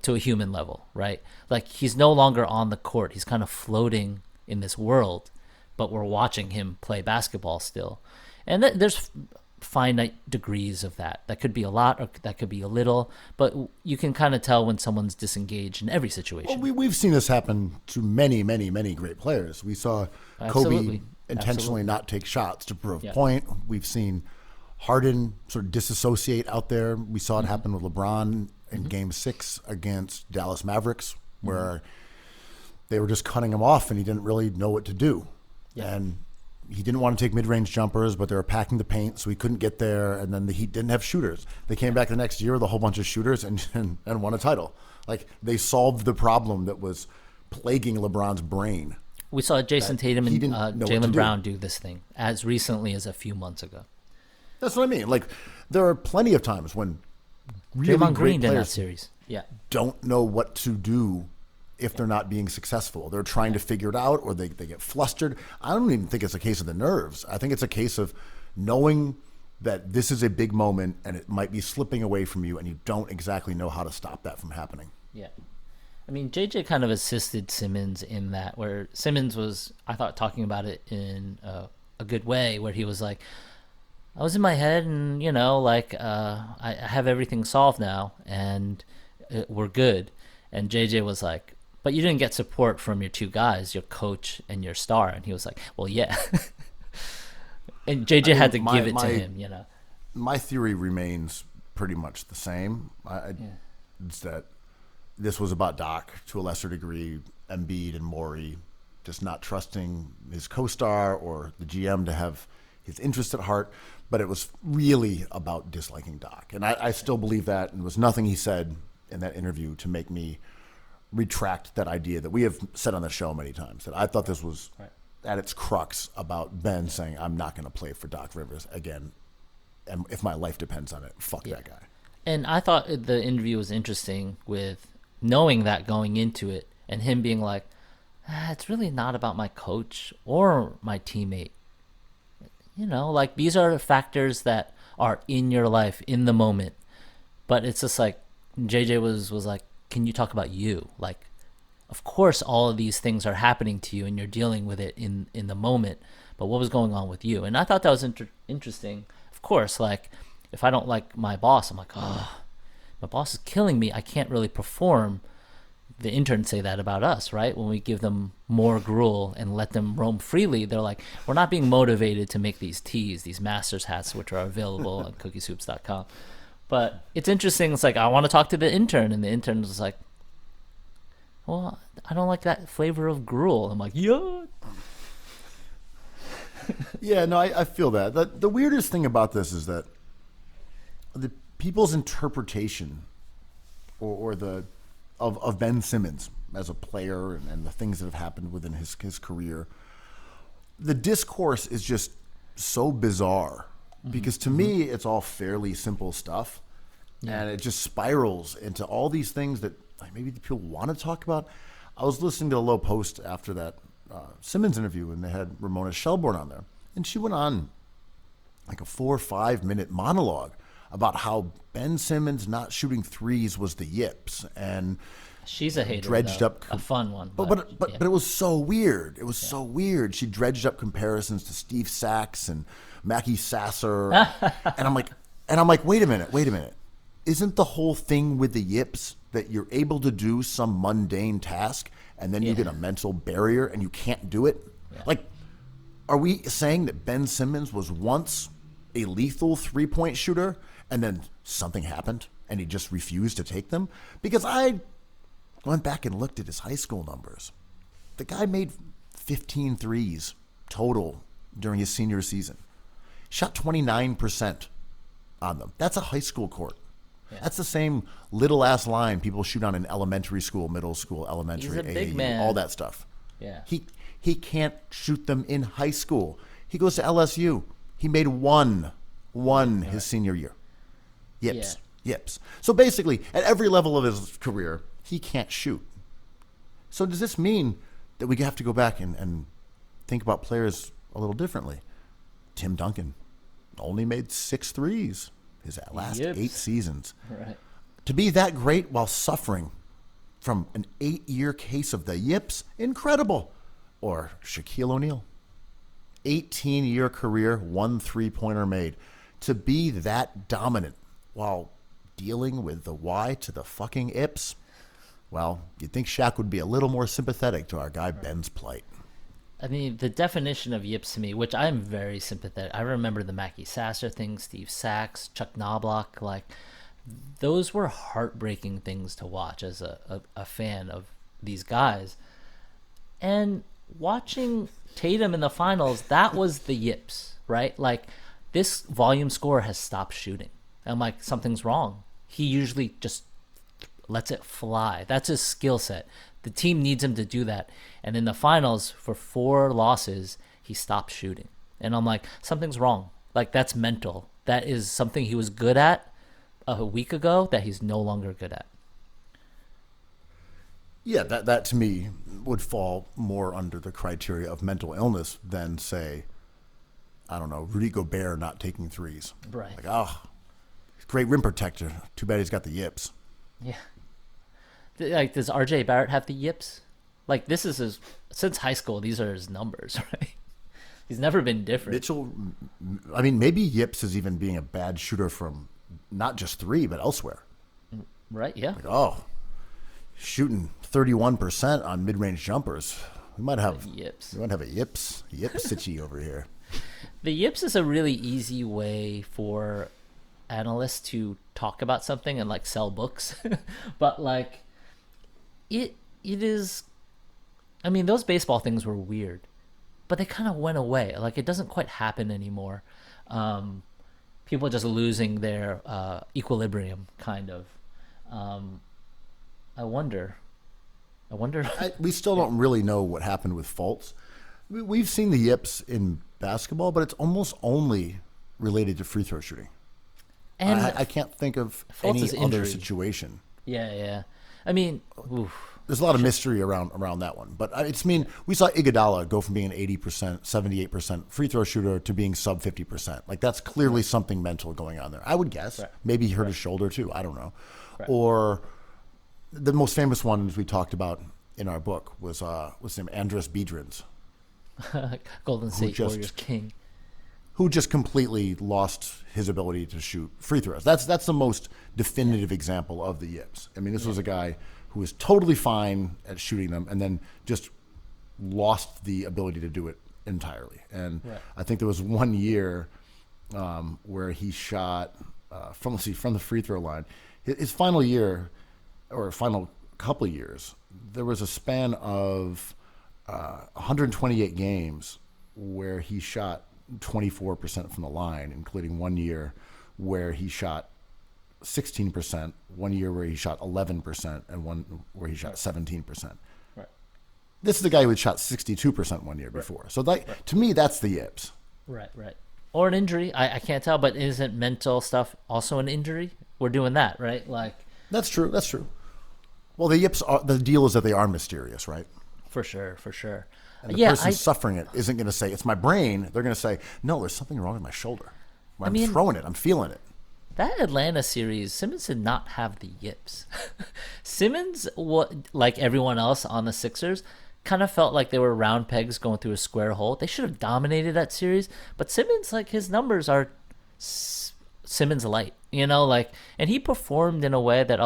to a human level, right? Like, he's no longer on the court. He's kind of floating in this world, but we're watching him play basketball still. And there's finite degrees of that. That could be a lot, or that could be a little, but you can kind of tell when someone's disengaged in every situation. Well, we've seen this happen to many, many, many great players. We saw Kobe intentionally not take shots to prove a point. We've seen Harden sort of disassociate out there. We saw it happen with LeBron in Game 6 against Dallas Mavericks, where they were just cutting him off and he didn't really know what to do. And he didn't want to take mid-range jumpers, but they were packing the paint, so he couldn't get there. And then the Heat didn't have shooters. They came back the next year with a whole bunch of shooters and won a title. Like, they solved the problem that was plaguing LeBron's brain. We saw Jason Tatum and Jaylen Brown do this thing as recently as a few months ago. That's what I mean. Like, there are plenty of times when really Draymond great Green in that players series. don't know what to do if they're not being successful. They're trying to figure it out, or they get flustered. I don't even think it's a case of the nerves. I think it's a case of knowing that this is a big moment and it might be slipping away from you, and you don't exactly know how to stop that from happening. Yeah. I mean, JJ kind of assisted Simmons in that, where Simmons was, I thought, talking about it in a good way, where he was like, I was in my head and, I have everything solved now and we're good. And JJ was like, but you didn't get support from your two guys, your coach and your star. And he was like, well, yeah. And JJ had to give it to him, My theory remains pretty much the same. It's that this was about Doc to a lesser degree, Embiid and Morey just not trusting his co-star or the GM to have his interest at heart, but it was really about disliking Doc. And I still believe that, and there was nothing he said in that interview to make me retract that idea that we have said on the show many times, that I thought this was at its crux about Ben saying, I'm not going to play for Doc Rivers again. And if my life depends on it, fuck that guy. And I thought the interview was interesting with knowing that going into it and him being like, it's really not about my coach or my teammate. You know, like these are factors that are in your life in the moment. But it's just like JJ was like, can you talk about you? Like, of course, all of these things are happening to you and you're dealing with it in the moment. But what was going on with you? And I thought that was interesting. Of course, like if I don't like my boss, I'm like, oh, my boss is killing me. I can't really perform. The interns say that about us, right? When we give them more gruel and let them roam freely, they're like, we're not being motivated to make these teas, these master's hats, which are available on cookieshoops.com. But it's interesting. It's like, I want to talk to the intern. And the intern was like, well, I don't like that flavor of gruel. I'm like, yeah. Yeah, no, I feel that. The weirdest thing about this is that the people's interpretation or the of Ben Simmons as a player and the things that have happened within his career, the discourse is just so bizarre because to me it's all fairly simple stuff, and it just spirals into all these things that like maybe the people want to talk about. I was listening to a Low Post after that Simmons interview, and they had Ramona Shelburne on there, and she went on like a 4 or 5 minute monologue about how Ben Simmons not shooting threes was the yips, and she's a hater, dredged though. up A fun one. But yeah. it was so weird. It was so weird. She dredged up comparisons to Steve Sachs and Mackie Sasser, and I'm like, wait a minute. Isn't the whole thing with the yips that you're able to do some mundane task and then you get a mental barrier and you can't do it? Yeah. Like, are we saying that Ben Simmons was once a lethal three-point shooter and then something happened and he just refused to take them? Because I went back and looked at his high school numbers. The guy made 15 threes total during his senior season. Shot 29% on them. That's a high school court. Yeah. That's the same little-ass line people shoot on in elementary school, middle school, elementary, He's a big AAU, man. all that stuff. Yeah. He can't shoot them in high school. He goes to LSU. He made one his senior year. Yips. So basically, at every level of his career, he can't shoot. So does this mean that we have to go back and think about players a little differently? Tim Duncan only made 6 threes his last 8 seasons. Right. To be that great while suffering from an 8-year case of the yips, incredible. Or Shaquille O'Neal, 18-year career, 1 3-pointer made. To be that dominant while dealing with the Y to the fucking ips, well, you'd think Shaq would be a little more sympathetic to our guy Ben's plight. I mean, the definition of yips to me, which I'm very sympathetic. I remember the Mackie Sasser thing, Steve Sachs, Chuck Knobloch. Like, those were heartbreaking things to watch as a fan of these guys. And watching Tatum in the finals, that was the yips, right? Like, this volume scorer has stopped shooting. I'm like, something's wrong. He usually just lets it fly. That's his skill set. The team needs him to do that. And in the finals, for 4 losses, he stopped shooting. And I'm like, something's wrong. Like, that's mental. That is something he was good at a week ago that he's no longer good at. Yeah, that to me would fall more under the criteria of mental illness than, say, I don't know, Rudy Gobert not taking threes. Right. Like, oh, great rim protector. Too bad he's got the yips. Yeah. Like, does RJ Barrett have the yips? Like, this is his, since high school, these are his numbers, right? He's never been different. Mitchell, I mean, maybe yips is even being a bad shooter from not just 3, but elsewhere. Right, yeah. Like, oh, shooting 31% on mid-range jumpers. We might have yips. We might have a yips sitchy over here. The yips is a really easy way for analysts to talk about something and like sell books. But like it is, I mean, those baseball things were weird, but they kind of went away. Like, it doesn't quite happen anymore. People just losing their equilibrium, kind of. I wonder. We still don't really know what happened with Fultz. We've seen the yips in basketball, but it's almost only related to free throw shooting. And I can't think of Fultz's any other injury. situation. yeah. I mean, oof. There's a lot of mystery around that one. But we saw Iguodala go from being an 80%, 78% free throw shooter to being sub 50%. Like, that's clearly something mental going on there. I would guess. Right. Maybe he hurt his shoulder too. I don't know. Right. Or the most famous ones we talked about in our book was what's his name? Andres Biedrins, Golden State just- Warriors king. who just completely lost his ability to shoot free throws. That's the most definitive example of the yips. I mean, this was a guy who was totally fine at shooting them and then just lost the ability to do it entirely. And Right. I think there was one year where he shot from the free throw line. His final year, or final couple of years, there was a span of 128 games where he shot 24% from the line, including one year where he shot 16%, one year where he shot 11%, and one where he shot 17%. Right. This is the guy who had shot 62% one year before. So to me, that's the yips. Right. Or an injury. I can't tell, but isn't mental stuff also an injury? We're doing that, right? Like, That's true. Well, the yips the deal is that they are mysterious, right? for sure. And the person suffering it isn't going to say, it's my brain. They're going to say, no, there's something wrong with my shoulder. I'm throwing it. I'm feeling it. That Atlanta series, Simmons did not have the yips. Simmons, like everyone else on the Sixers, kind of felt like they were round pegs going through a square hole. They should have dominated that series, but Simmons, like, his numbers are Simmons light, and he performed in a way that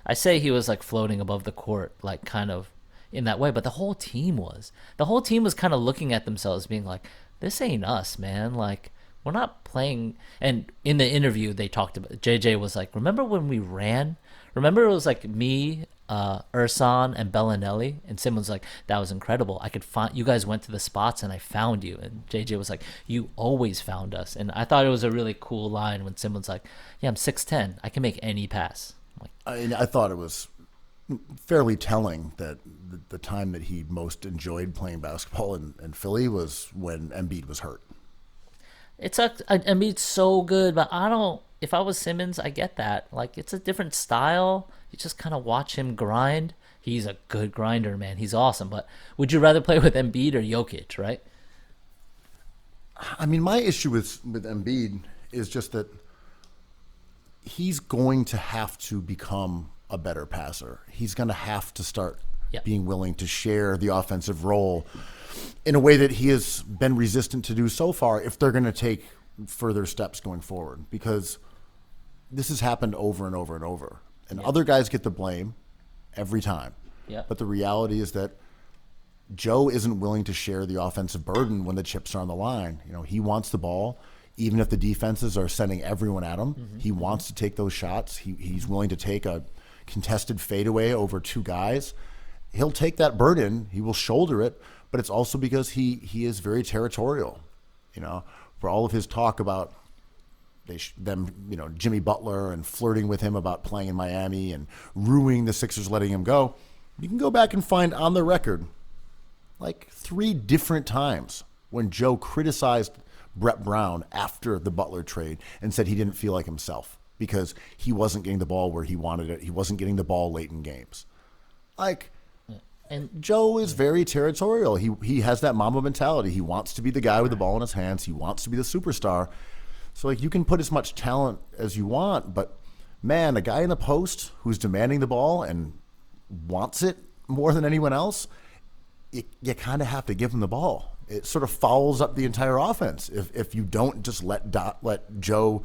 I say he was like floating above the court, like kind of in that way, but the whole team was kind of looking at themselves being like, this ain't us, man. Like, we're not playing. And in the interview, they talked about, JJ was like, remember when we ran? Remember it was like me, Ursan, and Bellinelli? And Simmons was like, that was incredible. I could find, you guys went to the spots and I found you. And JJ was like, you always found us. And I thought it was a really cool line when Simmons like, yeah, I'm 6'10". I can make any pass. I'm like, I thought it was fairly telling that the time that he most enjoyed playing basketball in Philly was when Embiid was hurt. it sucks. Embiid's so good, but I don't. If I was Simmons, I get that. Like, it's a different style. You just kind of watch him grind. He's a good grinder, man. He's awesome. But would you rather play with Embiid or Jokic, right? I mean, my issue with Embiid is just that he's going to have to become a better passer. He's going to have to start being willing to share the offensive role in a way that he has been resistant to do so far if they're going to take further steps going forward, because this has happened over and over and over. And other guys get the blame every time. Yeah. But the reality is that Joe isn't willing to share the offensive burden when the chips are on the line. You know, he wants the ball, even if the defenses are sending everyone at him. Mm-hmm. He wants to take those shots. He's willing to take a contested fadeaway over two guys. He'll take that burden. He will shoulder it. But it's also because he is very territorial. You know, for all of his talk about Jimmy Butler and flirting with him about playing in Miami and ruining the Sixers letting him go, you can go back and find on the record like 3 different times when Joe criticized Brett Brown after the Butler trade and said he didn't feel like himself because he wasn't getting the ball where he wanted it. He wasn't getting the ball late in games. And Joe is very territorial. He has that Mamba mentality. He wants to be the guy with the ball in his hands. He wants to be the superstar. So, like, you can put as much talent as you want, but, man, a guy in the post who's demanding the ball and wants it more than anyone else, you kind of have to give him the ball. It sort of fouls up the entire offense if you don't just let Joe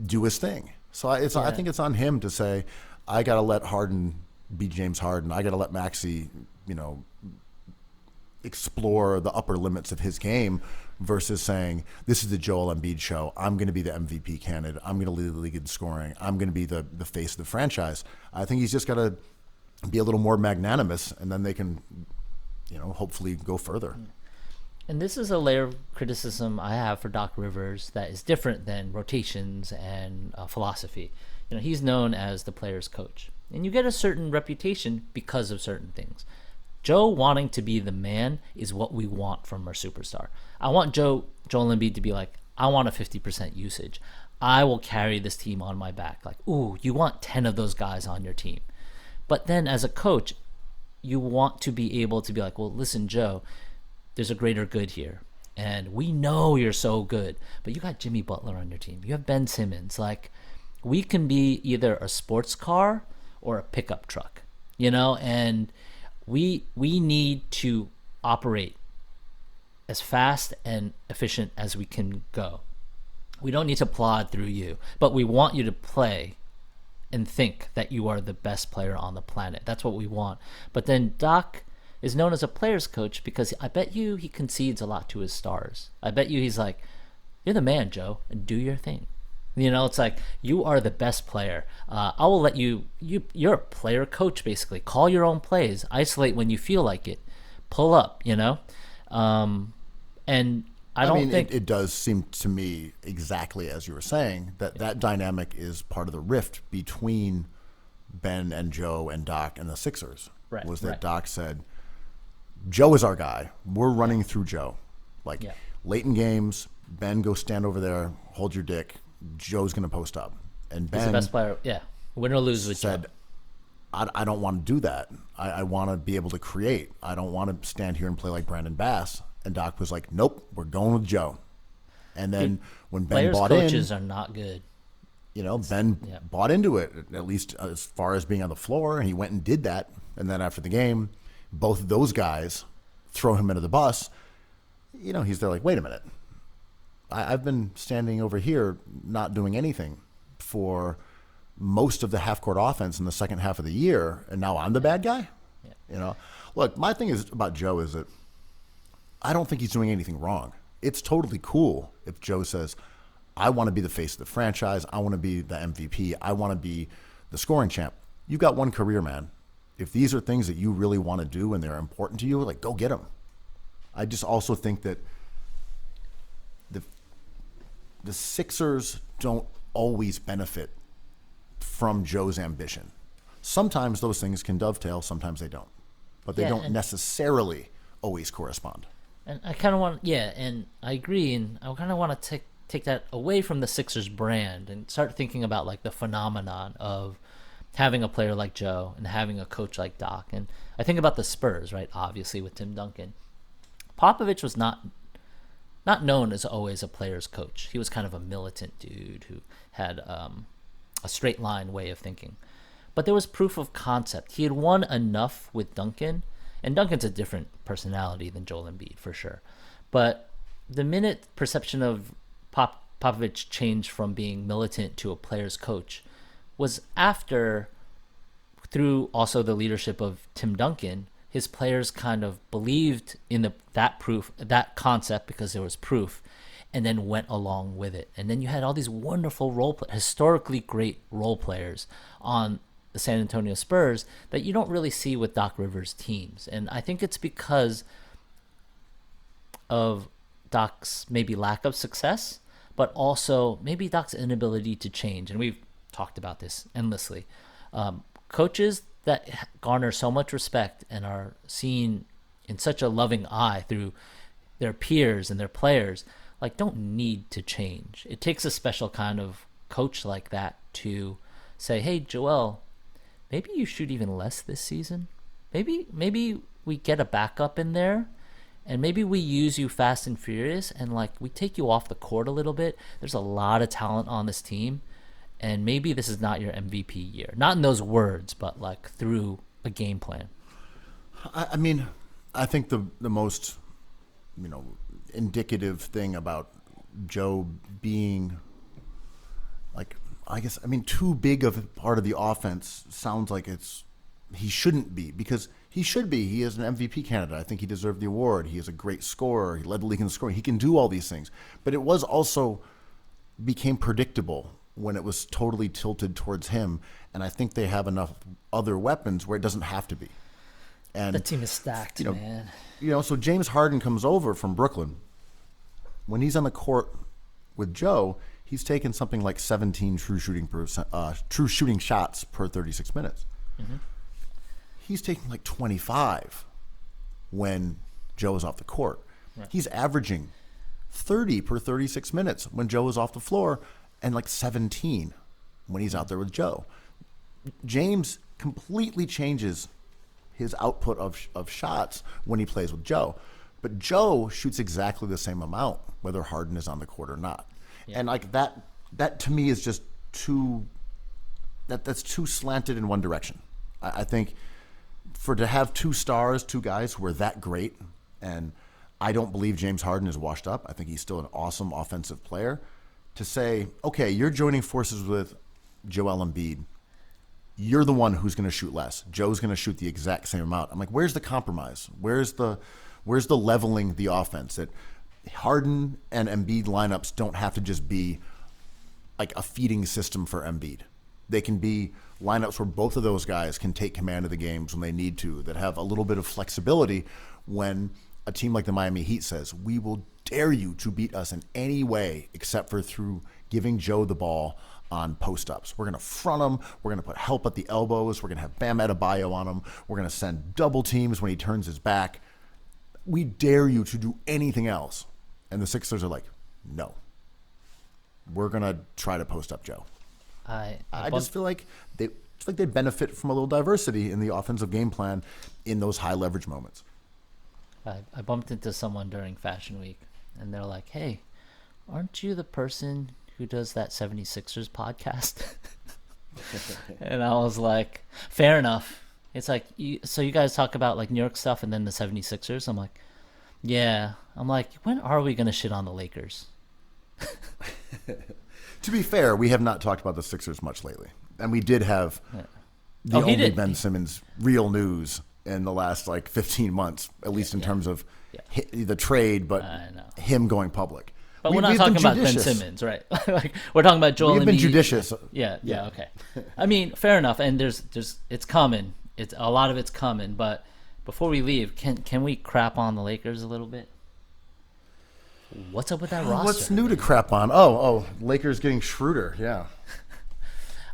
do his thing. So I think it's on him to say, I got to let Harden be James Harden. I got to let Maxey, explore the upper limits of his game versus saying, this is the Joel Embiid show. I'm going to be the MVP candidate. I'm going to lead the league in scoring. I'm going to be the face of the franchise. I think he's just got to be a little more magnanimous, and then they can, hopefully go further. And this is a layer of criticism I have for Doc Rivers that is different than rotations and philosophy. He's known as the player's coach, and you get a certain reputation because of certain things. Joe wanting to be the man is what we want from our superstar. I want Joel Embiid to be like, I want a 50% usage. I will carry this team on my back. Like, ooh, you want 10 of those guys on your team. But then as a coach, you want to be able to be like, well, listen, Joe, there's a greater good here. And we know you're so good, but you got Jimmy Butler on your team. You have Ben Simmons. Like, we can be either a sports car or a pickup truck, and we need to operate as fast and efficient as we can go. We don't need to plod through you, but we want you to play and think that you are the best player on the planet. That's what we want. But then Doc is known as a player's coach because I bet you he concedes a lot to his stars. I bet you he's like, you're the man, Joe, and do your thing. It's like, you are the best player. I will let you're a player coach, basically. Call your own plays. Isolate when you feel like it. Pull up, and I don't think... It does seem to me, exactly as you were saying, that dynamic is part of the rift between Ben and Joe and Doc and the Sixers. Right, was that right. Doc said, Joe is our guy. We're running through Joe. Late in games, Ben, go stand over there, hold your dick. Joe's going to post up. And Ben, he's the best player. Yeah. Win or lose with said, Joe. I don't want to do that. I want to be able to create. I don't want to stand here and play like Brandon Bass. And Doc was like, nope, we're going with Joe. And then when Ben bought in... coaches are not good. Ben bought into it, at least as far as being on the floor, and he went and did that. And then after the game, both of those guys throw him into the bus. He's there like, wait a minute. I've been standing over here not doing anything for most of the half-court offense in the second half of the year, and now I'm the bad guy? Yeah. Look, my thing is about Joe is that I don't think he's doing anything wrong. It's totally cool if Joe says, I want to be the face of the franchise. I want to be the MVP. I want to be the scoring champ. You've got one career, man. If these are things that you really want to do and they're important to you, like, go get them. I just also think that the Sixers don't always benefit from Joe's ambition. Sometimes those things can dovetail, sometimes they don't. But they don't necessarily always correspond. And I kind of want, and I agree, and I kind of want to take that away from the Sixers brand and start thinking about like the phenomenon of having a player like Joe and having a coach like Doc. And I think about the Spurs, right? Obviously with Tim Duncan. Popovich was not known as always a player's coach. He was kind of a militant dude who had a straight line way of thinking. But there was proof of concept. He had won enough with Duncan, and Duncan's a different personality than Joel Embiid for sure. But the minute perception of Popovich changed from being militant to a player's coach was after, through also the leadership of Tim Duncan, his players kind of believed in that concept because there was proof, and then went along with it. And then you had all these wonderful historically great role players on the San Antonio Spurs that you don't really see with Doc Rivers teams. And I think it's because of Doc's maybe lack of success, but also maybe Doc's inability to change. And we've talked about this endlessly. Coaches that garner so much respect and are seen in such a loving eye through their peers and their players, like, don't need to change. It takes a special kind of coach like that to say, hey, Joel, maybe you shoot even less this season. Maybe we get a backup in there, and maybe we use you fast and furious, and like we take you off the court a little bit. There's a lot of talent on this team, and maybe this is not your MVP year. Not in those words, but like through a game plan. I mean, I think the most, indicative thing about Joe being too big of a part of the offense sounds like he shouldn't be, because he should be. He is an MVP candidate. I think he deserved the award. He is a great scorer. He led the league in scoring. He can do all these things. But it was also became predictable when it was totally tilted towards him. And I think they have enough other weapons where it doesn't have to be. And the team is stacked, man. So James Harden comes over from Brooklyn. When he's on the court with Joe, he's taken something like 17 true shooting shots per 36 minutes. Mm-hmm. He's taking like 25 when Joe is off the court. He's averaging 30 per 36 minutes when Joe is off the floor and like 17 when he's out there with Joe. James completely changes his output of shots when he plays with Joe. But Joe shoots exactly the same amount, whether Harden is on the court or not. Yeah. And like that to me is just that's too slanted in one direction. I think to have two stars, two guys who are that great, and I don't believe James Harden is washed up. I think he's still an awesome offensive player. To say, okay, you're joining forces with Joel Embiid. You're the one who's going to shoot less. Joe's going to shoot the exact same amount. I'm like, where's the compromise? Where's the leveling the offense? That Harden and Embiid lineups don't have to just be like a feeding system for Embiid. They can be lineups where both of those guys can take command of the games when they need to, that have a little bit of flexibility when a team like the Miami Heat says, we will dare you to beat us in any way except for through giving Joe the ball on post-ups. We're going to front him. We're going to put help at the elbows. We're going to have Bam Adebayo on him. We're going to send double teams when he turns his back. We dare you to do anything else. And the Sixers are like, no. We're going to try to post up Joe. I just feel like they benefit from a little diversity in the offensive game plan in those high leverage moments. I bumped into someone during Fashion Week, and they're like, hey, aren't you the person who does that 76ers podcast? And I was like, fair enough. It's like, so you guys talk about like New York stuff and then the 76ers? I'm like, yeah. I'm like, when are we going to shit on the Lakers? To be fair, we have not talked about the Sixers much lately. And we did have the only Ben Simmons real news in the last like 15 months, at least in terms of the trade, but him going public. But we're not talking about Ben Simmons, right? Like we're talking about Joel Embiid. We've been judicious. Yeah, okay. I mean, fair enough. And there's it's coming. It's a lot of it's coming. But before we leave, can we crap on the Lakers a little bit? What's up with that roster? What's new to crap on? Oh, Lakers getting Schroeder. Yeah.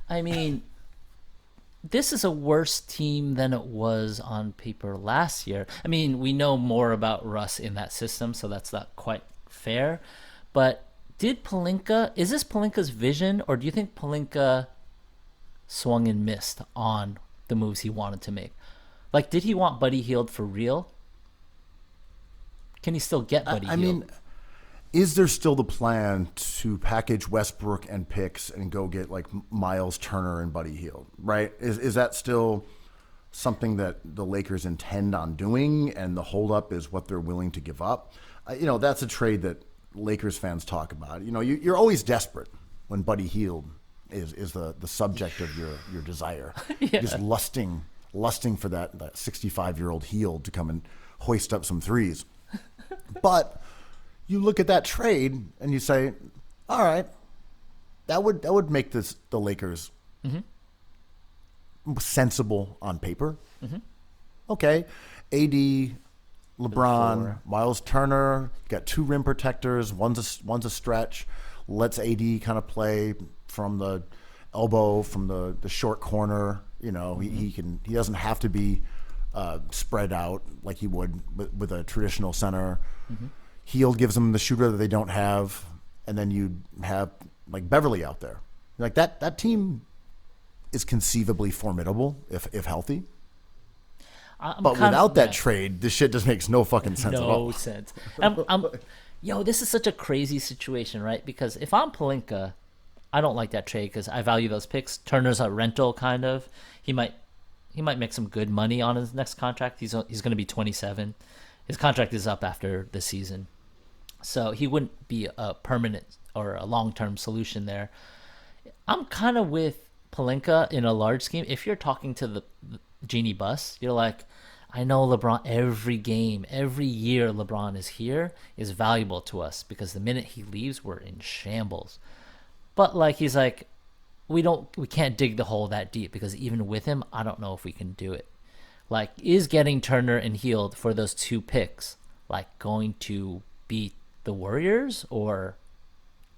I mean, this is a worse team than it was on paper last year. I mean, we know more about Russ in that system, so that's not quite fair. But is this Pelinka's vision, or do you think Pelinka swung and missed on the moves he wanted to make? Like, did he want Buddy Hield for real? Can he still get Buddy Hield? I mean, is there still the plan to package Westbrook and picks and go get like Miles Turner and Buddy Hield, right? Is that still something that the Lakers intend on doing, and the holdup is what they're willing to give up? That's a trade that Lakers fans talk about. You're always desperate when Buddy Hield is the subject of your desire. Yeah. Just lusting for that 65-year-old Hield to come and hoist up some threes. But you look at that trade and you say, all right, that would make the Lakers sensible on paper. Mm-hmm. Okay, AD, LeBron, Miles Turner, got two rim protectors. One's a stretch. Lets AD kind of play from the elbow, from the short corner. He doesn't have to be spread out like he would with a traditional center. Mm-hmm. Hield gives them the shooter that they don't have, and then you have like Beverly out there. Like that team is conceively formidable if healthy. But without that trade, this shit just makes no fucking sense at all. No sense. This is such a crazy situation, right? Because if I'm Pelinka, I don't like that trade because I value those picks. Turner's a rental, kind of. He might make some good money on his next contract. He's going to be 27. His contract is up after the season. So he wouldn't be a permanent or a long-term solution there. I'm kind of with Pelinka in a large scheme. If you're talking to the Genie Bus, you're like, I know LeBron, every game, every year LeBron is here is valuable to us because the minute he leaves, we're in shambles. But like he's like, we can't dig the hole that deep because even with him, I don't know if we can do it. Like, is getting Turner and Hield for those two picks like going to beat the Warriors or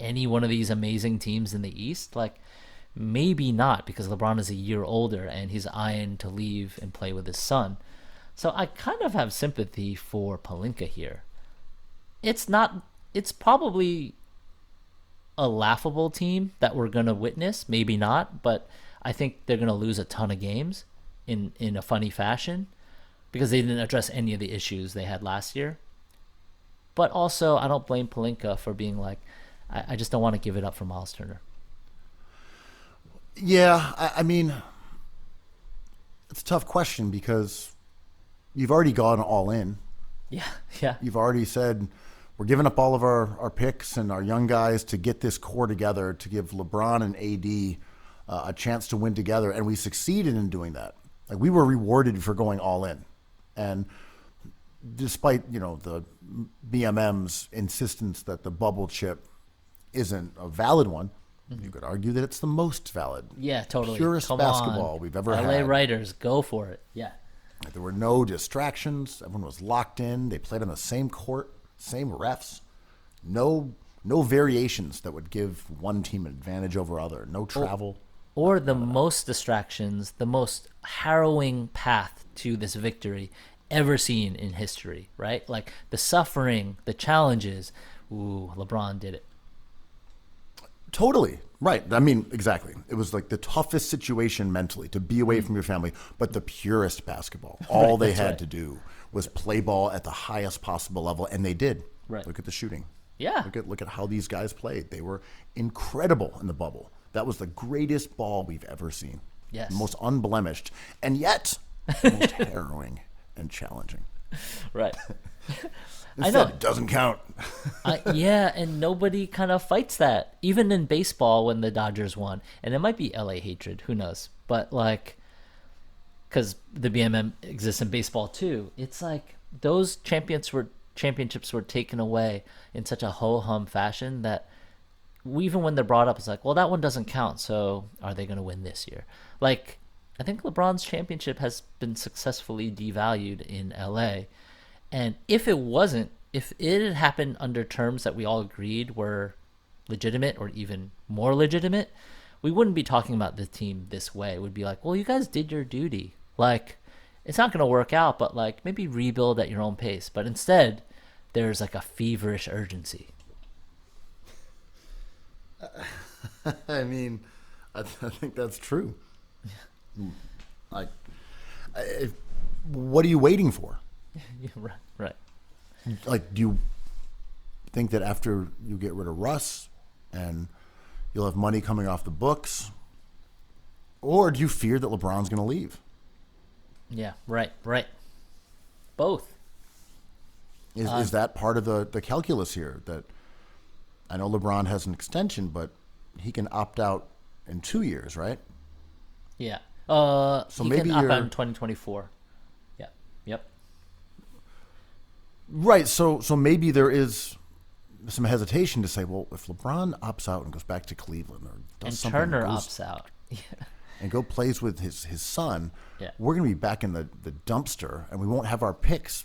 any one of these amazing teams in the East? Like, maybe not, because LeBron is a year older and he's eyeing to leave and play with his son. So I kind of have sympathy for Palinka here. It's not. It's probably a laughable team that we're gonna witness. Maybe not, but I think they're gonna lose a ton of games in a funny fashion because they didn't address any of the issues they had last year. But also, I don't blame Palinka for being like, I just don't want to give it up for Miles Turner. Yeah, I mean, it's a tough question because you've already gone all in. Yeah, yeah. You've already said we're giving up all of our picks and our young guys to get this core together to give LeBron and AD a chance to win together, and we succeeded in doing that. Like, we were rewarded for going all in, and despite the BMM's insistence that the bubble chip isn't a valid one, you could argue that it's the most valid. Yeah, totally. Purest Come basketball on. we've ever LA had. writers, go for it. Yeah. There were no distractions. Everyone was locked in. They played on the same court, same refs. No variations that would give one team an advantage over other. No travel. Or the most distractions, the most harrowing path to this victory ever seen in history, right? Like the suffering, the challenges. Ooh, LeBron did it. Totally. Right. I mean, exactly. It was like the toughest situation mentally to be away from your family, but the purest basketball. All they had to do was play ball at the highest possible level, and they did. Right. Look at the shooting. Yeah. Look at how these guys played. They were incredible in the bubble. That was the greatest ball we've ever seen. Yes. The most unblemished, and yet the most harrowing and challenging. Right. I Instead, know. it doesn't count. Yeah, and nobody kind of fights that. Even in baseball when the Dodgers won. And it might be LA hatred, who knows. But like, because the BMM exists in baseball too. It's like those championships were taken away in such a ho-hum fashion that even when they're brought up, it's like, well, that one doesn't count, so are they going to win this year? Like, I think LeBron's championship has been successfully devalued in LA. And if it had happened under terms that we all agreed were legitimate or even more legitimate, we wouldn't be talking about the team this way. It would be like, well, you guys did your duty. Like, it's not going to work out, but like maybe rebuild at your own pace. But instead, there's like a feverish urgency. I mean, I think that's true. Like, what are you waiting for? Yeah, right. Like, do you think that after you get rid of Russ and you'll have money coming off the books, or do you fear that LeBron's going to leave? Yeah, right. Both. Is that part of the calculus here? That I know LeBron has an extension, but he can opt out in 2 years, right? Yeah. So he maybe can opt out you're- in 2024. Yeah. Yep. Right. So maybe there is some hesitation to say, well, if LeBron opts out and goes back to Cleveland or does And something, Turner goes- opts out. Yeah. and go plays with his son, Yeah. we're going to be back in the dumpster, and we won't have our picks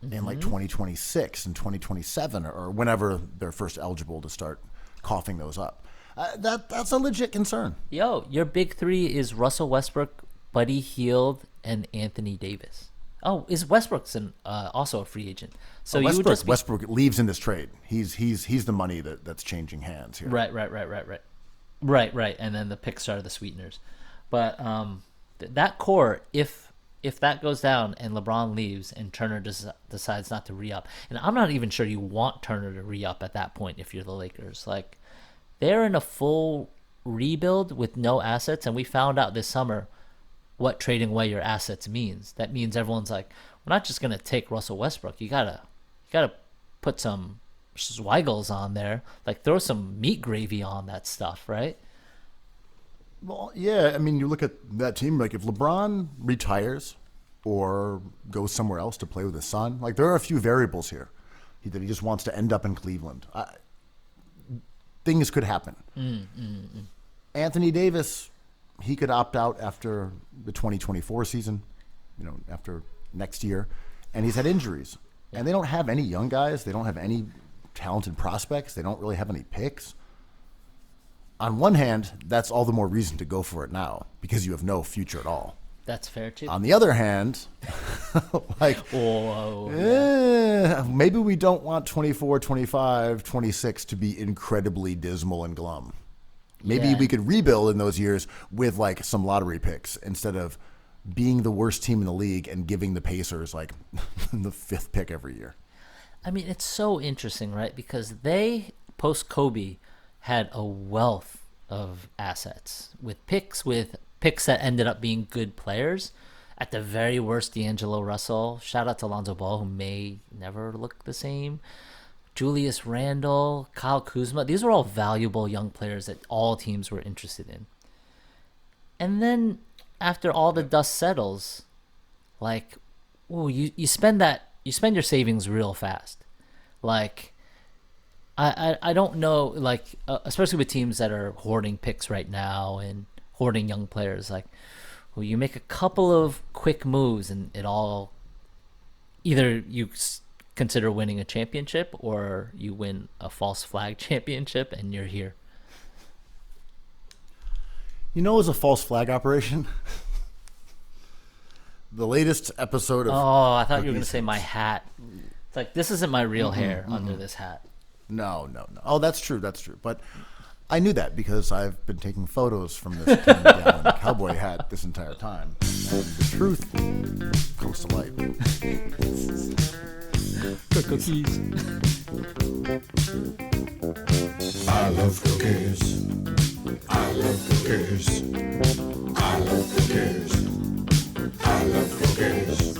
in like 2026 and 2027 or whenever they're first eligible to start coughing those up. That's a legit concern. Yo, your big three is Russell Westbrook, Buddy Hield, and Anthony Davis. Oh, is Westbrook's also a free agent? So you would just be... Westbrook leaves in this trade. He's the money that's changing hands here. Right. And then the picks are the sweeteners. But that core, if that goes down and LeBron leaves and Turner decides not to re-up, and I'm not even sure you want Turner to re-up at that point if you're the Lakers. Like, they're in a full rebuild with no assets, and we found out this summer what trading away your assets means. That means everyone's like, we're not just going to take Russell Westbrook. You gotta put some Zweigels on there. Like, throw some meat gravy on that stuff, right? Well, yeah. I mean, you look at that team. Like, if LeBron retires or goes somewhere else to play with his son, like, there are a few variables here that he just wants to end up in Cleveland. Things could happen. Anthony Davis, he could opt out after the 2024 season, after next year, and he's had injuries. And they don't have any young guys. They don't have any talented prospects. They don't really have any picks. On one hand, that's all the more reason to go for it now because you have no future at all. That's fair too. On the other hand, like, maybe we don't want 24, 25, 26 to be incredibly dismal and glum. Maybe Yeah. we could rebuild in those years with like some lottery picks instead of being the worst team in the league and giving the Pacers like the 5th pick every year. I mean, it's so interesting, right? Because they, post Kobe, had a wealth of assets with picks that ended up being good players. At the very worst, D'Angelo Russell. Shout out to Lonzo Ball, who may never look the same. Julius Randle, Kyle Kuzma. These were all valuable young players that all teams were interested in. And then after all the dust settles, like, ooh, you spend your savings real fast. Like, I don't know, like, especially with teams that are hoarding picks right now and hoarding young players, like, well, you make a couple of quick moves and it all, either you consider winning a championship or you win a false flag championship and you're here. You know, it was a false flag operation. The latest episode of Oh, I thought you were going to say my hat. It's like, this isn't my real hair under this hat. No. Oh, that's true. But I knew that because I've been taking photos from this 10-gallon cowboy hat this entire time. And the truth comes to light. Cookies. I love cookies. I love cookies. I love cookies. I love cookies.